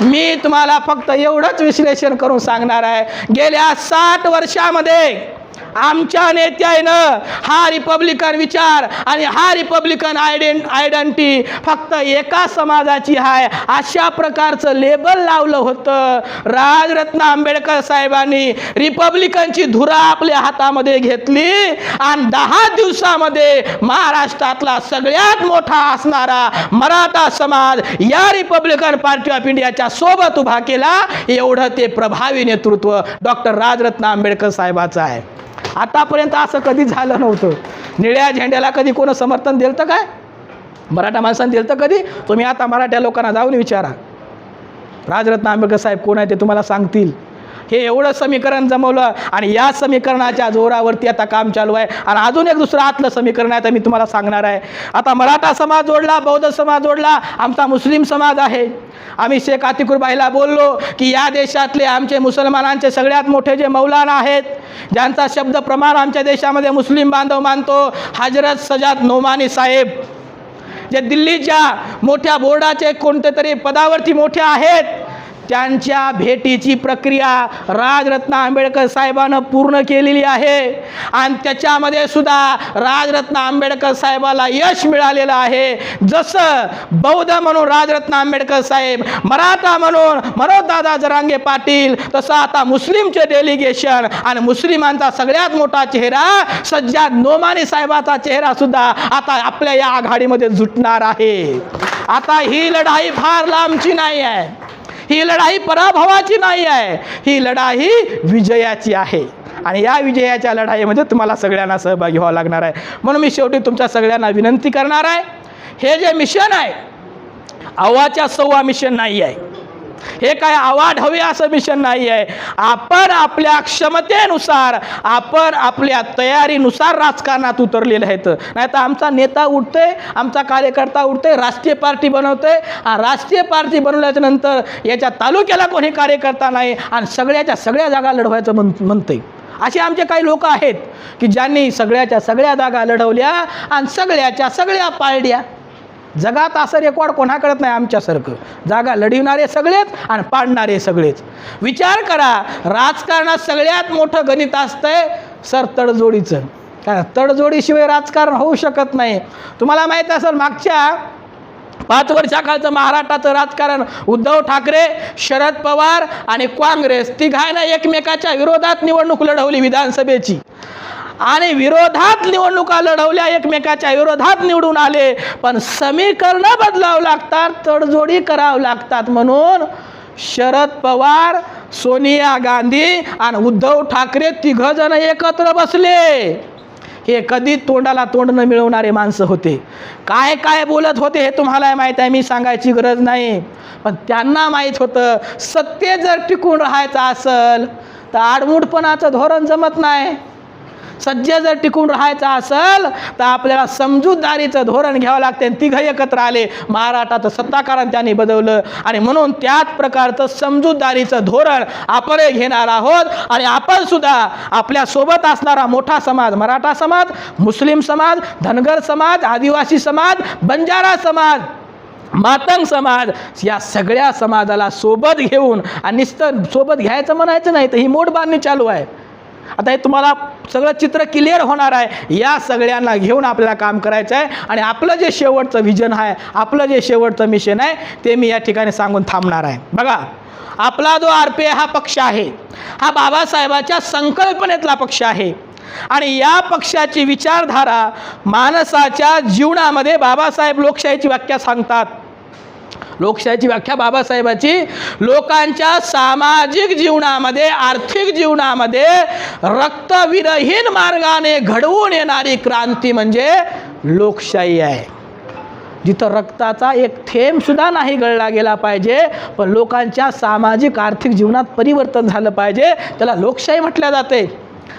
मी तुम्हाला फक्त एवढंच विश्लेषण करून सांगणार आहे, गेल्या 60 वर्षामध्ये आमच्या नेत्यानं हा रिपब्लिकन विचार आणि हा रिपब्लिकन आयडेंटिटी फक्त एका समाजाची आहे अशा प्रकारचं लेबल लावलं होतं. राजरत्न आंबेडकर साहेबांनी रिपब्लिकनची धुरा आपल्या हातामध्ये घेतली आणि 10 दिवसामध्ये महाराष्ट्रातला सगळ्यात मोठा असणारा मराठा समाज या रिपब्लिकन पार्टी ऑफ इंडियाच्या सोबत उभा केला. एवढं ते प्रभावी नेतृत्व डॉक्टर राजरत्न आंबेडकर साहेबाचं आहे. आतापर्यंत असं कधी झालं नव्हतं. निळ्या झेंड्याला कधी कोण समर्थन दिलं तर काय? मराठा माणसांनी दिलं तर कधी? तुम्ही आता मराठा लोकांना जाऊन विचारा, राजरत्न आंबेडकर साहेब कोण आहे ते तुम्हाला सांगतील. हे एवढं समीकरण जमवलं आणि या समीकरणाच्या जोरावरती आता काम चालू आहे. आणि अजून एक दुसरं आतलं समीकरण आहे, तर मी तुम्हाला सांगणार आहे. आता मराठा समाज जोडला, बौद्ध समाज जोडला, आमचा मुस्लिम समाज आहे. आम्ही शेख आतिकुरबाईला बोललो की या देशातले आमचे मुसलमानांचे सगळ्यात मोठे जे मौलाना आहेत, ज्यांचा शब्द प्रमाण आमच्या देशामध्ये मुस्लिम बांधव मानतो, हजरत सजाद नोमानी साहेब, जे दिल्लीच्या मोठ्या बोर्डाचे कोणते तरी पदावरती मोठे आहेत, त्यांच्या भेटीची प्रक्रिया राजरत्न आंबेडकर साहेबांनं पूर्ण केलेली आहे. आणि त्याच्यामध्ये सुद्धा राजरत्न आंबेडकर साहेबाला यश मिळालेलं आहे. जसं बौद्ध म्हणून राजरत्न आंबेडकर साहेब, मराठा म्हणून मनोजदादा जरांगे पाटील, तसं आता मुस्लिमचे डेलिगेशन आणि मुस्लिमांचा सगळ्यात मोठा चेहरा सज्जाद नोमानी साहेबाचा चेहरा सुद्धा आता आपल्या या आघाडीमध्ये जुटणार आहे. आता ही लढाई फार लांबची नाही आहे. ही लढाई पराभवाची नाही आहे. ही लढाई विजयाची आहे. आणि या विजयाच्या लढाईमध्ये तुम्हाला सगळ्यांना सहभागी व्हावं लागणार आहे. म्हणून मी शेवटी तुमच्या सगळ्यांना विनंती करणार आहे, हे जे मिशन आहे अव्वाच्या सव्वा मिशन नाही आहे. हे काय आवाढव्य असं मिशन नाही आहे. आपण आपल्या क्षमतेनुसार, आपण आपल्या तयारीनुसार राजकारणात उतरलेले आहेत. नाही तर आमचा नेता उठतोय, आमचा कार्यकर्ता उठतोय, राष्ट्रीय पार्टी बनवतोय, राष्ट्रीय पार्टी बनवल्याच्या नंतर याच्या तालुक्याला कोणी कार्यकर्ता नाही आणि सगळ्याच्या सगळ्या जागा लढवायचं म्हणतंय. असे आमचे काही लोक आहेत की ज्यांनी सगळ्याच्या सगळ्या जागा लढवल्या आणि सगळ्याच्या सगळ्या पाळल्या. जगात असं रेकॉर्ड कोणाकडत नाही आमच्यासारखं. जागा लढवणारे सगळेच आणि पाडणारे सगळेच. विचार करा, राजकारणात सगळ्यात मोठं गणित असतंय सर तडजोडीचं. कारण तडजोडीशिवाय राजकारण होऊ शकत नाही. तुम्हाला माहीत असेल मागच्या 5 वर्षाखालचं महाराष्ट्राचं राजकारण उद्धव ठाकरे, शरद पवार आणि काँग्रेस तिघांना एकमेकाच्या विरोधात निवडणूक लढवली विधानसभेची आणि विरोधात निवडणुका लढवल्या, एकमेकाच्या विरोधात निवडून आले. पण समीकरणं बदलावं लागतात, तडजोडी करावं लागतात. म्हणून शरद पवार, सोनिया गांधी आणि उद्धव ठाकरे तिघजण एकत्र बसले. हे कधी तोंडाला तोंड न मिळवणारे माणसं होते. काय काय बोलत होते हे तुम्हाला माहीत आहे, मी सांगायची गरज नाही. पण त्यांना माहीत होतं सत्य जर टिकून राहायचं असेल तर आडमुठपणाचं धोरण जमत नाही. सज्ज जर टिकून राहायचं असेल तर आपल्याला समजूतदारीचं धोरण घ्यावं लागते. आणि तिघं एकत्र आले. महाराष्ट्राचं सत्ताकारण त्यांनी बदललं आणि म्हणून त्याच प्रकारचं समजूतदारीचं धोरण आपण घेणार आहोत. आणि आपण सुद्धा आपल्यासोबत असणारा मोठा समाज, मराठा समाज, मुस्लिम समाज, धनगर समाज, आदिवासी समाज, बंजारा समाज, मातंग समाज, या सगळ्या समाजाला सोबत घेऊन, आणि नुसतं सोबत घ्यायचं म्हणायचं नाही तर ही मोठबांधणी चालू आहे. आता हे तुम्हाला सगळं चित्र क्लिअर होणार आहे. या सगळ्यांना घेऊन आपल्याला काम करायचं आहे. आणि आपलं जे शेवटचं विजन आहे, आपलं जे शेवटचं मिशन आहे ते मी या ठिकाणी सांगून थांबणार आहे. बघा, आपला जो RPI हा पक्ष आहे, हा बाबासाहेबाच्या संकल्पनेतला पक्ष आहे. आणि या पक्षाची विचारधारा माणसाच्या जीवनामध्ये, बाबासाहेब लोकशाहीची व्याख्या सांगतात. लोकशाहीची व्याख्या बाबासाहेबाची लोकांच्या सामाजिक जीवनामध्ये, आर्थिक जीवनामध्ये रक्तविरहीन मार्गाने घडवून येणारी क्रांती म्हणजे लोकशाही आहे. जिथं रक्ताचा एक थेंबसुद्धा नाही गळला गेला पाहिजे, पण लोकांच्या सामाजिक आर्थिक जीवनात परिवर्तन झालं पाहिजे, त्याला लोकशाही म्हटल्या जाते.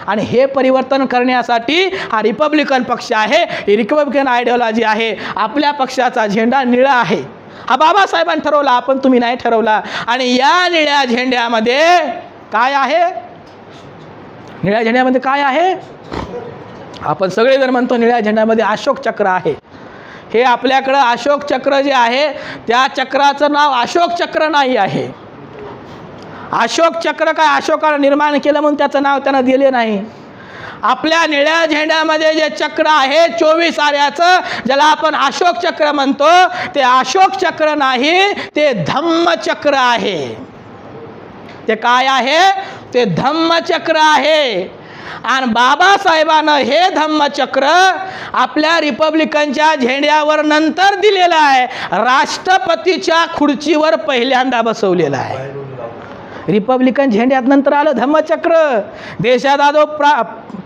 आणि हे परिवर्तन करण्यासाठी हा रिपब्लिकन पक्ष आहे, ही रिपब्लिकन आयडिओलॉजी आहे. आपल्या पक्षाचा झेंडा निळा आहे. हा बाबासाहेबांनी ठरवला, आपण तुम्ही नाही ठरवला. आणि या निळ्या झेंड्यामध्ये काय आहे? निळ्या झेंड्यामध्ये काय आहे? आपण सगळेजण म्हणतो निळ्या झेंड्यामध्ये अशोक चक्र आहे. हे आपल्याकडं अशोक चक्र जे आहे त्या चक्राचं नाव अशोक चक्र नाही आहे. अशोक चक्र काय अशोकानं निर्माण केलं म्हणून त्याचं नाव त्यानं दिले नाही. आपल्या निळ्या झेंड्यामध्ये जे चक्र आहे 24 आऱ्याचं, ज्याला आपण अशोक चक्र म्हणतो, ते अशोक चक्र नाही, ते धम्मचक्र आहे. ते काय आहे? ते धम्मचक्र आहे. आणि बाबासाहेबानं हे धम्मचक्र आपल्या रिपब्लिकनच्या झेंड्यावर नंतर दिलेलं आहे, राष्ट्रपतीच्या खुर्चीवर पहिल्यांदा बसवलेलं आहे. रिपब्लिकन झेंड्यात नंतर आलं धम्मचक्र. देशाचा जो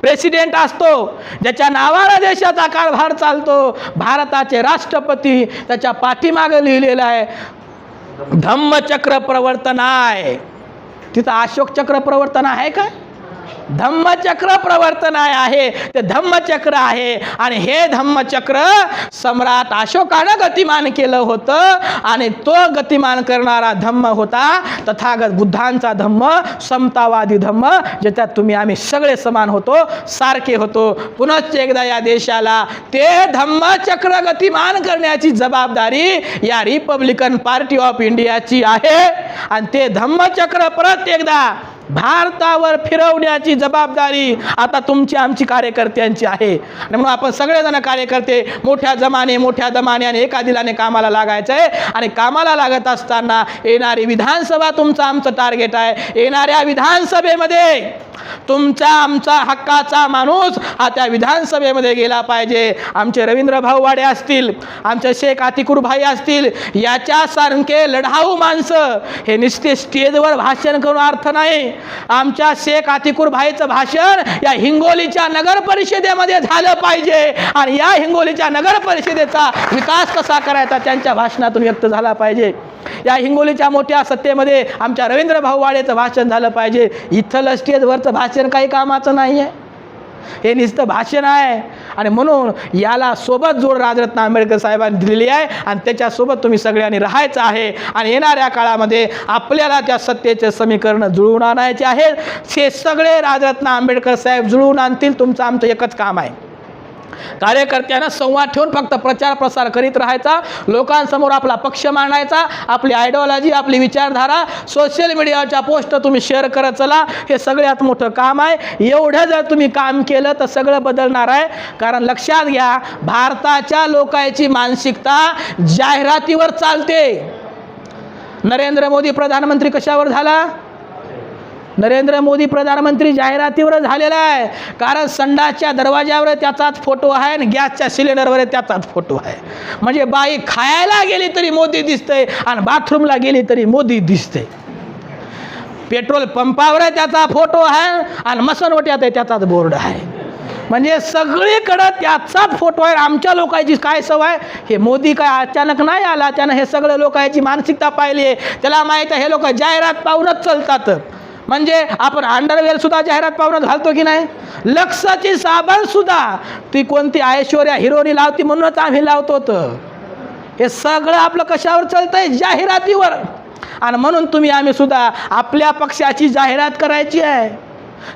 प्रेसिडेंट असतो, ज्याच्या नावानं देशाचा कारभार चालतो, भारताचे राष्ट्रपती, त्याच्या पाठीमागे लिहिलेलं आहे धम्मचक्र प्रवर्तन आहे. तिथं अशोक चक्र प्रवर्तन आहे का? धम्मचक्र प्रवर्तन आहे. ते धम्मचक्र आहे. आणि हे धम्मचक्र सम्राट अशोकानं गतिमान केलं होतं. आणि तो गतिमान करणारा धम्म होता तथागत बुद्धांचा धम्म, समतावादी धम्म, ज्याच्यात तुम्ही आम्ही सगळे समान होतो, सारखे होतो. पुनश्च एकदा या देशाला ते धम्मचक्र गतिमान करण्याची जबाबदारी या रिपब्लिकन पार्टी ऑफ इंडियाची आहे. आणि ते धम्मचक्र परत एकदा भारतावर फिरवण्याची जबाबदारी आता तुमची, आमची, कार्यकर्त्यांची आहे. आणि म्हणून आपण सगळेजण कार्यकर्ते मोठ्या दमाने एका दिलाने कामाला लागायचं आहे. आणि कामाला लागत असताना येणारी विधानसभा तुमचं आमचं टार्गेट आहे. येणाऱ्या विधानसभेमध्ये तुमचा आमचा हक्काचा माणूस हा त्या विधानसभेमध्ये गेला पाहिजे. आमचे रवींद्र भाऊ वाडे असतील, आमचे शेख आतिकुर भाई असतील, याच्यासारखे लढाऊ माणसं हे नुसते स्टेजवर भाषण करून अर्थ नाही. आमच्या शेख आतिकुर भाईचं भाषण या हिंगोलीच्या नगर परिषदेमध्ये झालं पाहिजे आणि या हिंगोलीच्या नगर परिषदेचा विकास कसा करायचा त्यांच्या भाषणातून व्यक्त झाला पाहिजे. या हिंगोलीच्या मोठ्या सत्तेमध्ये आमच्या रवींद्र भाऊ वाडेचं भाषण झालं पाहिजे. इथलं स्टेजवरचं भाषण काही कामाचं नाही आहे, हे नुसतं भाषण आहे. आणि म्हणून याला सोबत जोड राजरत्न आंबेडकर साहेबांनी दिलेली आहे आणि त्याच्यासोबत तुम्ही सगळ्यांनी राहायचं आहे. आणि येणाऱ्या काळामध्ये आपल्याला त्या सत्तेचे समीकरण जुळवून आणायचे आहेत. हे सगळे राजरत्न आंबेडकर साहेब जुळवून आणतील. तुमचं आमचं एकच काम आहे, कार्यकर्त्यांना संवाद ठेवून फक्त प्रचार प्रसार करीत राहायचा, लोकांसमोर आपला पक्ष मांडायचा, आपली आयडिओलॉजी, आपली विचारधारा सोशल मीडियाच्या पोस्ट तुम्ही शेअर करत चला. हे सगळ्यात मोठं काम आहे. एवढं जर तुम्ही काम केलं तर सगळं बदलणार आहे. कारण लक्षात घ्या, भारताच्या लोकांची मानसिकता जाहिरातीवर चालते. नरेंद्र मोदी प्रधानमंत्री कशावर झाला? नरेंद्र मोदी प्रधानमंत्री जाहिरातीवर झालेला आहे. कारण संडासच्या दरवाजावर त्याचाच फोटो आहे आणि गॅसच्या सिलेंडरवर त्याचाच फोटो आहे. म्हणजे बाई खायला गेली तरी मोदी दिसते आणि बाथरूमला गेली तरी मोदी दिसते. पेट्रोल पंपावर त्याचा फोटो आहे आणि मसनवट्यात त्याचाच बोर्ड आहे. म्हणजे सगळीकडं त्याचाच फोटो आहे. आमच्या लोकांची काय सवय, हे मोदी काय अचानक नाही आला, त्यानं हे सगळं लोकांची मानसिकता पाहिली आहे. त्याला माहीत आहे हे लोक जाहिरात पाहूनच चालतात. म्हणजे आपण अंडरवेअर सुद्धा जाहिरात पाहूनच घालतो की नाही. लक्सची साबण सुद्धा ती कोणती ऐश्वर्या हिरोनी लावती म्हणूनच आम्ही लावतो. हे सगळं आपलं कशावर चालतंय? जाहिरातीवर. आणि म्हणून तुम्ही आम्ही सुद्धा आपल्या पक्षाची जाहिरात करायची आहे.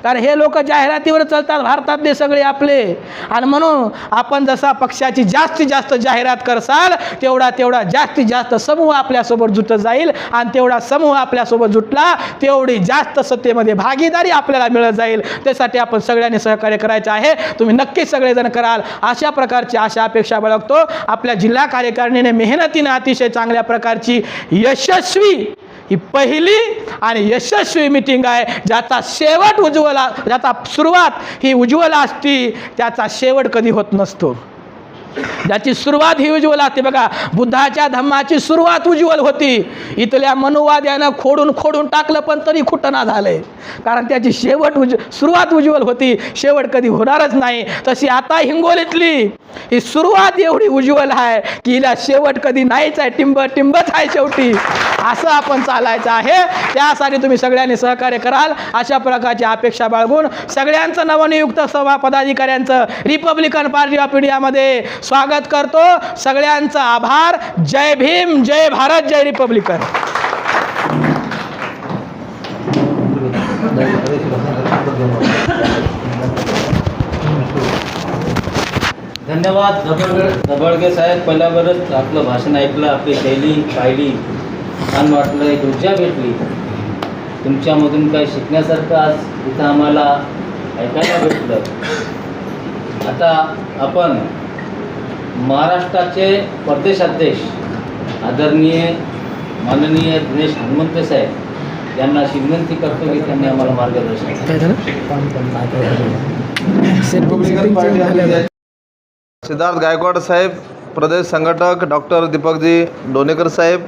कारण हे लोक जाहिरातीवर चालतात भारतातले सगळे आपले. आणि म्हणून आपण जसा पक्षाची जास्तीत जास्त जाहिरात करसाल तेवढा जास्तीत जास्त समूह आपल्यासोबत जुटत जाईल. आणि तेवढा समूह आपल्यासोबत जुटला तेवढी जास्त सत्तेमध्ये भागीदारी आपल्याला मिळत जाईल. त्यासाठी आपण सगळ्यांनी सहकार्य करायचं आहे. तुम्ही नक्कीच सगळेजण कराल अशा प्रकारची आशा अपेक्षा बाळगतो. आपल्या जिल्हा कार्यकारिणीने मेहनतीने अतिशय चांगल्या प्रकारची यशस्वी ही पहिली आणि यशस्वी मीटिंग आहे. ज्याचा शेवट ज्याचा सुरुवात ही उज्ज्वल असती त्याचा शेवट कधी होत नसतो. ज्याची सुरुवात ही उज्ज्वल असते. बघा, बुद्धाच्या धम्माची सुरुवात उज्ज्वल होती. इथल्या मनुवाद्यानं खोडून टाकलं पण तरी खुटना झालंय. कारण त्याची सुरुवात उज्ज्वल होती, शेवट कधी होणारच नाही. तशी आता हिंगोलीतली ही सुरुवात एवढी उज्ज्वल आहे की हिला शेवट कधी नाहीच आहे. टिंबच आहे शेवटी. असं आपण चालायचं आहे. त्यासाठी तुम्ही सगळ्यांनी सहकार्य कराल अशा प्रकारची अपेक्षा बाळगून सगळ्यांचं नवनियुक्त सभा पदाधिकाऱ्यांचं रिपब्लिकन पार्टी ऑफ इंडियामध्ये स्वागत करतो. सगळ्यांचा आभार. जय भीम, जय भारत, जय रिपब्लिकन. धन्यवाद दबळगे साहेब. पहिल्यावरच आपलं भाषण ऐकलं, आपली शैली पाहिली, छान वाटलं, एक ऊर्जा भेटली. तुमच्यामधून काही शिकण्यासारखं आज इथं आम्हाला ऐकायला भेटलं. आता आपण महाराष्ट्राचे प्रदेशाध्यक्ष आदरणीय माननीय दिनेश हनुमंते साहेब यांना अशी विनंती करतो की त्यांनी आम्हाला मार्गदर्शन सिद्धार्थ गायकवाड साहेब, प्रदेश संघटक डॉक्टर दीपकजी डोनेकर साहेब,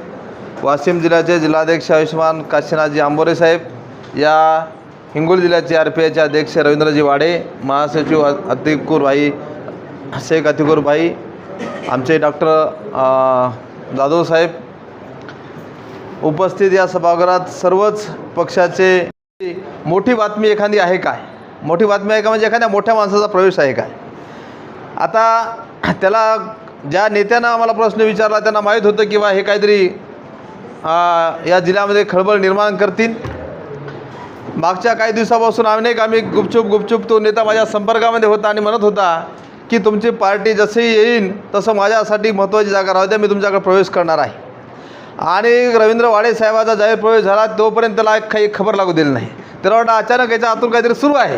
वाशिम जिल्ह्याचे जिल्हाध्यक्ष आयुष्मान काशीनाथजी आंबोरे साहेब, या हिंगोली जिल्ह्याचे RPIचे अध्यक्ष रवींद्रजी वाडे, महासचिव अतिकुर भाई, शेख अतिकुर भाई, आमचे डॉक्टर जाधव साहेब, उपस्थित या सभागृहात सर्वच पक्षाचे. मोठी बातमी एखादी आहे काय? मोठी बातमी आहे का म्हणजे एखाद्या मोठ्या माणसाचा प्रवेश आहे काय? आता त्याला ज्या नेत्यानं आम्हाला प्रश्न विचारला त्यांना माहीत होतं की बा हे काहीतरी या जिल्ह्यामध्ये खळबळ निर्माण करतील. मागच्या काही दिवसापासून आम्ही गुपचूप तो नेता माझ्या संपर्कामध्ये होता आणि म्हणत होता की तुमची पार्टी जसंही येईन तसं माझ्यासाठी महत्त्वाची जागा राहू द्या, मी तुमच्याकडे प्रवेश करणार आहे. आणि रवींद्र वाडे साहेबाचा जाहीर प्रवेश झाला तोपर्यंत त्याला काही खबर लागू दिली नाही. त्याला वाटतं अचानक याच्या आतून काहीतरी सुरू आहे.